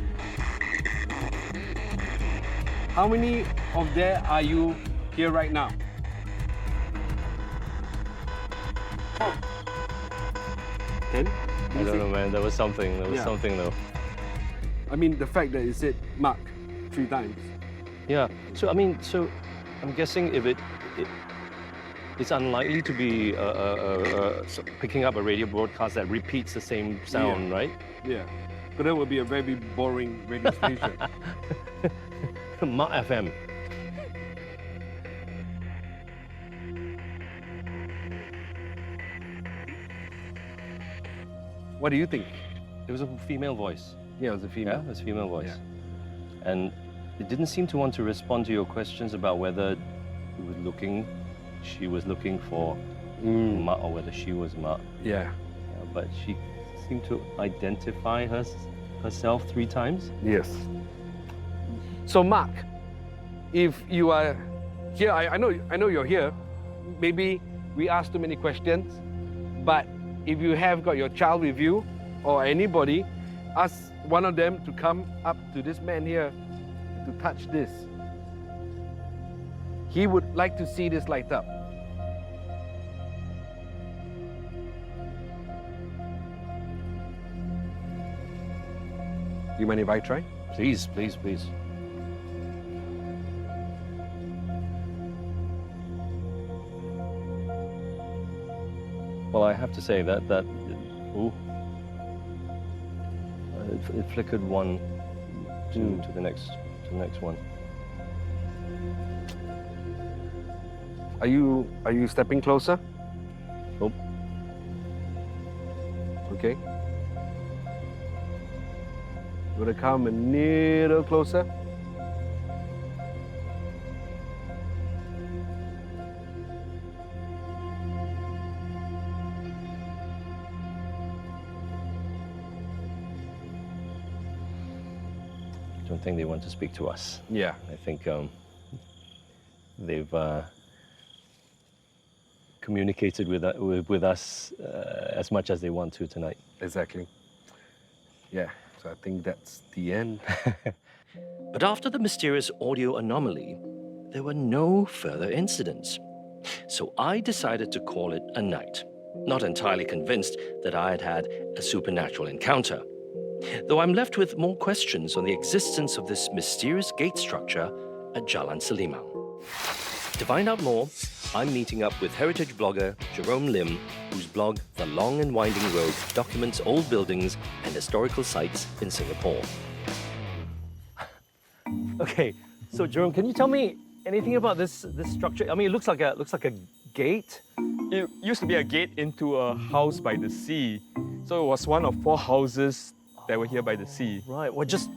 How many of there are you here right now? Ten? I don't know, man. There was something. There was something, though. I mean, the fact that it said Mark 3 times. Yeah. So I'm guessing if it's unlikely to be picking up a radio broadcast that repeats the same sound, right? Yeah. But that would be a very boring radio station. Mak FM. What do you think? It was a female voice. Yeah, it was a female. Yeah, it was a female voice. Yeah. And it didn't seem to want to respond to your questions about whether she was looking for Ma or whether she was Ma. Yeah. But she seemed to identify herself 3 times. Yes. So Mark, if you are here, I know you're here. maybe we ask too many questions, but if you have got your child with you or anybody, ask one of them to come up to this man here to touch this. He would like to see this light up. Do you mind if I try? Please, please, please. Well, I have to say that ooh, it flickered one to the next one. Are you stepping closer? Nope. Okay. You want to come a little closer? I don't think they want to speak to us. Yeah. I think they've communicated with us as much as they want to tonight. Exactly. Yeah, so I think that's the end. But after the mysterious audio anomaly, there were no further incidents. So I decided to call it a night, not entirely convinced that I had had a supernatural encounter. Though I'm left with more questions on the existence of this mysterious gate structure at Jalan Selimang. To find out more, I'm meeting up with heritage blogger Jerome Lim, whose blog The Long and Winding Road documents old buildings and historical sites in Singapore. Okay, so Jerome, can you tell me anything about this structure? I mean, it looks like a gate. It used to be a gate into a house by the sea. So it was one of 4 houses that were here by the sea. Right, well, just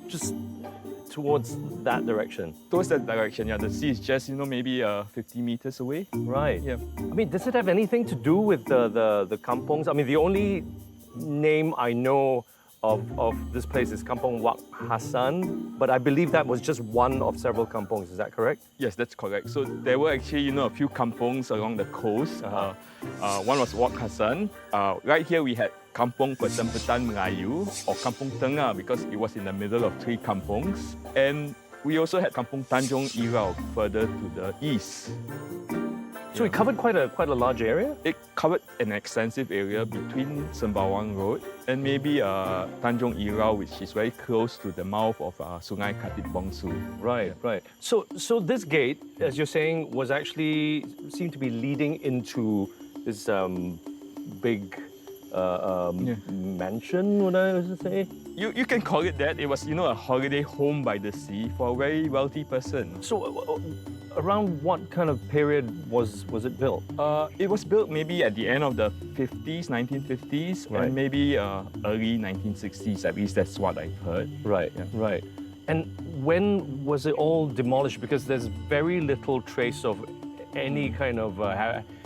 towards that direction. Towards that direction, yeah. The sea is just, maybe 50 meters away. Right. Yeah. I mean, does it have anything to do with the kampongs? I mean, the only name I know of this place is Kampong Wak Hassan, but I believe that was just one of several kampongs. Is that correct? Yes, that's correct. So there were actually, a few kampongs along the coast. One was Wak Hassan. Right here we had Kampong Petan-Petan Melayu, or Kampong Tengah, because it was in the middle of 3 kampongs. And we also had Kampong Tanjung Irau further to the east. So it covered quite a large area? It covered an extensive area between Sembawang Road and maybe Tanjung Irau, which is very close to the mouth of Sungai Khatib Bongsu. Right, right. So this gate, as you're saying, was actually seemed to be leading into this big mansion, would I say? You can call it that. It was, a holiday home by the sea for a very wealthy person. So around what kind of period was it built? It was built maybe at the end of the 50s, 1950s, right, and maybe early 1960s. At least that's what I've heard. Right, yeah. Right. And when was it all demolished? Because there's very little trace of any kind of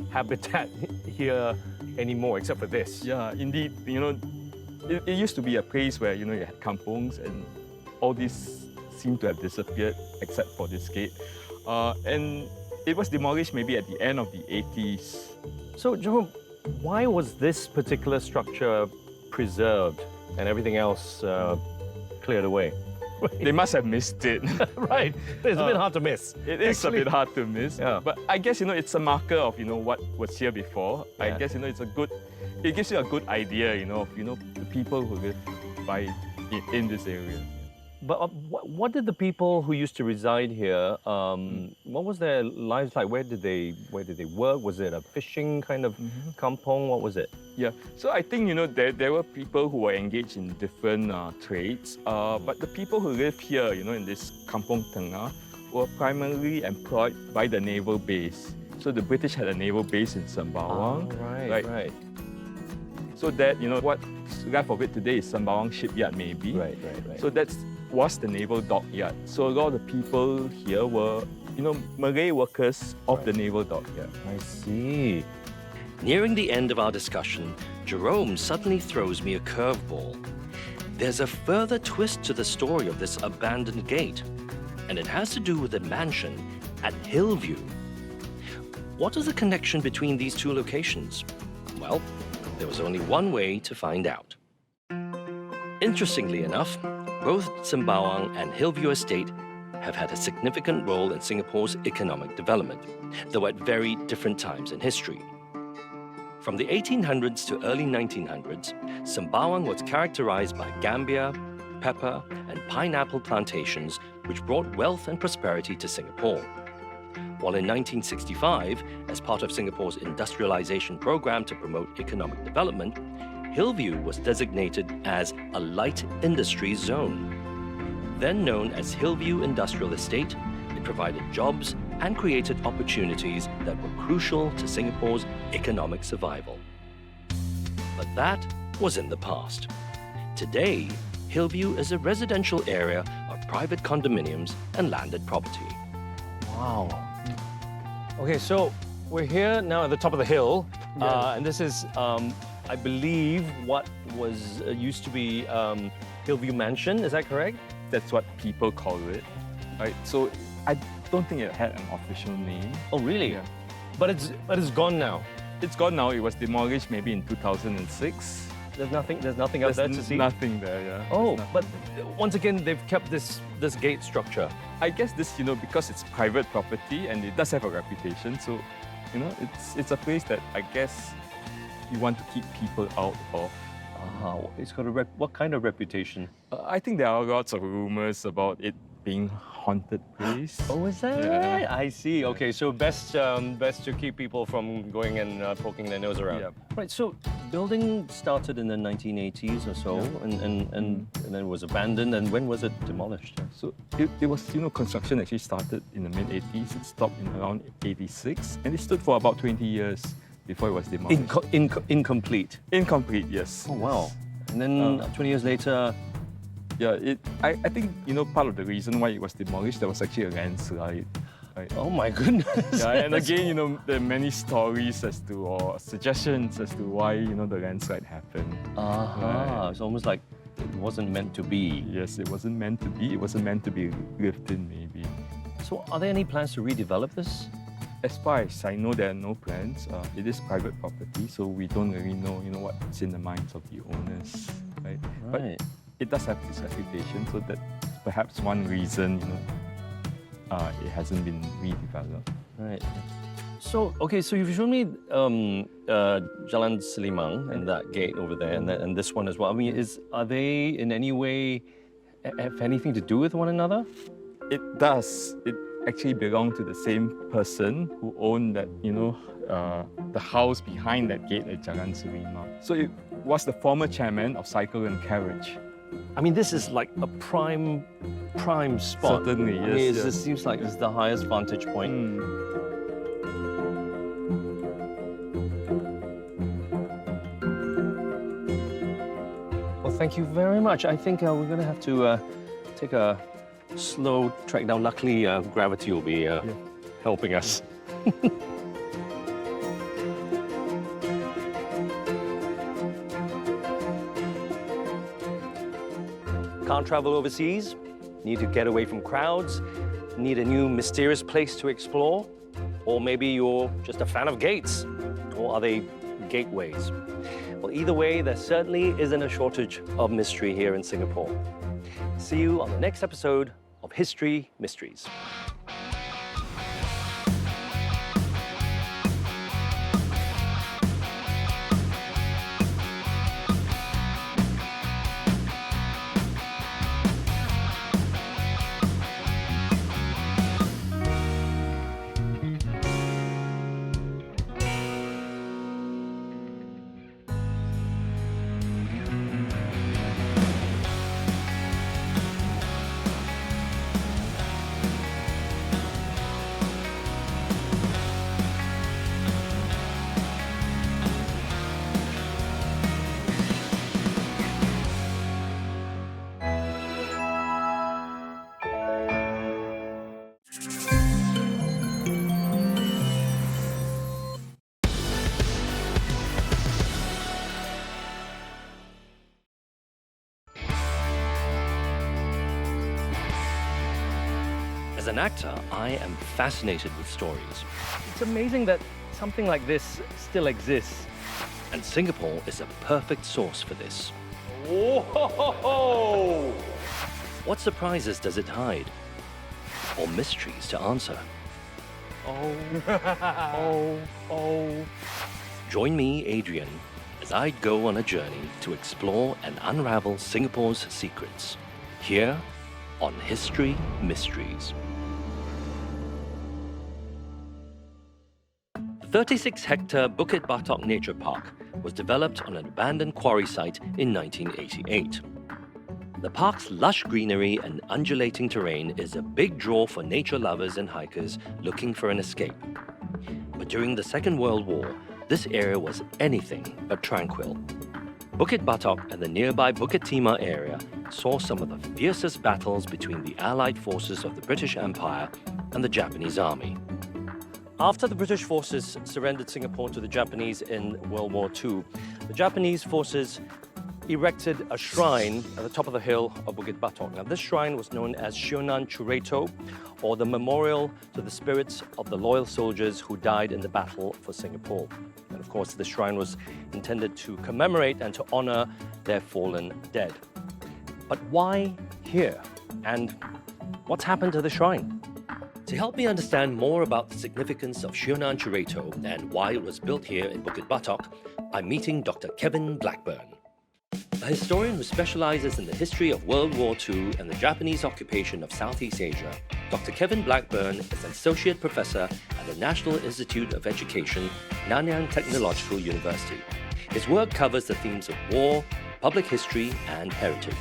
habitat here anymore, except for this. Yeah, indeed. It used to be a place where, you had kampongs, and all these seem to have disappeared except for this gate. And it was demolished maybe at the end of the 80s. So, Jerome, why was this particular structure preserved and everything else cleared away? They must have missed it. Right. It's a bit hard to miss. It is actually. a bit hard to miss. Yeah. But I guess, it's a marker of, what was here before. Yeah. I guess, it gives you a good idea, of, the people who live in this area. But what did the people who used to reside here, what was their lives like? Where did they work? Was it a fishing kind of kampong? What was it? Yeah, so I think, there were people who were engaged in different trades, but the people who live here, in this Kampong Tengah, were primarily employed by the naval base. So the British had a naval base in Sembawang. Right. So that, what's left of it today is Sembawang Shipyard maybe. Right. So that was the naval dockyard. So a lot of the people here were, Malay workers of the naval dockyard. I see. Nearing the end of our discussion, Jerome suddenly throws me a curveball. There's a further twist to the story of this abandoned gate, and it has to do with the mansion at Hillview. what is the connection between these two locations? Well, there was only one way to find out. Interestingly enough, both Sembawang and Hillview Estate have had a significant role in Singapore's economic development, though at very different times in history. From the 1800s to early 1900s, Sembawang was characterized by gambia, pepper, and pineapple plantations, which brought wealth and prosperity to Singapore. While in 1965, as part of Singapore's industrialization program to promote economic development, Hillview was designated as a light industry zone. Then known as Hillview Industrial Estate, it provided jobs and created opportunities that were crucial to Singapore's economic survival. But that was in the past. Today, Hillview is a residential area of private condominiums and landed property. Wow. Okay, so we're here now at the top of the hill, and this is, I believe, what was used to be Hillview Mansion. Is that correct? That's what people call it, right? So I don't think it had an official name. Oh, really? Yeah. But it's gone now. It's gone now. It was demolished maybe in 2006. There's nothing up there to see? Nothing there, yeah. Oh, but once again, they've kept this gate structure. I guess this, because it's private property and it does have a reputation, so, it's a place that I guess you want to keep people out of. It's got what kind of reputation? I think there are lots of rumors about it being haunted place. Oh, is that Yeah. right? I see. Okay, so best to keep people from going and poking their nose around. Yeah. Right. So building started in the 1980s or so, and then it was abandoned. And when was it demolished? So it was, construction actually started in the mid-80s. It stopped in around 86, and it stood for about 20 years before it was demolished. Incomplete. Incomplete, yes. Oh wow. And then 20 years later. Yeah, I think, part of the reason why it was demolished, there was actually a landslide. Right? Oh my goodness. Yeah, and again, there are many stories or suggestions as to why, the landslide happened. Right. It's almost like it wasn't meant to be. Yes, it wasn't meant to be. It wasn't meant to be lived in, maybe. So are there any plans to redevelop this? As far as I know, there are no plans. It is private property, so we don't really know, what's in the minds of the owners, right? But it does have this reputation, so that's perhaps one reason, it hasn't been redeveloped. Right. So, okay, so you've shown me Jalan Selimang and that gate over there, and this one as well. I mean, are they in any way have anything to do with one another? It does. It actually belonged to the same person who owned that, the house behind that gate at Jalan Selimang. So it was the former chairman of Cycle and Carriage. I mean, this is like a prime spot. Certainly, yes. I mean, it seems like it's the highest vantage point. Well, thank you very much. I think we're going to have to take a slow trek down. Luckily, gravity will be helping us. Can't travel overseas, need to get away from crowds, need a new mysterious place to explore, or maybe you're just a fan of gates, or are they gateways? Well, either way, there certainly isn't a shortage of mystery here in Singapore. See you on the next episode of History Mysteries. an actor, I am fascinated with stories. It's amazing that something like this still exists. And Singapore is a perfect source for this. Whoa! What surprises does it hide? Or mysteries to answer? Oh. Join me, Adrian, as I go on a journey to explore and unravel Singapore's secrets. Here on History Mysteries. The 36-hectare Bukit Batok Nature Park was developed on an abandoned quarry site in 1988. The park's lush greenery and undulating terrain is a big draw for nature lovers and hikers looking for an escape. But during the Second World War, this area was anything but tranquil. Bukit Batok and the nearby Bukit Timah area saw some of the fiercest battles between the Allied forces of the British Empire and the Japanese Army. After the British forces surrendered Singapore to the Japanese in World War II, the Japanese forces erected a shrine at the top of the hill of Bukit Batok. Now, this shrine was known as Shonan Chureito, or the memorial to the spirits of the loyal soldiers who died in the battle for Singapore. And of course, the shrine was intended to commemorate and to honor their fallen dead. But why here? And what's happened to the shrine? To help me understand more about the significance of Shonan Chureito and why it was built here in Bukit Batok, I'm meeting Dr. Kevin Blackburn, a historian who specializes in the history of World War II and the Japanese occupation of Southeast Asia. Dr. Kevin Blackburn is an associate professor at the National Institute of Education, Nanyang Technological University. His work covers the themes of war, public history, and heritage.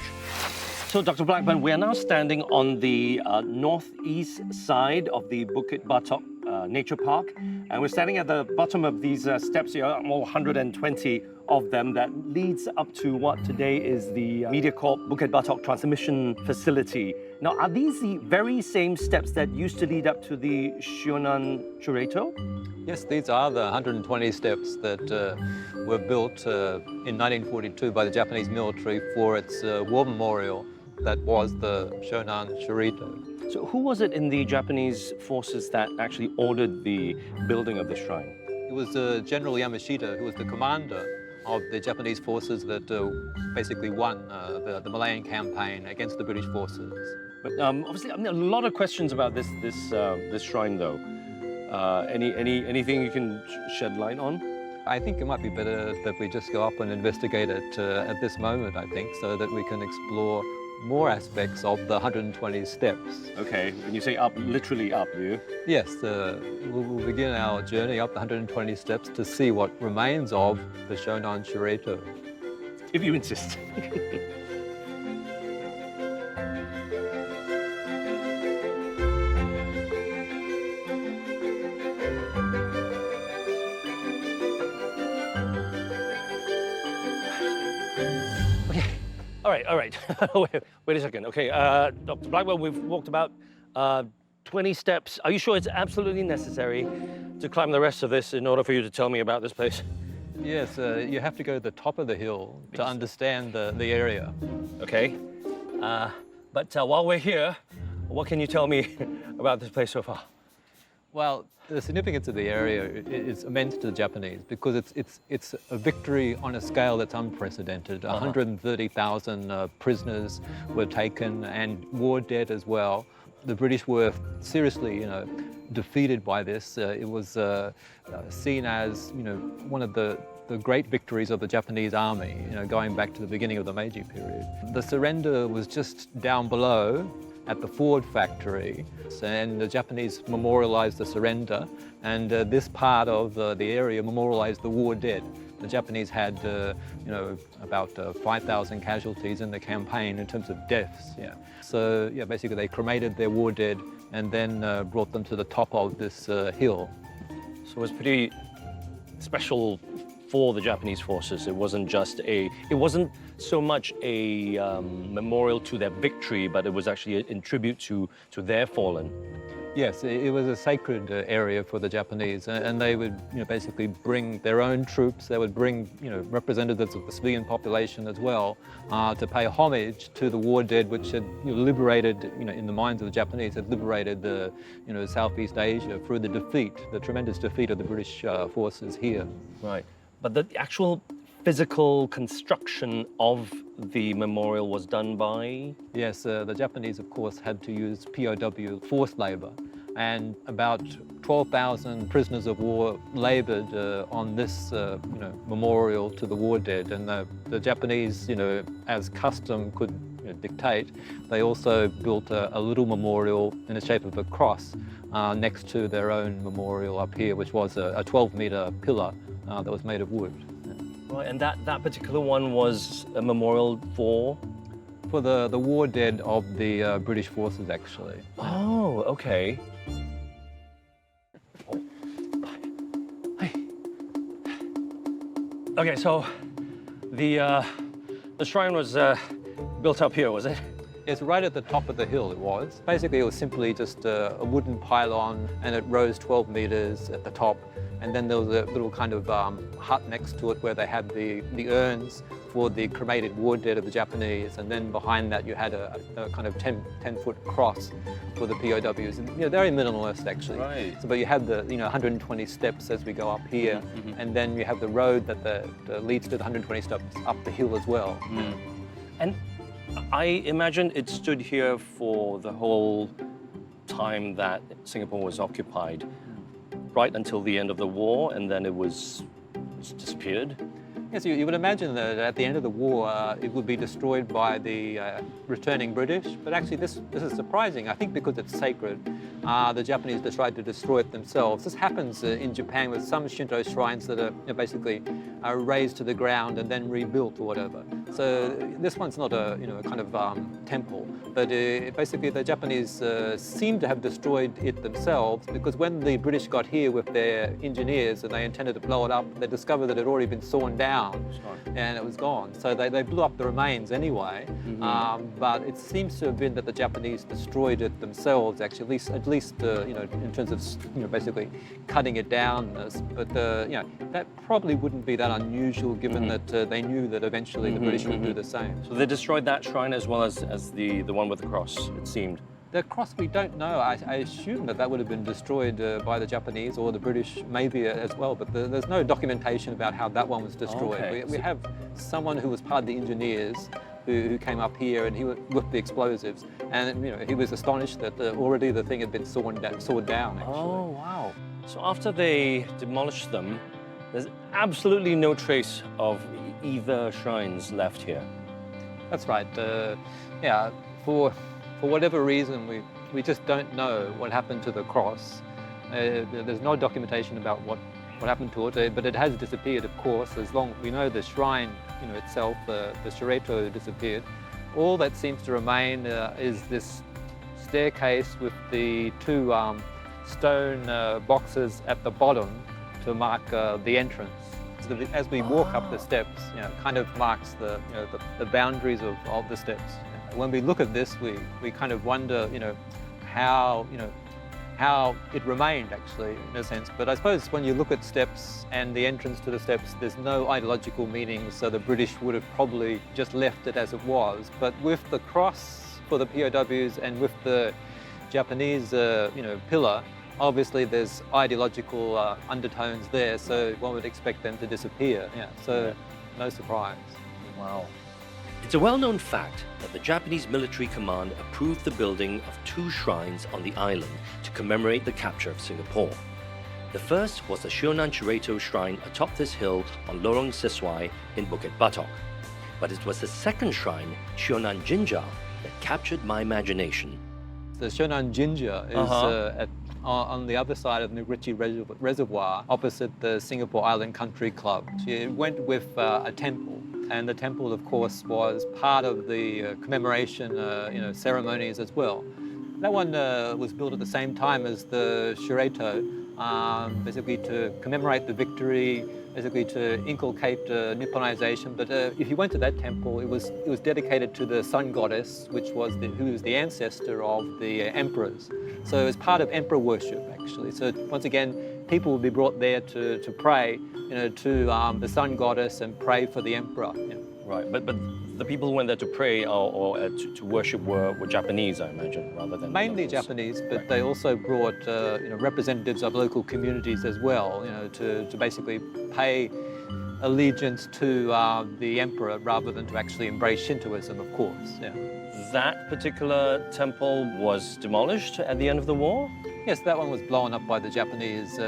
So, Dr. Blackburn, we are now standing on the northeast side of the Bukit Batok Nature Park, and we're standing at the bottom of these steps here, all 120 of them, that leads up to what today is the MediaCorp Bukit Batok Transmission Facility. Now, are these the very same steps that used to lead up to the Shonan Chureito? Yes, these are the 120 steps that were built in 1942 by the Japanese military for its war memorial. That was the Shonan Chureito. So who was it in the Japanese forces that actually ordered the building of the shrine? It was General Yamashita, who was the commander of the Japanese forces that basically won the Malayan campaign against the British forces. But obviously, I mean, a lot of questions about this shrine, though. Anything you can shed light on? I think it might be better that we just go up and investigate it at this moment, I think, so that we can explore more aspects of the 120 steps. Okay, when you say up, literally up, you? Yes, we'll begin our journey up the 120 steps to see what remains of the Shonan Chureito. If you insist. All right. wait a second. Okay, Dr. Blackwell, we've walked about 20 steps. Are you sure it's absolutely necessary to climb the rest of this in order for you to tell me about this place? Yes, you have to go to the top of the hill to understand the area. Okay. But while we're here, what can you tell me about this place so far? Well, the significance of the area is immense to the Japanese because it's a victory on a scale that's unprecedented. 130,000 prisoners were taken and war dead as well. The British were seriously, defeated by this. It was seen as, one of the great victories of the Japanese army, going back to the beginning of the Meiji period. The surrender was just down below at the Ford factory, and the Japanese memorialized the surrender, and this part of the area memorialized the war dead. The Japanese had, about 5,000 casualties in the campaign in terms of deaths. Yeah. So, basically they cremated their war dead and then brought them to the top of this hill. So it was pretty special for the Japanese forces. It wasn't so much a memorial to their victory, but it was actually in tribute to their fallen. Yes, it was a sacred area for the Japanese, and they would, basically bring their own troops. They would bring, representatives of the civilian population as well, to pay homage to the war dead, which had liberated, in the minds of the Japanese, had liberated the, Southeast Asia through the tremendous defeat of the British forces here. Right, but the actual physical construction of the memorial was done by? Yes, the Japanese, of course, had to use POW, forced labor, and about 12,000 prisoners of war labored on this, memorial to the war dead. And the Japanese, as custom could dictate, they also built a little memorial in the shape of a cross next to their own memorial up here, which was a 12-meter pillar that was made of wood. Right, and that particular one was a memorial for? For the war dead of the British forces, actually. Oh, okay. Okay, so the shrine was built up here, was it? It's right at the top of the hill, it was. Basically, it was simply just a wooden pylon, and it rose 12 meters at the top. And then there was a little kind of hut next to it where they had the urns for the cremated war dead of the Japanese. And then behind that, you had a kind of 10-foot cross for the POWs. And, very minimalist, actually. Right. So, but you had the 120 steps as we go up here. And then you have the road that leads to the 120 steps up the hill as well. And I imagine it stood here for the whole time that Singapore was occupied, right until the end of the war, and then it was disappeared. Yes, you would imagine that at the end of the war, it would be destroyed by the returning British. But actually, this is surprising. I think because it's sacred, the Japanese tried to destroy it themselves. This happens in Japan with some Shinto shrines that are basically razed to the ground and then rebuilt or whatever. So this one's not a kind of temple, but basically the Japanese seem to have destroyed it themselves, because when the British got here with their engineers and they intended to blow it up, they discovered that it had already been sawn down and it was gone. So they blew up the remains anyway, but it seems to have been that the Japanese destroyed it themselves, actually, at least in terms of basically cutting it down. But that probably wouldn't be that unusual, given that they knew that eventually the British would do the same. So they destroyed that shrine as well as the one with the cross, it seemed. The cross, we don't know. I assume that would have been destroyed by the Japanese or the British maybe as well, but there's no documentation about how that one was destroyed. Okay. We have someone who was part of the engineers who came up here, and he was with the explosives, and he was astonished that already the thing had been sawed down, actually. Oh, wow. So after they demolished them, there's absolutely no trace of either shrines left here. That's right. Yeah, for whatever reason, we just don't know what happened to the cross. There's no documentation about what happened to it, but it has disappeared, of course. As long we know the shrine, itself, the Shiraito disappeared. All that seems to remain is this staircase with the two stone boxes at the bottom to mark the entrance. So as we walk up the steps, it kind of marks the boundaries of the steps. When we look at this, we kind of wonder, how it remained, actually, in a sense. But I suppose when you look at steps and the entrance to the steps, there's no ideological meaning, so the British would have probably just left it as it was. But with the cross for the POWs and with the Japanese, pillar, obviously there's ideological undertones there, so one would expect them to disappear. Yeah, so no surprise. Wow. It's a well-known fact that the Japanese military command approved the building of 2 shrines on the island to commemorate the capture of Singapore. The first was the Shonan Shiraito shrine atop this hill on Lorong Sesuai in Bukit Batok. But it was the second shrine, Shonan Jinja, that captured my imagination. The Shonan Jinja is on the other side of Nugrichi Reservoir, opposite the Singapore Island Country Club. It went with a temple, and the temple, of course, was part of the commemoration ceremonies as well. That one was built at the same time as the Shiraito, basically to commemorate the victory, basically to inculcate Nipponization. But if you went to that temple, it was dedicated to the sun goddess, who was the ancestor of the emperors. So it was part of emperor worship, actually. So once again, people would be brought there to pray, to the sun goddess and pray for the emperor. Right, but the people who went there to pray or to worship were Japanese, I imagine, rather than mainly locals. Japanese, but they also brought representatives of local communities as well, to basically pay allegiance to the emperor rather than to actually embrace Shintoism, of course. Yeah. That particular temple was demolished at the end of the war? Yes, that one was blown up by the Japanese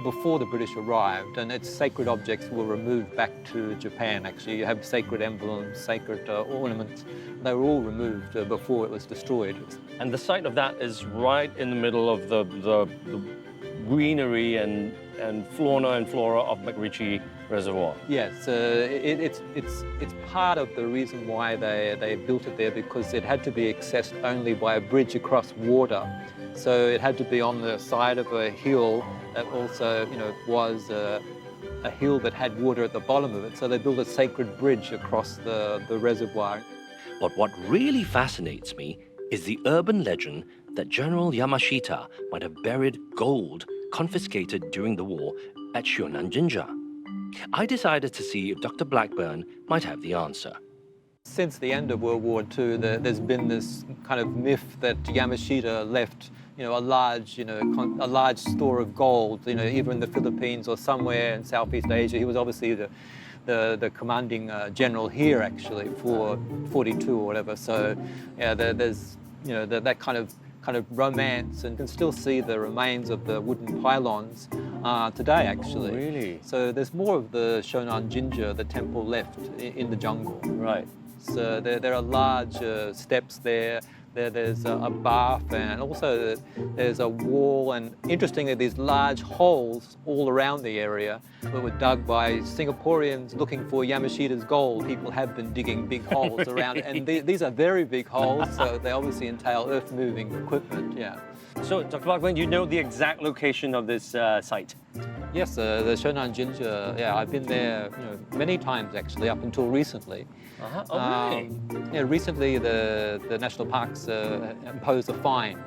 before the British arrived, and its sacred objects were removed back to Japan. Actually, you have sacred emblems, sacred ornaments. They were all removed before it was destroyed. And the site of that is right in the middle of the greenery and fauna and flora of McRitchie Reservoir. Yes, it's part of the reason why they built it there, because it had to be accessed only by a bridge across water. So it had to be on the side of a hill that also, was a hill that had water at the bottom of it. So they built a sacred bridge across the reservoir. But what really fascinates me is the urban legend that General Yamashita might have buried gold confiscated during the war at Shonan Jinja. I decided to see if Dr. Blackburn might have the answer. Since the end of World War II, there's been this kind of myth that Yamashita left, a large store of gold, either in the Philippines or somewhere in Southeast Asia. He was obviously the commanding general here, actually, for 42 or whatever. So, yeah, there's that kind of romance, and you can still see the remains of the wooden pylons today, actually. Oh, really? So there's more of the Shonan Jinja, the temple, left in the jungle. Right. So there are large steps there. There's a bath, and also there's a wall, and interestingly these large holes all around the area that were dug by Singaporeans looking for Yamashita's gold. People have been digging big holes around it, and these are very big holes, so they obviously entail earth-moving equipment, yeah. So, Dr. Blackburn, do you know the exact location of this site? Yes, the Shonan Jinja, yeah, I've been there many times actually, up until recently. Oh, really? Yeah, recently the national parks imposed a fine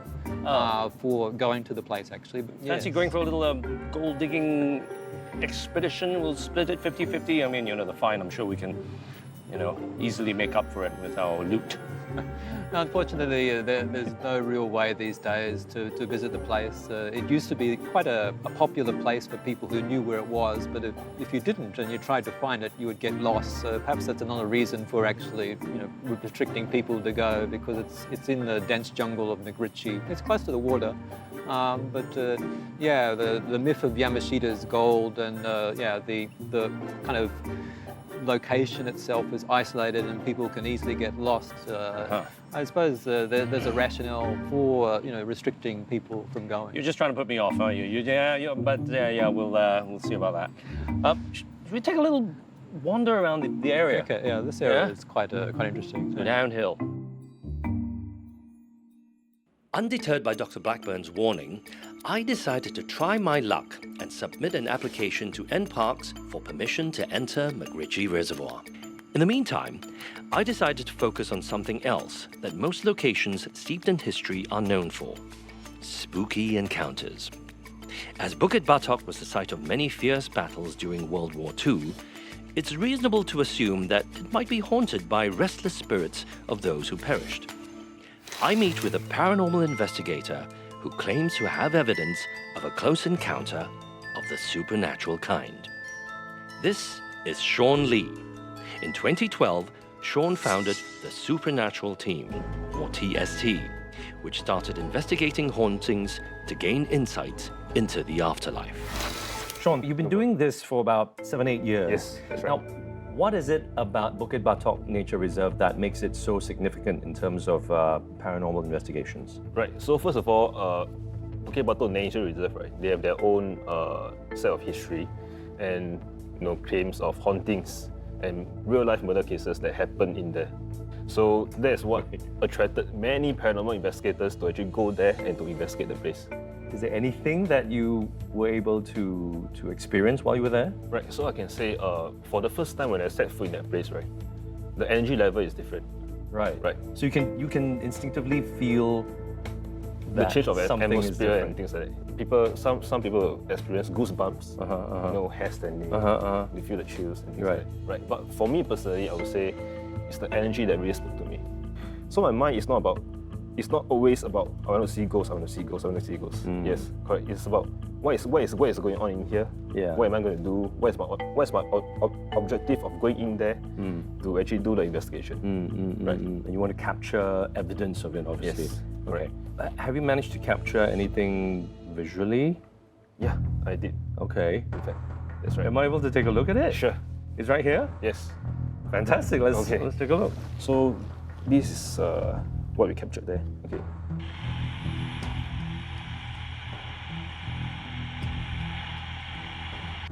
for going to the place, actually. But, Fancy going for a little gold digging expedition? We'll split it 50-50. I mean, the fine, I'm sure we can, easily make up for it with our loot. Unfortunately, there's no real way these days to visit the place. It used to be quite a popular place for people who knew where it was, but if you didn't and you tried to find it, you would get lost. So perhaps that's another reason for actually, restricting people to go, because it's in the dense jungle of McRitchie. It's close to the water, but yeah, the myth of Yamashita's gold and the kind of location itself is isolated and people can easily get lost. I suppose there's a rationale for restricting people from going. You're just trying to put me off, aren't you? We'll see about that. Should we take a little wander around the area? Okay, yeah, this area is quite interesting. So downhill. Undeterred by Dr. Blackburn's warning, I decided to try my luck and submit an application to NParks for permission to enter McRitchie Reservoir. In the meantime, I decided to focus on something else that most locations steeped in history are known for: spooky encounters. As Bukit Batok was the site of many fierce battles during World War II, it's reasonable to assume that it might be haunted by restless spirits of those who perished. I meet with a paranormal investigator who claims to have evidence of a close encounter of the supernatural kind. This is Sean Lee. In 2012, Sean founded the Supernatural Team, or TST, which started investigating hauntings to gain insights into the afterlife. Sean, you've been doing this for about 7-8 years. Yes, that's right. Now, what is it about Bukit Batok Nature Reserve that makes it so significant in terms of paranormal investigations? Right, so first of all, Bukit Batok Nature Reserve, right, they have their own set of history and claims of hauntings and real-life murder cases that happen in there. So that's what attracted many paranormal investigators to actually go there and to investigate the place. Is there anything that you were able to experience while you were there? Right, so I can say for the first time when I set foot in that place, right, the energy level is different. Right. Right. So you can instinctively feel The that change of something is atmosphere and different. things like that. Some people experience goosebumps, you know, hair standing, they feel the chills and things like that. Right. But for me personally, I would say it's the energy that really spoke to me. So my mind is not always about I want to see ghosts, I want to see ghosts, I want to see ghosts. Yes, correct. It's about what is going on in here. Yeah. What am I going to do? What is my objective of going in there to actually do the investigation? Right. And you want to capture evidence of it, obviously. Yes. Okay. Have you managed to capture anything visually? Yeah, I did. Okay. In fact, that's right. Am I able to take a look at it? Sure. It's right here? Yes. Fantastic. Let's take a look. So this is what we captured there. Okay.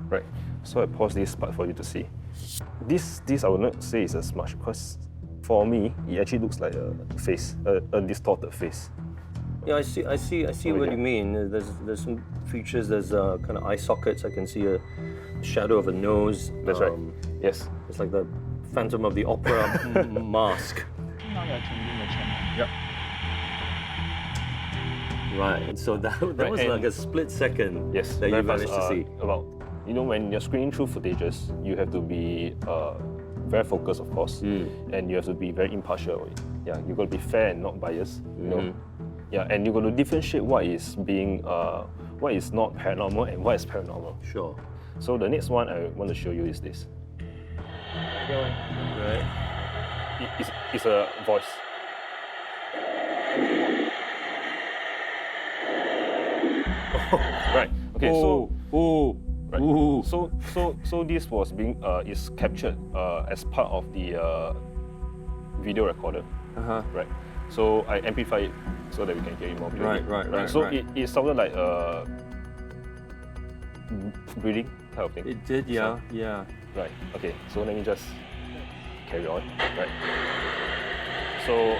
Right. So I pause this part for you to see. This I would not say is a smudge because for me it actually looks like a face, a distorted face. Yeah, I see Over what here. you mean. There's some features. There's kind of eye sockets. I can see a shadow of a nose. That's right. Yes. It's like the Phantom of the Opera mask. Yep. Right. And so that Right, was and- like a split second Yes. that you very fast, managed to see. About, you know, when you're screening through footages, you have to be very focused, of course, and you have to be very impartial. Yeah, you got to be fair and not biased. You know. Yeah, and you got to differentiate what is not paranormal and what is paranormal. Sure. So the next one I want to show you is this. Right. It's a voice. Right. Okay. Right. So this was being is captured as part of the video recorder. Right. So I amplify it so that we can hear it more clearly. Right. So it sounded like a breathing type of thing. It did, yeah. Yeah. Right. Okay. So let me just carry on. Right. So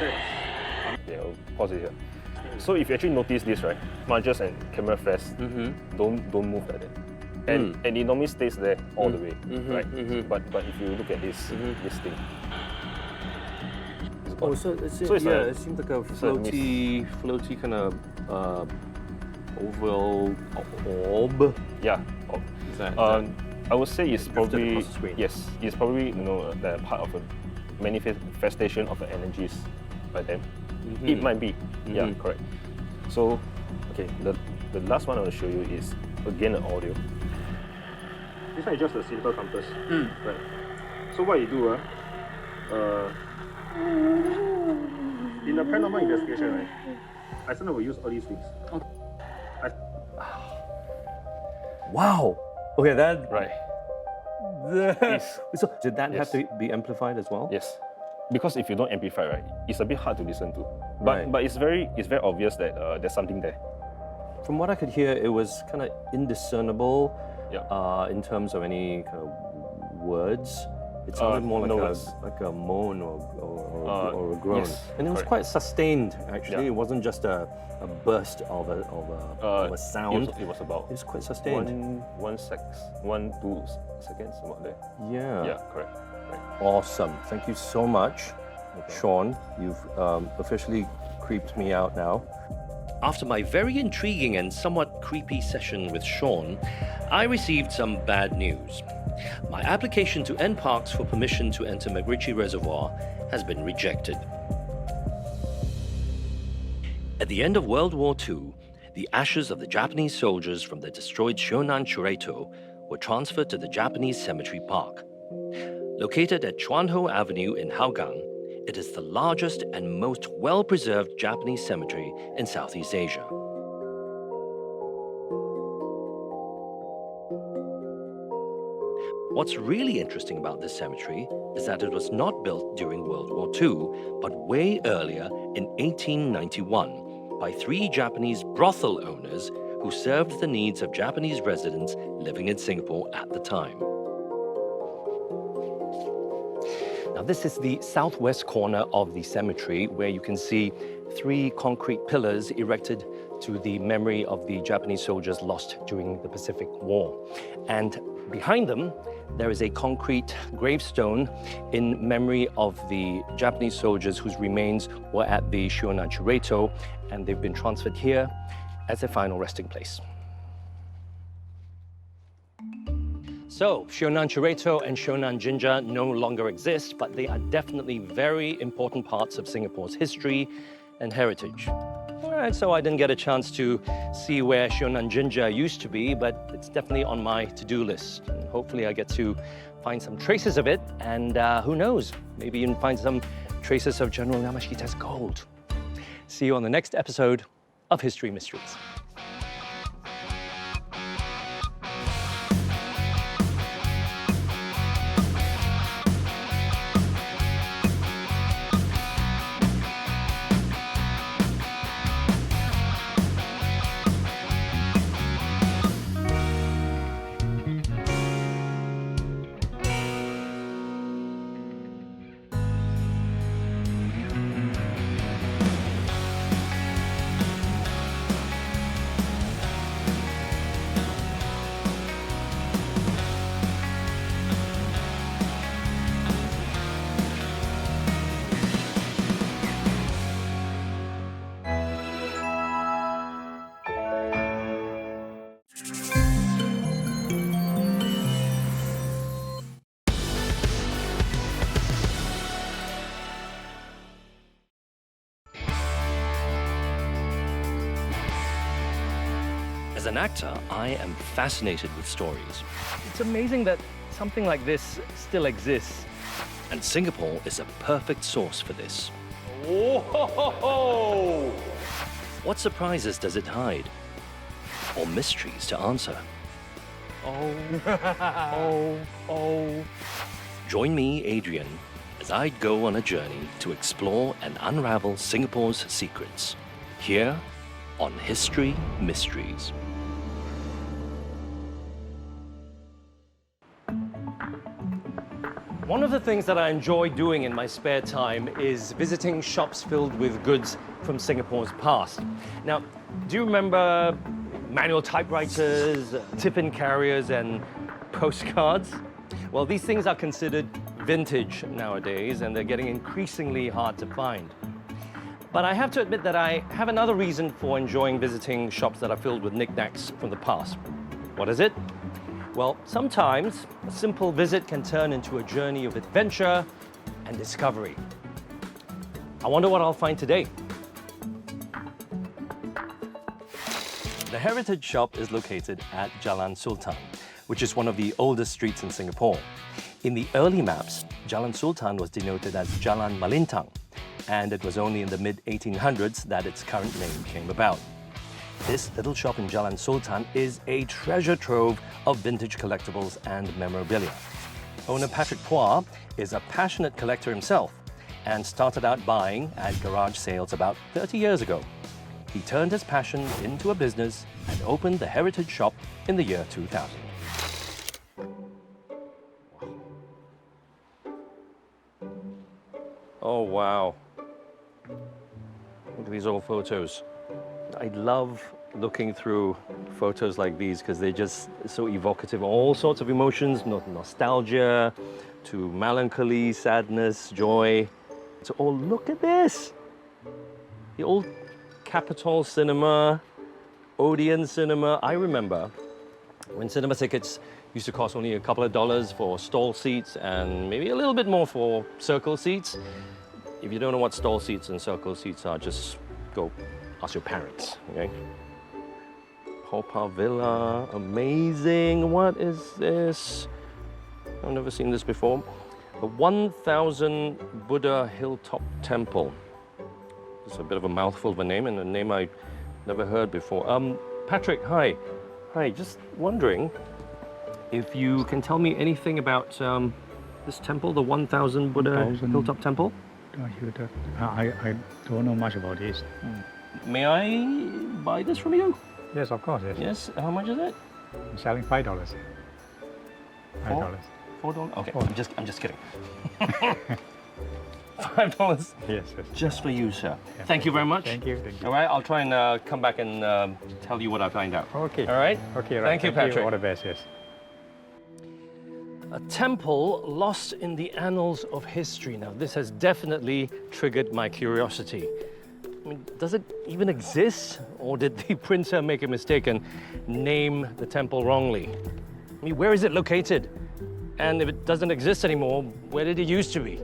yeah, I'll pause it here. So if you actually notice this, right, smudges and camera flares don't move like that. And it normally stays there all the way, right? But if you look at this thing. Oh, so it seems like a floaty kind of oval orb. Yeah. Is that, I would say it's probably across the screen? yes. It's probably the part of a manifestation of the energies by them. It might be. Yeah, correct. So, okay, the last one I want to show you is again an audio. This one is just a simple compass. Right. So what you do, in the paranormal investigation, right, I sometimes will use all these things. Wow. Okay, that. Right. So did that have to be amplified as well? Yes. Because if you don't amplify, right, it's a bit hard to listen to. But it's very obvious that there's something there. From what I could hear, it was kind of indiscernible Yeah. in terms of any kind of words. It sounded more no like words. a moan or a groan. yes, And it was correct. quite sustained, actually. Yeah. It wasn't just a burst of a sound. It was about. It was quite sustained. 2 seconds, about there. Yeah. Yeah, correct. Right. Awesome. Thank you so much, Sean. You've officially creeped me out now. After my very intriguing and somewhat creepy session with Sean, I received some bad news. My application to NParks for permission to enter McRitchie Reservoir has been rejected. At the end of World War II, the ashes of the Japanese soldiers from the destroyed Shonan Chureito were transferred to the Japanese Cemetery Park. Located at Chuanho Avenue in Hougang, it is the largest and most well-preserved Japanese cemetery in Southeast Asia. What's really interesting about this cemetery is that it was not built during World War II, but way earlier in 1891 by 3 Japanese brothel owners who served the needs of Japanese residents living in Singapore at the time. Now, this is the southwest corner of the cemetery where you can see 3 concrete pillars erected to the memory of the Japanese soldiers lost during the Pacific War. And behind them, there is a concrete gravestone in memory of the Japanese soldiers whose remains were at the Shonan Chureito, and they've been transferred here as their final resting place. So, Shonan Chureito and Shonan Jinja no longer exist, but they are definitely very important parts of Singapore's history and heritage. All right, so I didn't get a chance to see where Shonan Jinja used to be, but it's definitely on my to-do list. And hopefully I get to find some traces of it, and who knows, maybe even find some traces of General Yamashita's gold. See you on the next episode of History Mysteries. As an actor, I am fascinated with stories. It's amazing that something like this still exists. And Singapore is a perfect source for this. Whoa! What surprises does it hide? Or mysteries to answer? Oh. Join me, Adrian, as I go on a journey to explore and unravel Singapore's secrets. Here on History Mysteries. One of the things that I enjoy doing in my spare time is visiting shops filled with goods from Singapore's past. Now, do you remember manual typewriters, tiffin carriers, and postcards? Well, these things are considered vintage nowadays, and they're getting increasingly hard to find. But I have to admit that I have another reason for enjoying visiting shops that are filled with knickknacks from the past. What is it? Well, sometimes a simple visit can turn into a journey of adventure and discovery. I wonder what I'll find today. The Heritage Shop is located at Jalan Sultan, which is one of the oldest streets in Singapore. In the early maps, Jalan Sultan was denoted as Jalan Malintang, and it was only in the mid-1800s that its current name came about. This little shop in Jalan Sultan is a treasure trove of vintage collectibles and memorabilia. Owner Patrick Pua is a passionate collector himself and started out buying at garage sales about 30 years ago. He turned his passion into a business and opened the Heritage Shop in the year 2000. Oh, wow. Look at these old photos. I love looking through photos like these because they're just so evocative. All sorts of emotions, nostalgia to melancholy, sadness, joy. So, oh, look at this. The old Capitol Cinema, Odeon Cinema. I remember when cinema tickets used to cost only a couple of dollars for stall seats and maybe a little bit more for circle seats. If you don't know what stall seats and circle seats are, just go ask your parents, okay? Haw Par Villa, amazing. What is this? I've never seen this before. The 1000 Buddha Hilltop Temple. It's a bit of a mouthful of a name, and a name I never heard before. Patrick, hi. Hi, just wondering if you can tell me anything about this temple, the 1000 Buddha Hilltop Temple? I don't know much about this. May I buy this from you? Yes, of course. Yes. Yes. How much is it? I'm selling $5. $5. $4? Okay. I'm just kidding. $5. Yes, yes. Just for you, sir. Thank you very much. Thank you. Thank you. All right, I'll try and come back and tell you what I find out. Okay. All right? Okay, right. Thank you, Patrick. All the best, yes. A temple lost in the annals of history. Now, this has definitely triggered my curiosity. I mean, does it even exist? Or did the printer make a mistake and name the temple wrongly? I mean, where is it located? And if it doesn't exist anymore, where did it used to be?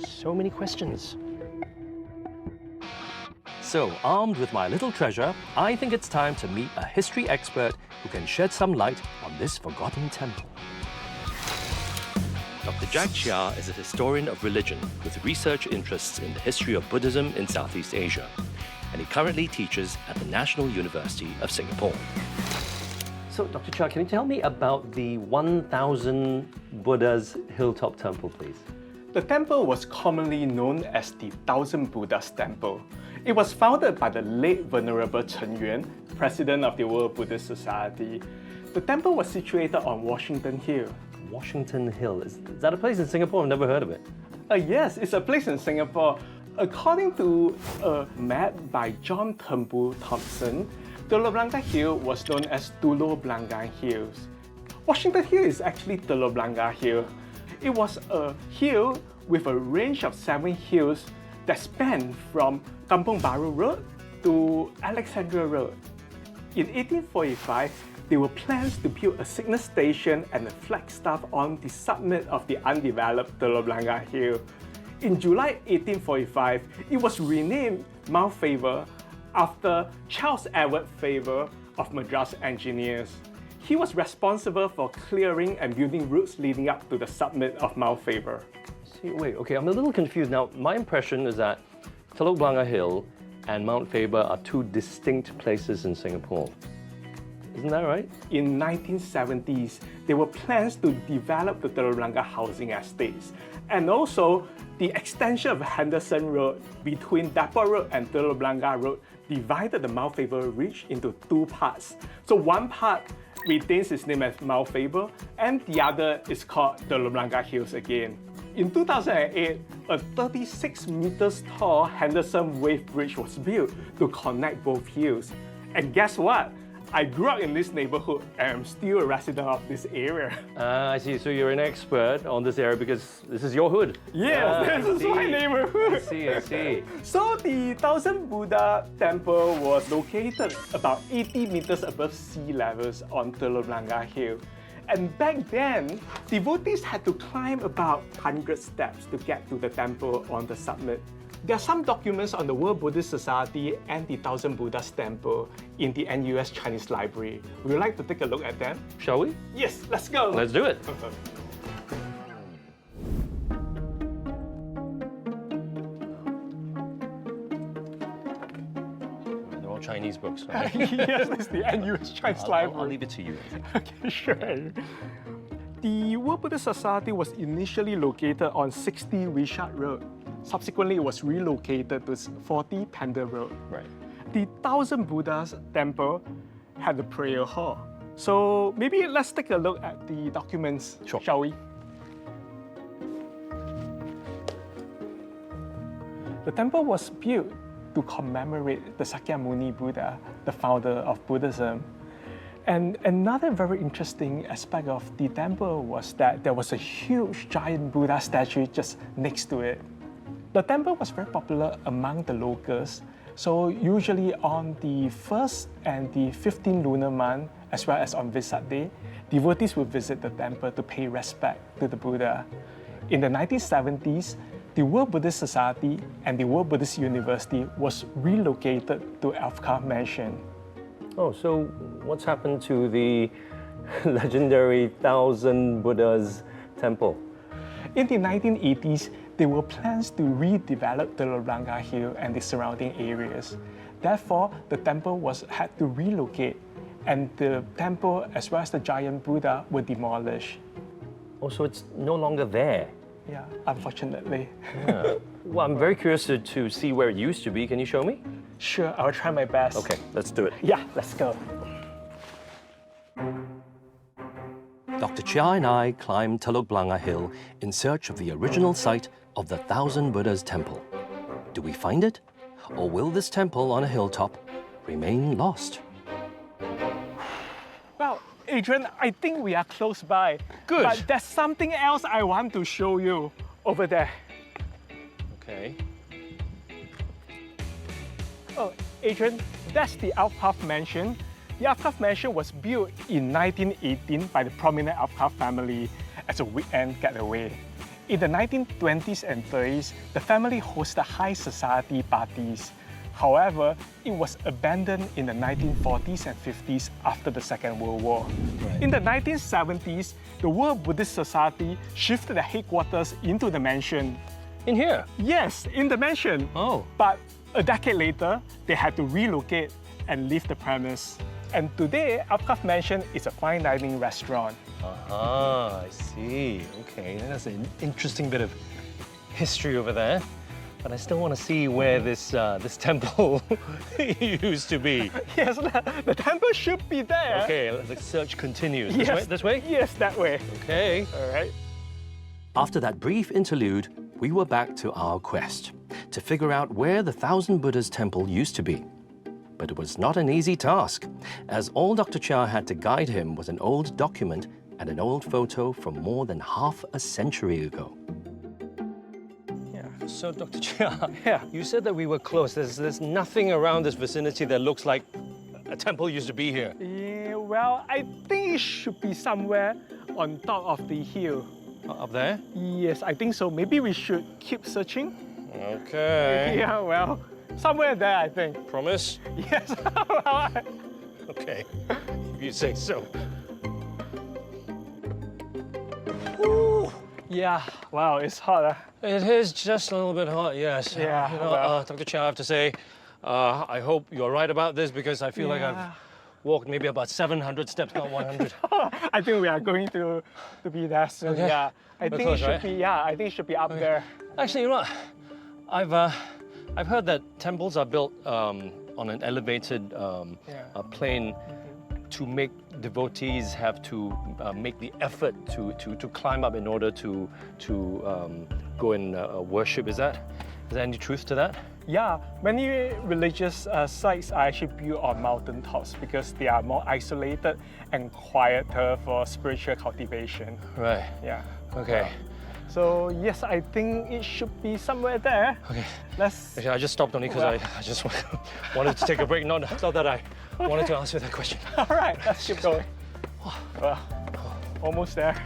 So many questions. So, armed with my little treasure, I think it's time to meet a history expert who can shed some light on this forgotten temple. Dr. Jack Chia is a historian of religion with research interests in the history of Buddhism in Southeast Asia, and he currently teaches at the National University of Singapore. So, Dr. Chia, can you tell me about the 1,000 Buddhas Hilltop Temple, please? The temple was commonly known as the 1,000 Buddhas Temple. It was founded by the late Venerable Chen Yuan, president of the World Buddhist Society. The temple was situated on Washington Hill. Washington Hill. Is that a place in Singapore? I've never heard of it. Yes, it's a place in Singapore. According to a map by John Turnbull Thompson, Telok Blangah Hill was known as Telok Blangah Hills. Washington Hill is actually Telok Blangah Hill. It was a hill with a range of 7 hills that spanned from Kampong Baru Road to Alexandria Road. In 1845, there were plans to build a signal station and a flagstaff on the summit of the undeveloped Telok Blangah Hill. In July 1845, it was renamed Mount Faber after Charles Edward Faber of Madras Engineers. He was responsible for clearing and building routes leading up to the summit of Mount Faber. See, wait, okay, I'm a little confused now. My impression is that Telok Blangah Hill and Mount Faber are 2 distinct places in Singapore. Isn't that right? In 1970s, there were plans to develop the Telok Blangah housing estates, and also the extension of Henderson Road between Depot Road and Telok Blangah Road divided the Mount Faber Ridge into 2 parts. So one part retains its name as Mount Faber, and the other is called Telok Blangah Hills again. In 2008, a 36 meters tall Henderson Wave Bridge was built to connect both hills. And guess what? I grew up in this neighborhood and I'm still a resident of this area. I see. So you're an expert on this area because this is your hood. Yes, this is my neighborhood. I see. So the 1,000 Buddha temple was located about 80 meters above sea levels on Telok Blangah Hill. And back then, devotees had to climb about 100 steps to get to the temple on the summit. There are some documents on the World Buddhist Society and the 1,000 Buddhas Temple in the NUS Chinese Library. Would you like to take a look at them? Shall we? Yes, let's go. Let's do it. They're all Chinese books, right? Yes, it's the NUS Chinese Library. I'll leave it to you. Okay, sure. The World Buddhist Society was initially located on 60 Wishart Road. Subsequently, it was relocated to 40 Pender Road. Right. The 1,000 Buddhas temple had a prayer hall. So maybe let's take a look at the documents, shall we? The temple was built to commemorate the Sakyamuni Buddha, the founder of Buddhism. And another very interesting aspect of the temple was that there was a huge giant Buddha statue just next to it. The temple was very popular among the locals, so usually on the 1st and the 15th lunar month, as well as on Vesak Day, devotees would visit the temple to pay respect to the Buddha. In the 1970s, the World Buddhist Society and the World Buddhist University was relocated to Alkaff Mansion. Oh, so what's happened to the legendary 1,000 Buddhas temple? In the 1980s, there were plans to redevelop Telok Blangah Hill and the surrounding areas. Therefore, the temple had to relocate, and the temple as well as the giant Buddha were demolished. Oh, so it's no longer there? Yeah, unfortunately. Yeah. Well, I'm very curious to see where it used to be. Can you show me? Sure, I'll try my best. Okay, let's do it. Yeah, let's go. Dr. Chia and I climbed Telok Blangah Hill in search of the original site of the Thousand Buddhas Temple. Do we find it? Or will this temple on a hilltop remain lost? Well, Adrian, I think we are close by. Good. But there's something else I want to show you over there. Okay. Oh, Adrian, that's the Alkaff Mansion. The Alkaff Mansion was built in 1918 by the prominent Alkaff family as a weekend getaway. In the 1920s and 30s, the family hosted high society parties. However, it was abandoned in the 1940s and 50s after the Second World War. Right. In the 1970s, the World Buddhist Society shifted the headquarters into the mansion. In here? Yes, in the mansion. Oh. But a decade later, they had to relocate and leave the premise. And today, Alkaff Mansion is a fine dining restaurant. Ah, I see. Okay, that's an interesting bit of history over there. But I still want to see where this temple used to be. Yes, the temple should be there. Okay, the search continues. Yes. This way? Yes, that way. Okay. All right. After that brief interlude, we were back to our quest to figure out where the Thousand Buddhas Temple used to be. But it was not an easy task, as all Dr. Chia had to guide him was an old document and an old photo from more than half a century ago. So, Dr. Chia, you said that we were close. There's nothing around this vicinity that looks like a temple used to be here. Yeah, well, I think it should be somewhere on top of the hill. Up there? Yes, I think so. Maybe we should keep searching. Okay. Yeah, well, somewhere there, I think. Promise? Yes. Okay, if you say so. Yeah, wow, it's hot. It is just a little bit hot, yes. Yeah, You know, well. Dr. Chia, I have to say, I hope you're right about this because I feel like I've walked maybe about 700 steps, not 100. I think we are going to be there soon. Okay. Yeah, I We're think close, it should right? be. Yeah, I think it should be up there. Actually, you know what? I've heard that temples are built on an elevated plane to make devotees have to make the effort to climb up in order to go and worship. Is there any truth to that? Yeah, many religious sites are actually built on mountain tops because they are more isolated and quieter for spiritual cultivation. Right. Yeah. Okay. So yes, I think it should be somewhere there. Okay. Let's. Actually, I just stopped only because I just wanted to take a break. Not that I wanted to answer that question. All right, let's keep going. Well, almost there.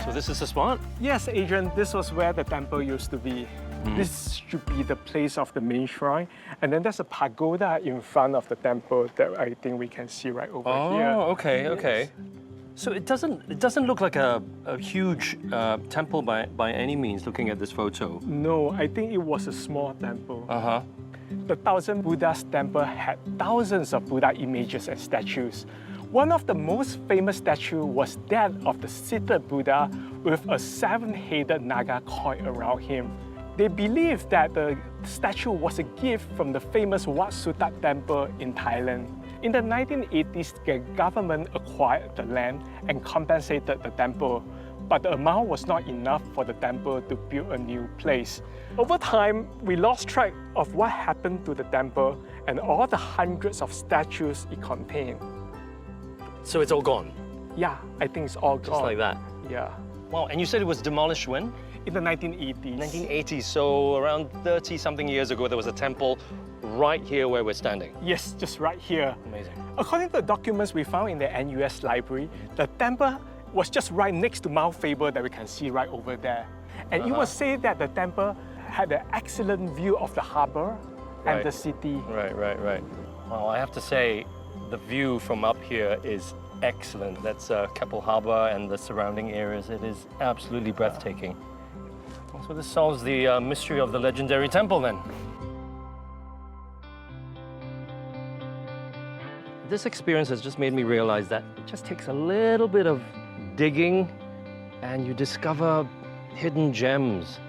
So this is the spot? Yes, Adrian, this was where the temple used to be. This should be the place of the main shrine. And then there's a pagoda in front of the temple that I think we can see right over here. Oh, okay, okay. So it doesn't look like a huge temple by any means, looking at this photo. No, I think it was a small temple. Uh-huh. The Thousand Buddhas temple had thousands of Buddha images and statues. One of the most famous statues was that of the seated Buddha with a seven-headed Naga coiled around him. They believe that the statue was a gift from the famous Wat Sutat temple in Thailand. In the 1980s, the government acquired the land and compensated the temple, but the amount was not enough for the temple to build a new place. Over time, we lost track of what happened to the temple and all the hundreds of statues it contained. So it's all gone? Yeah, I think it's all gone. Just like that? Yeah. Wow, and you said it was demolished when? In the 1980s. 1980s, so around 30-something years ago, there was a temple right here where we're standing. Yes, just right here. Amazing. According to the documents we found in the NUS library, the temple was just right next to Mount Faber that we can see right over there. And it was said that the temple had an excellent view of the harbor and the city. Right. Well, I have to say, the view from up here is excellent. That's Keppel Harbour and the surrounding areas. It is absolutely breathtaking. So this solves the mystery of the legendary temple then. This experience has just made me realize that it just takes a little bit of digging and you discover hidden gems.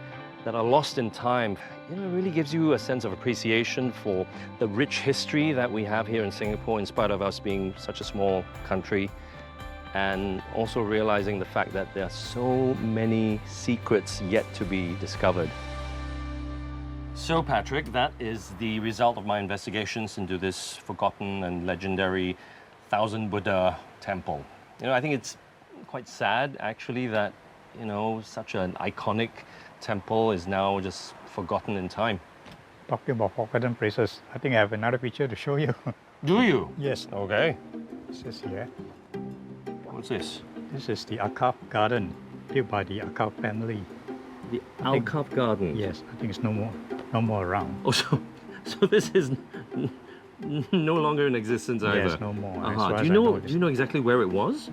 that are lost in time, it really gives you a sense of appreciation for the rich history that we have here in Singapore, in spite of us being such a small country, and also realizing the fact that there are so many secrets yet to be discovered. So, Patrick, that is the result of my investigations into this forgotten and legendary Thousand Buddha temple. I think it's quite sad, actually, that, such an iconic temple is now just forgotten in time. Talking about forgotten places, I think I have another picture to show you. Do you? Yes. Okay. This is here. What's this? This is the Alkaff garden, built by the Alkaff family. The Alkaff garden? Yes, I think it's no more around. Oh, so this is no longer in existence either? Yes, no more. Do you know exactly where it was?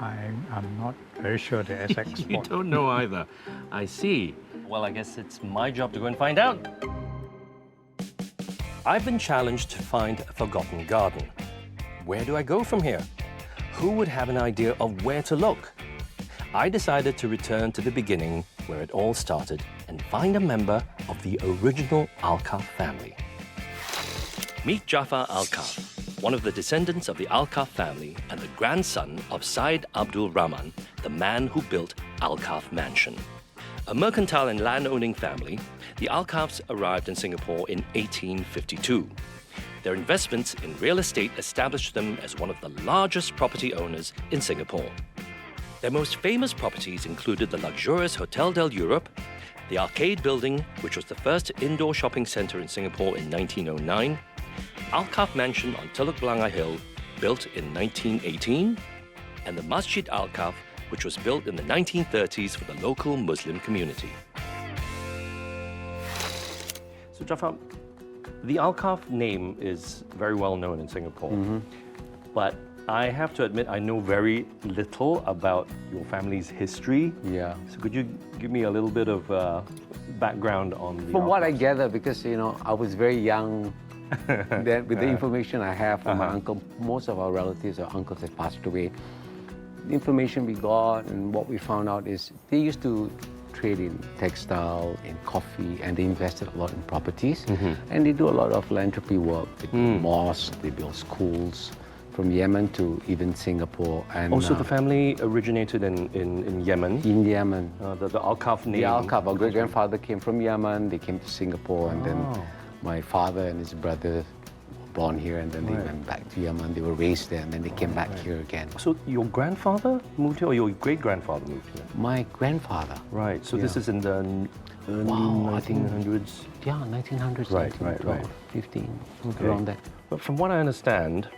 I'm not very sure the exact spot. You don't know either. I see. Well, I guess it's my job to go and find out. I've been challenged to find a forgotten garden. Where do I go from here? Who would have an idea of where to look? I decided to return to the beginning, where it all started, and find a member of the original Alkaff family. Meet Jafar Alkaff, one of the descendants of the Alkaff family and the grandson of Syed Abdul Rahman, the man who built Alkaff Mansion. A mercantile and land-owning family, the Alkaffs arrived in Singapore in 1852. Their investments in real estate established them as one of the largest property owners in Singapore. Their most famous properties included the luxurious Hotel del Europe, the Arcade Building, which was the first indoor shopping centre in Singapore in 1909, Alkaff Mansion on Teluk Belanga Hill, built in 1918, and the Masjid Alkaff, which was built in the 1930s for the local Muslim community. So, Jafar, the Alkaff name is very well known in Singapore, but I have to admit I know very little about your family's history. Yeah. So could you give me a little bit of background on the From what I Alkaff? gather, because I was very young, then with the information I have from my uncle, most of our relatives or uncles have passed away. The information we got and what we found out is they used to trade in textile, in coffee, and they invested a lot in properties. And they do a lot of philanthropy work. They build mosques, they build schools, from Yemen to even Singapore. And Also, the family originated in Yemen? In Yemen. The Alkaff name? The Alkaff, our great-grandfather came from Yemen, they came to Singapore, and then my father and his brother were born here, and then they went back to Yemen. They were raised there, and then they came back here again. So your grandfather moved here, or your great-grandfather moved here? My grandfather. Right, so this is in the early 1900s? Yeah, 1900s, Right. 15, Okay. around that. But from what I understand,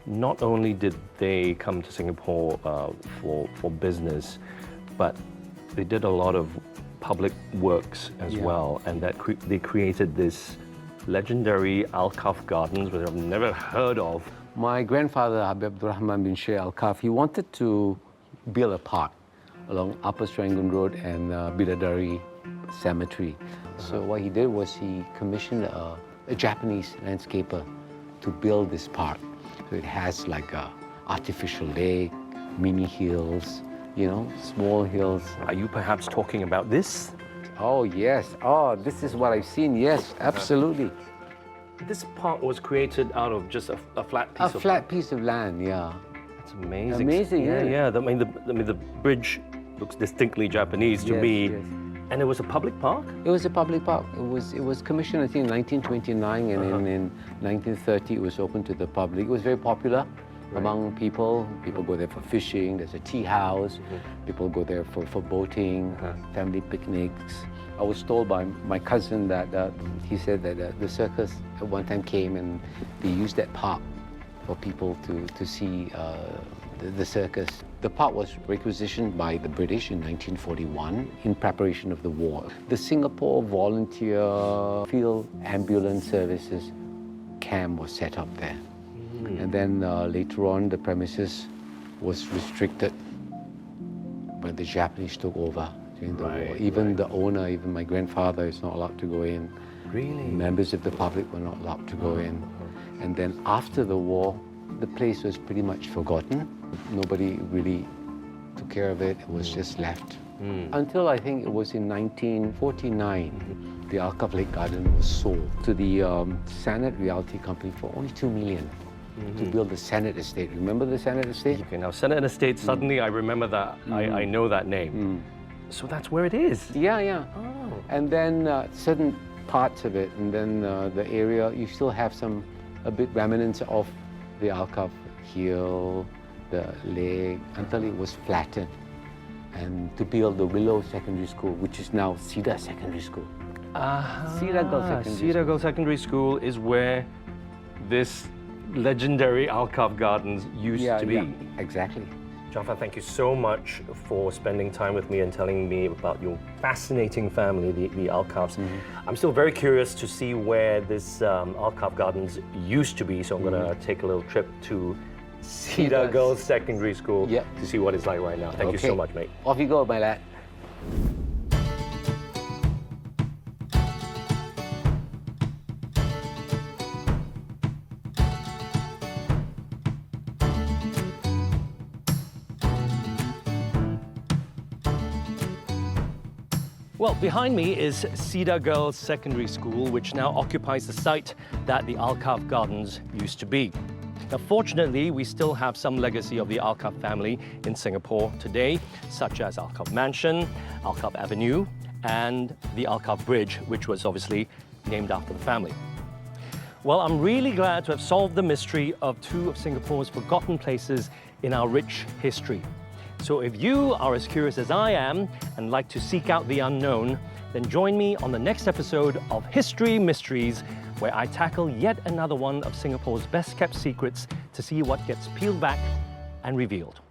not only did they come to Singapore for business, but they did a lot of public works as well, and that they created this legendary Alkaff Gardens, which I've never heard of. My grandfather, Habib Abdurrahman bin Sheikh Alkaff, he wanted to build a park along Upper Serangoon Road and Bidadari Cemetery. So what he did was he commissioned a Japanese landscaper to build this park. So it has like a artificial lake, mini hills, small hills. Are you perhaps talking about this? Oh, yes. Oh, this is what I've seen. Yes, absolutely. This park was created out of just a flat piece of A flat piece of land, yeah. That's amazing. Amazing, yeah. I mean, the bridge looks distinctly Japanese to me. Yes. And it was a public park? It was a public park. It was commissioned, I think, in 1929, and in 1930 it was open to the public. It was very popular among people. People go there for fishing. There's a tea house. People go there for boating, family picnics. I was told by my cousin that he said that the circus at one time came and they used that park for people to see the circus. The park was requisitioned by the British in 1941 in preparation of the war. The Singapore Volunteer Field Ambulance Services camp was set up there. And then later on, the premises was restricted when the Japanese took over during the war. Even the owner, even my grandfather, is not allowed to go in. Really? Members of the public were not allowed to go in. And then after the war, the place was pretty much forgotten. Nobody really took care of it. It was just left until I think it was in 1949, the Alkaff Lake Garden was sold to the Sanet Realty Company for only $2 million to build the Sanet Estate. Remember the Sanet Estate? Okay, now Sanet Estate, suddenly I remember that. I know that name. So that's where it is? Yeah, yeah. Oh. And then certain parts of it, and then the area, you still have a bit remnants of the Alkaff Hill, the lake, until it was flattened, and to build the Willow Secondary School, which is now Cedar Secondary School. Cedar Girls Secondary School is where this legendary Alkaff Gardens used to be. Yeah, exactly. Jaffa, thank you so much for spending time with me and telling me about your fascinating family, the Alkaffs. I'm still very curious to see where this Alkaff Gardens used to be, so I'm going to take a little trip to Cedar Girls Secondary School to see what it's like right now. Thank you so much, mate. Off you go, my lad. Well, behind me is Cedar Girls Secondary School, which now occupies the site that the Alkaff Gardens used to be. Now, fortunately, we still have some legacy of the Alkaff family in Singapore today, such as Alkaff Mansion, Alkaff Avenue, and the Alkaff Bridge, which was obviously named after the family. Well, I'm really glad to have solved the mystery of two of Singapore's forgotten places in our rich history. So if you are as curious as I am and like to seek out the unknown, then join me on the next episode of History Mysteries, where I tackle yet another one of Singapore's best kept secrets to see what gets peeled back and revealed.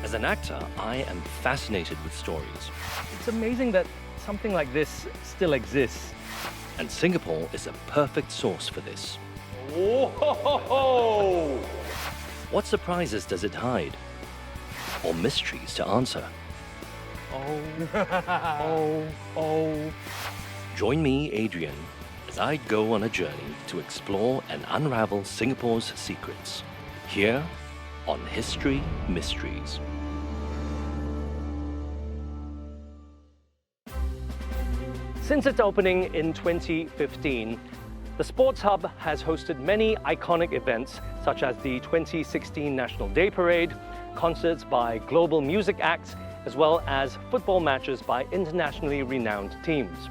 As an actor, I am fascinated with stories. It's amazing that something like this still exists. And Singapore is a perfect source for this. Whoa! What surprises does it hide? Or mysteries to answer? Join me, Adrian, as I go on a journey to explore and unravel Singapore's secrets. Here on History Mysteries. Since its opening in 2015, the Sports Hub has hosted many iconic events such as the 2016 National Day Parade, concerts by global music acts, as well as football matches by internationally renowned teams.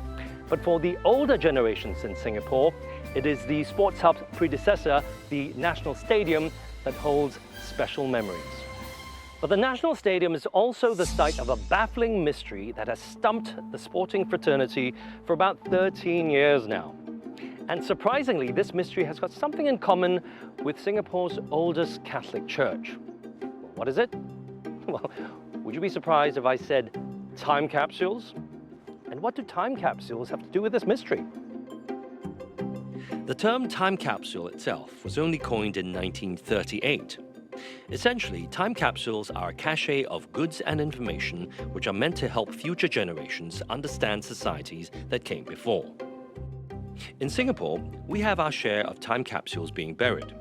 But for the older generations in Singapore, it is the Sports Hub's predecessor, the National Stadium, that holds special memories. But the National Stadium is also the site of a baffling mystery that has stumped the sporting fraternity for about 13 years now. And surprisingly, this mystery has got something in common with Singapore's oldest Catholic church. What is it? Well, would you be surprised if I said time capsules? And what do time capsules have to do with this mystery? The term time capsule itself was only coined in 1938. Essentially, time capsules are a cache of goods and information which are meant to help future generations understand societies that came before. In Singapore, we have our share of time capsules being buried,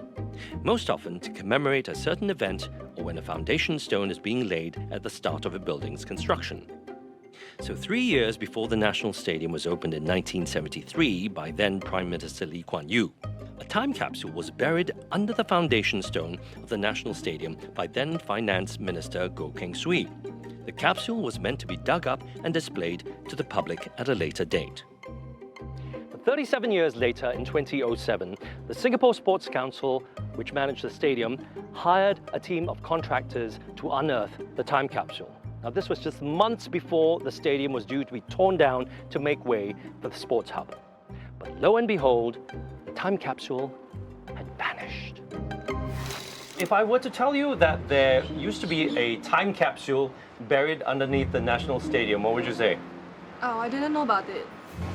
most often to commemorate a certain event or when a foundation stone is being laid at the start of a building's construction. So 3 years before the National Stadium was opened in 1973 by then Prime Minister Lee Kuan Yew, a time capsule was buried under the foundation stone of the National Stadium by then Finance Minister Goh Keng Swee. The capsule was meant to be dug up and displayed to the public at a later date. 37 years later, in 2007, the Singapore Sports Council, which managed the stadium, hired a team of contractors to unearth the time capsule. Now, this was just months before the stadium was due to be torn down to make way for the sports hub. But lo and behold, the time capsule had vanished. If I were to tell you that there used to be a time capsule buried underneath the National Stadium, what would you say? Oh, I didn't know about it.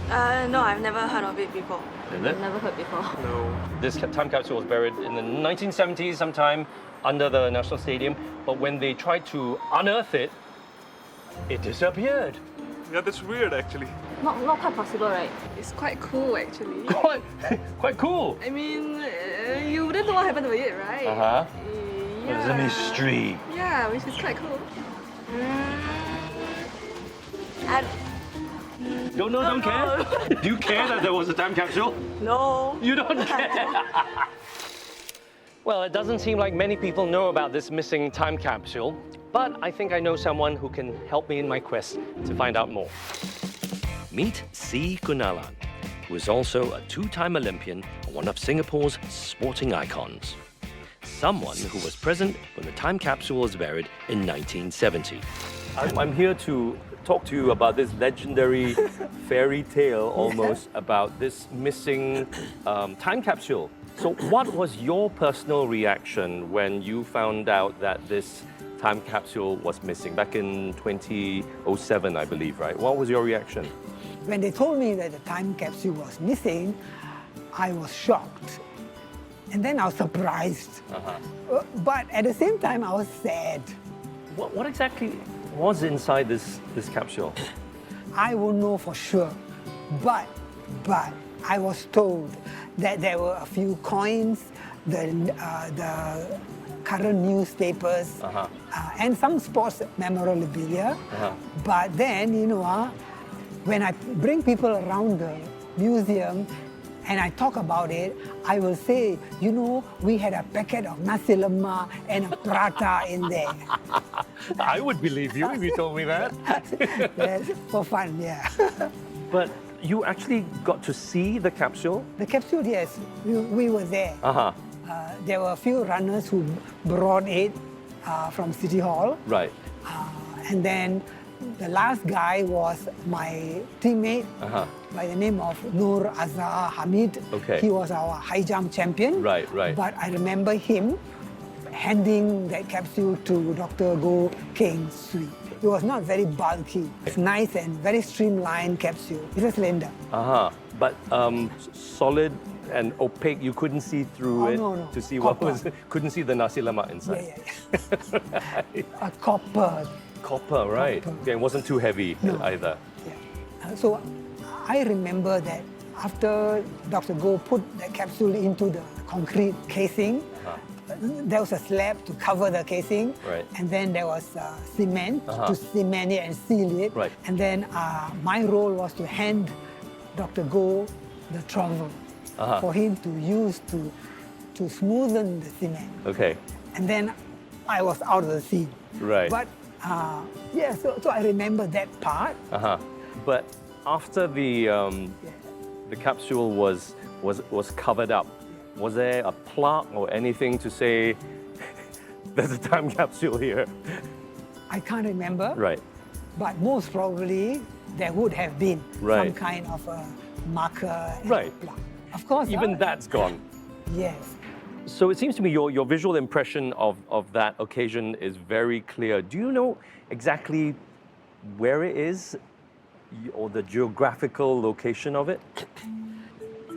No, I've never heard of it before. Is it? Never heard before. No. This time capsule was buried in the 1970s sometime under the National Stadium, but when they tried to unearth it, it disappeared. Yeah, that's weird actually. Not quite possible, right? It's quite cool, actually. Quite cool. I mean, you wouldn't know what happened to it, right? Uh-huh. Yeah. It's a mystery. Yeah, which is quite cool. Don't care? Do you care that there was a time capsule? No. You don't care? Well, it doesn't seem like many people know about this missing time capsule, but I think I know someone who can help me in my quest to find out more. Meet C. Gunalan, who is also a two-time Olympian and one of Singapore's sporting icons. Someone who was present when the time capsule was buried in 1970. I'm here to talk to you about this legendary fairy tale almost about this missing time capsule. So what was your personal reaction when you found out that this time capsule was missing back in 2007, I believe, right? What was your reaction? When they told me that the time capsule was missing, I was shocked. And then I was surprised. But at the same time, I was sad. What exactly was inside this capsule? I won't know for sure. But I was told that there were a few coins, the current newspapers, and some sports memorabilia. But then, when I bring people around the museum and I talk about it, I will say, we had a packet of nasi lemak and a prata in there. I would believe you if you told me that. Yes, for fun, yeah. But you actually got to see the capsule? The capsule, yes, we were there. There were a few runners who brought it from City Hall. Right. And then the last guy was my teammate by the name of Nur Azhar Hamid. Okay. He was our high jump champion. Right. But I remember him handing that capsule to Dr. Goh Keng Swee. It was not very bulky. It's nice and very streamlined capsule. It's a slender. But solid and opaque, you couldn't see through it no. to see Copper. what was, couldn't see the nasi lemak inside. Yeah. A copper. Copper, right. Copper. Okay, it wasn't too heavy either. So I remember that after Dr. Goh put the capsule into the concrete casing, there was a slab to cover the casing, and then there was cement to cement it and seal it. And then my role was to hand Dr. Goh the trowel for him to use to smoothen the cement. Okay. And then I was out of the scene. Right. But so I remember that part. But after the capsule was covered up, was there a plaque or anything to say there's a time capsule here? I can't remember. Right. But most probably there would have been some kind of a marker. Right. Of course. Even that's gone. Yes. So it seems to me your visual impression of that occasion is very clear. Do you know exactly where it is or the geographical location of it?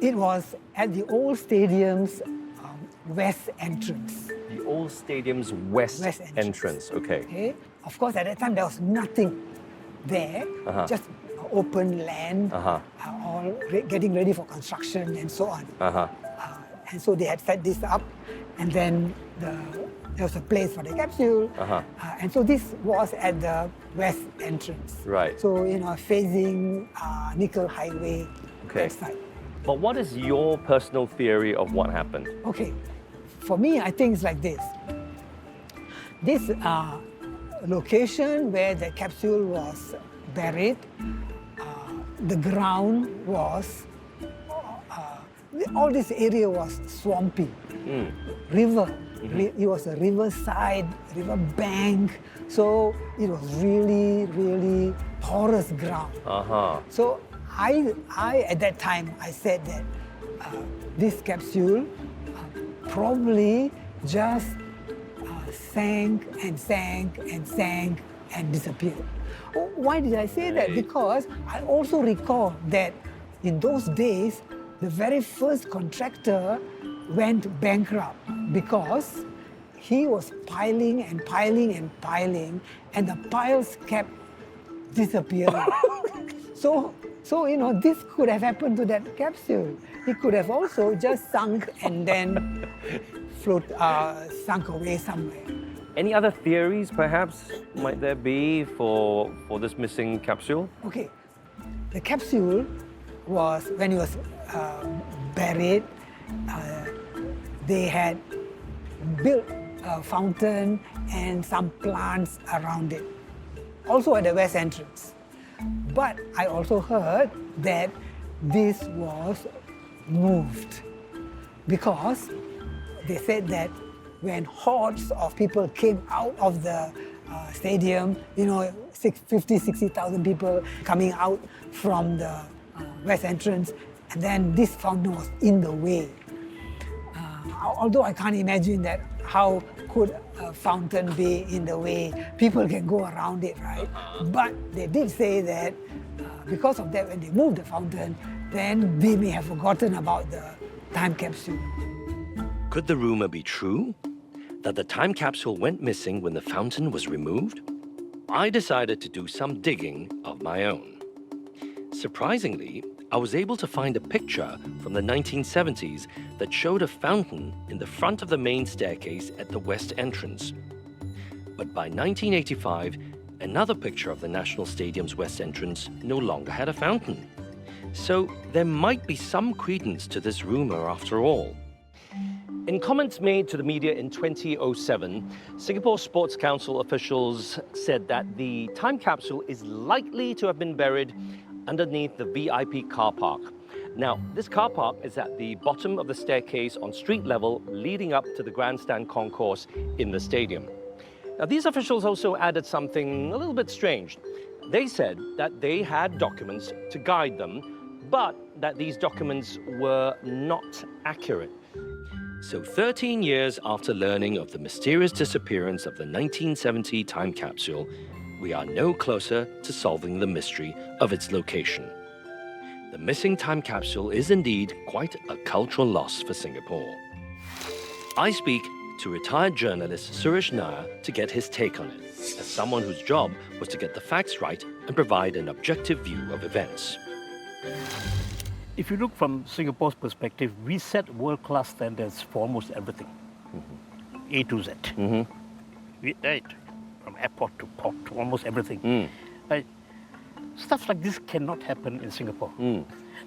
It was at the old stadium's west entrance. The old stadium's west entrance. Okay. Of course, at that time there was nothing there, just open land, all getting ready for construction and so on. And so they had set this up, and then there was a place for the capsule. And so this was at the west entrance. Right. So, facing Nickel Highway, that side. But what is your personal theory of what happened? Okay, for me, I think it's like this. This location where the capsule was buried, the ground was, all this area was swampy. River. It was a riverside, river bank. So it was really, really porous ground. So I at that time, I said that this capsule probably just sank and sank and sank and disappeared. Why did I say that? Because I also recall that in those days, the very first contractor went bankrupt because he was piling and piling and piling, and the piles kept disappearing. So this could have happened to that capsule. It could have also just sunk and then sunk away somewhere. Any other theories, perhaps, might there be for this missing capsule? Okay, the capsule was, when it was buried, they had built a fountain and some plants around it, also at the west entrance. But I also heard that this was moved because they said that when hordes of people came out of the stadium, 60,000 people coming out from the west entrance, and then this fountain was in the way. Although I can't imagine that, how could a fountain be in the way? People can go around it, right? But they did say that because of that, when they moved the fountain, then they may have forgotten about the time capsule. Could the rumor be true? That the time capsule went missing when the fountain was removed? I decided to do some digging of my own. Surprisingly, I was able to find a picture from the 1970s that showed a fountain in the front of the main staircase at the west entrance. But by 1985, another picture of the National Stadium's west entrance no longer had a fountain. So there might be some credence to this rumor after all. In comments made to the media in 2007, Singapore Sports Council officials said that the time capsule is likely to have been buried underneath the VIP car park. Now, this car park is at the bottom of the staircase on street level leading up to the grandstand concourse in the stadium. Now, these officials also added something a little bit strange. They said that they had documents to guide them, but that these documents were not accurate. So 13 years after learning of the mysterious disappearance of the 1970 time capsule, we are no closer to solving the mystery of its location. The missing time capsule is indeed quite a cultural loss for Singapore. I speak to retired journalist Suresh Nair to get his take on it, as someone whose job was to get the facts right and provide an objective view of events. If you look from Singapore's perspective, we set world-class standards for almost everything, A to Z. Right? From airport to port to almost everything. Right? Stuff like this cannot happen in Singapore.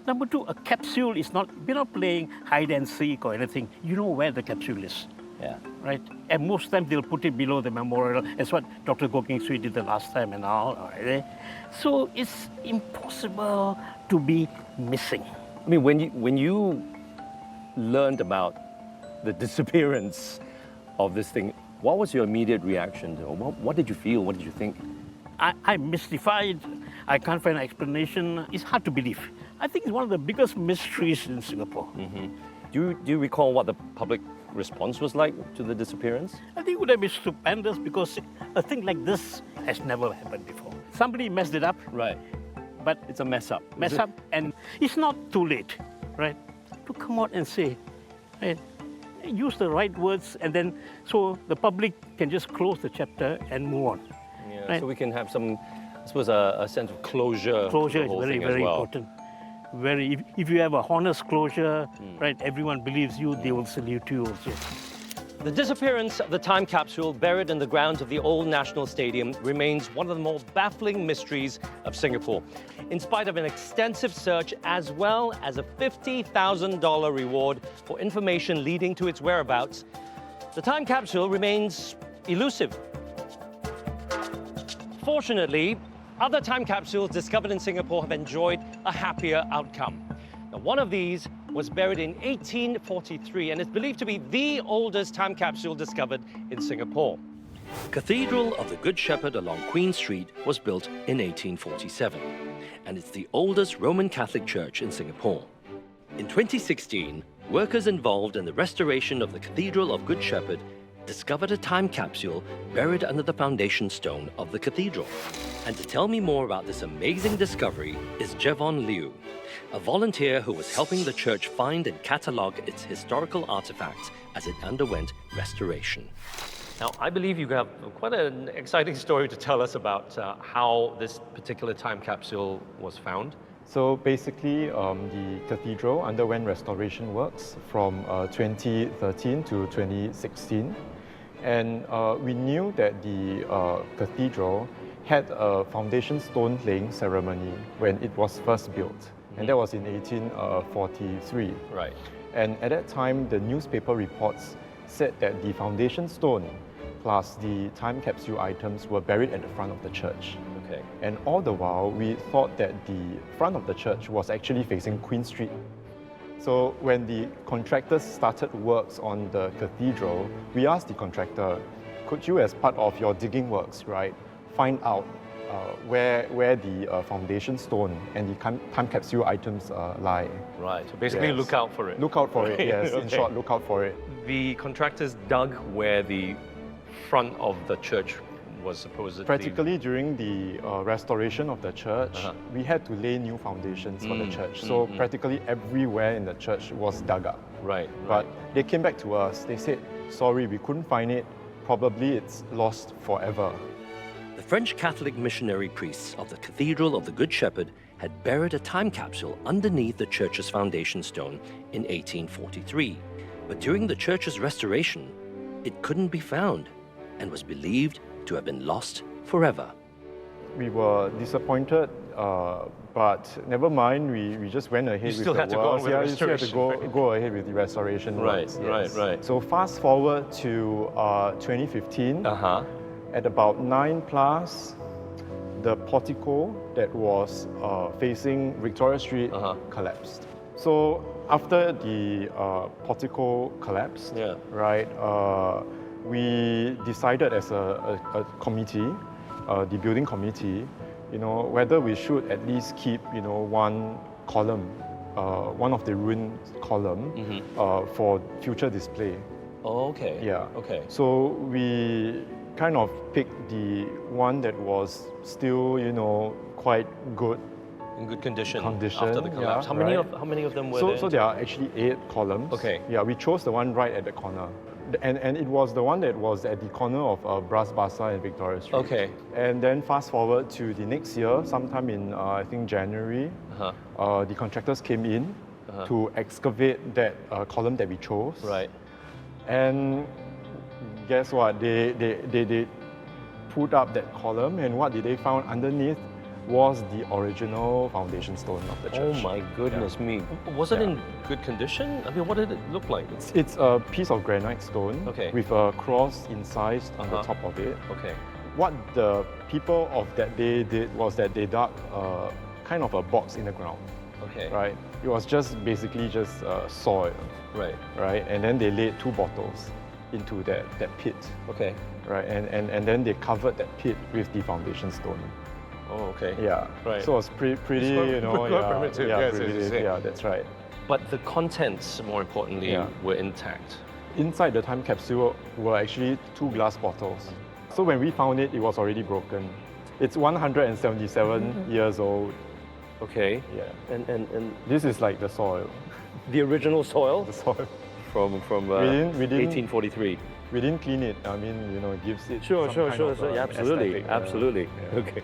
Number two, a capsule is not, we're not playing hide and seek or anything. You know where the capsule is. Yeah. Right? And most times they'll put it below the memorial. That's what Dr. Goh Keng Swee did the last time and all. Right? So it's impossible to be missing. I mean, when you learned about the disappearance of this thing, what was your immediate reaction? What did you feel? What did you think? I'm mystified. I can't find an explanation. It's hard to believe. I think it's one of the biggest mysteries in Singapore. Do you recall what the public response was like to the disappearance? I think it would have been stupendous because a thing like this has never happened before. Somebody messed it up. Right. But it's a mess up. And it's not too late, right? To come out and say, right? Use the right words, and then so the public can just close the chapter and move on. Yeah, right? So we can have some, I suppose, a sense of closure. Closure is very, very important. If you have a honest closure, right? Everyone believes you, they will salute you also. The disappearance of the time capsule buried in the grounds of the old National Stadium remains one of the more baffling mysteries of Singapore. In spite of an extensive search as well as a $50,000 reward for information leading to its whereabouts, the time capsule remains elusive. Fortunately, other time capsules discovered in Singapore have enjoyed a happier outcome. Now, one of these was buried in 1843 and is believed to be the oldest time capsule discovered in Singapore. Cathedral of the Good Shepherd along Queen Street was built in 1847, and it's the oldest Roman Catholic church in Singapore. In 2016, workers involved in the restoration of the Cathedral of Good Shepherd discovered a time capsule buried under the foundation stone of the cathedral. And to tell me more about this amazing discovery is Jevon Liu, a volunteer who was helping the church find and catalogue its historical artifacts as it underwent restoration. Now, I believe you have quite an exciting story to tell us about how this particular time capsule was found. So basically, the cathedral underwent restoration works from 2013 to 2016. And we knew that the cathedral had a foundation stone laying ceremony when it was first built. And that was in 1843. Right. And at that time, the newspaper reports said that the foundation stone plus the time capsule items were buried at the front of the church. Okay. And all the while, we thought that the front of the church was actually facing Queen Street. So when the contractors started works on the cathedral, we asked the contractor, could you, as part of your digging works, right, find out where the foundation stone and the time capsule items lie? Right, so basically Yes. look out for it. Look out for it, yes. In Okay. short, look out for it. The contractors dug where the front of the church was supposedly... Practically during the restoration of the church, we had to lay new foundations for the church. So practically everywhere in the church was dug up. Right. But they came back to us. They said, sorry, we couldn't find it. Probably it's lost forever. The French Catholic missionary priests of the Cathedral of the Good Shepherd had buried a time capsule underneath the church's foundation stone in 1843. But during the church's restoration, it couldn't be found and was believed to have been lost forever. We were disappointed, but never mind, we just went ahead with still the had to go on works. with Yeah, the you still had to restoration. go ahead with the restoration Right, works. right. So fast forward to 2015, at about 9+, the portico that was facing Victoria Street collapsed. So after the portico collapsed, right, we decided as a committee, the building committee, whether we should at least keep, one column, one of the ruined column for future display. Oh, okay. Yeah. Okay. So we kind of picked the one that was still, quite good. In good condition, Condition after the collapse. yeah, How many of them were so, there? So there are actually 8 columns. Okay. Yeah, we chose the one right at the corner. And it was the one that was at the corner of Bras Basah and Victoria Street. Okay. And then fast forward to the next year, sometime in, I think, January, the contractors came in to excavate that column that we chose. Right. And guess what? They put up that column, and what did they find underneath was the original foundation stone of the church. Oh my goodness me. Was it in good condition? I mean, what did it look like? It's a piece of granite stone with a cross incised on the top of it. Okay. What the people of that day did was that they dug kind of a box in the ground. Okay. Right? It was just basically just soil. Right. Right? And then they laid 2 bottles into that pit. Okay. Right? And then they covered that pit with the foundation stone. Oh, okay. Yeah. Right. So it was pretty, primitive, yes, as you primitive. say. Yeah, that's right. But the contents, more importantly, were intact. Inside the time capsule were actually 2 glass bottles. So when we found it, it was already broken. It's 177 years old. Okay. Yeah. And this is like the soil. The original soil? The soil. From we didn't 1843. We didn't clean it. I mean, it gives it Sure. yeah, Absolutely. aesthetic, Absolutely. Yeah. Okay.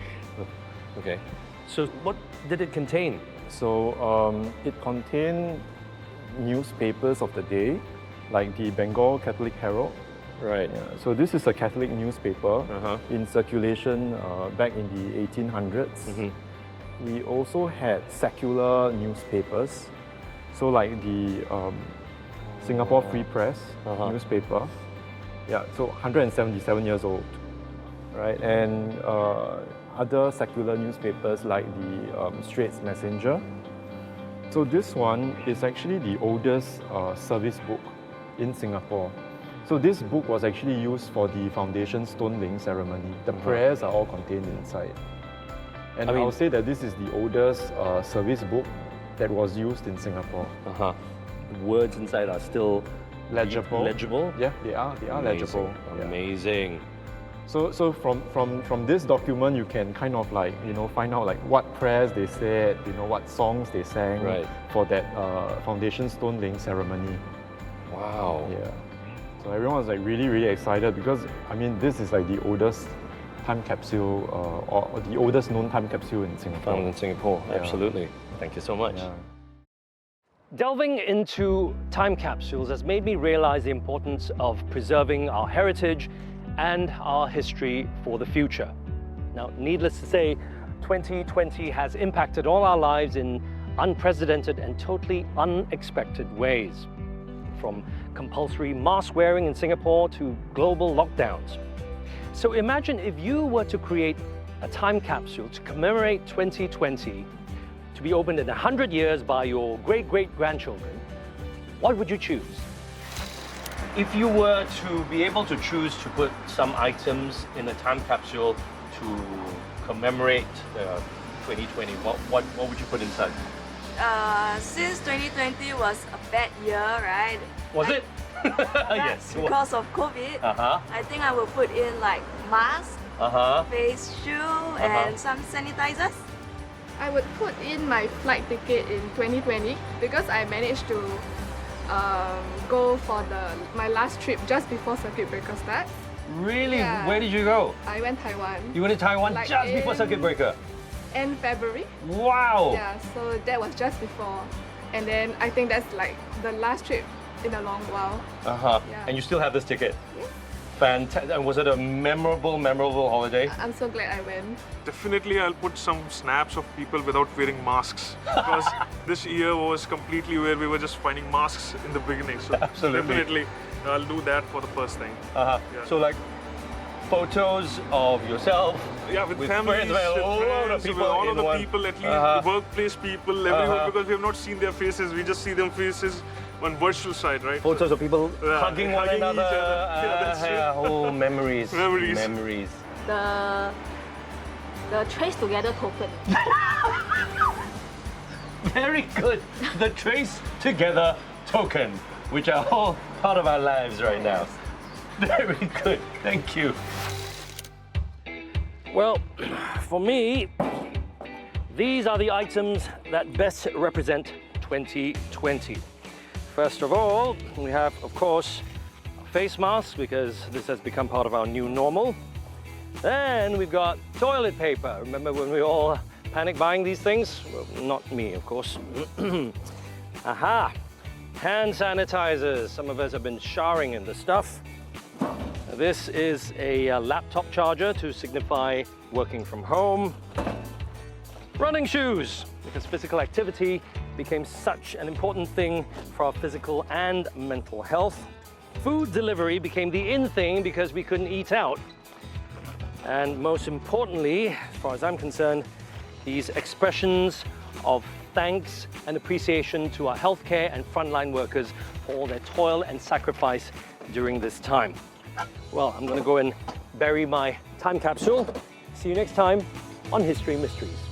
Okay. So what did it contain? So it contained newspapers of the day, like the Bengal Catholic Herald. Right. Yeah. So this is a Catholic newspaper in circulation back in the 1800s. We also had secular newspapers, so like the Singapore Free Press newspaper. Yeah, so 177 years old. right? And other secular newspapers like the Straits Messenger. So this one is actually the oldest service book in Singapore. So this book was actually used for the foundation stone laying ceremony. The prayers are all contained inside. And I would say that this is the oldest service book that was used in Singapore. The words inside are still legible. Legible? Yeah, they are legible. Amazing. Yeah. So from this document, you can kind of like, find out like what prayers they said, what songs they sang for that foundation stone laying ceremony. Wow. Yeah. So everyone was like really, really excited because, I mean, this is like the oldest time capsule or the oldest known time capsule in Singapore. Found in Singapore, Yeah. absolutely. Thank you so much. Yeah. Delving into time capsules has made me realize the importance of preserving our heritage and our history for the future. Now, needless to say, 2020 has impacted all our lives in unprecedented and totally unexpected ways. From compulsory mask wearing in Singapore to global lockdowns. So imagine if you were to create a time capsule to commemorate 2020 to be opened in 100 years by your great-great-grandchildren, what would you choose? If you were to be able to choose to put some items in a time capsule to commemorate 2020, what would you put inside? Since 2020 was a bad year, right? Was it? Yes. Because of COVID, I think I will put in like mask, face shield, and some sanitizers. I would put in my flight ticket in 2020 because I managed to go for my last trip just before circuit breaker starts. Really? Yeah. Where did you go? I went Taiwan. You went to Taiwan Like just before circuit breaker? End February. Wow! Yeah, so that was just before. And then I think that's like the last trip in a long while. Yeah. And you still have this ticket? Yes. Fantastic. And was it a memorable holiday? I'm so glad I went. Definitely I'll put some snaps of people without wearing masks because this year was completely where we were just finding masks in the beginning. So Absolutely. definitely I'll do that for the first thing. Yeah. So like photos of yourself with families, friends, with a load of with people all in of the one. people, at least the workplace people, everyone, because we have not seen their faces, we just see their faces on virtual side, right? Photos of people hugging one hugging another. each other. Yeah, that's true. Oh, memories. Memories. The trace together token. Very good. The Trace Together token, which are all part of our lives right now. Very good. Thank you. Well, for me, these are the items that best represent 2020. First of all, we have, of course, face masks because this has become part of our new normal. Then we've got toilet paper. Remember when we all panic buying these things? Well, not me, of course. Aha! Hand sanitizers. Some of us have been showering in the stuff. This is a laptop charger to signify working from home. Running shoes, because physical activity became such an important thing for our physical and mental health. Food delivery became the in thing because we couldn't eat out. And most importantly, as far as I'm concerned, these expressions of thanks and appreciation to our healthcare and frontline workers for all their toil and sacrifice during this time. Well, I'm going to go and bury my time capsule. See you next time on History Mysteries.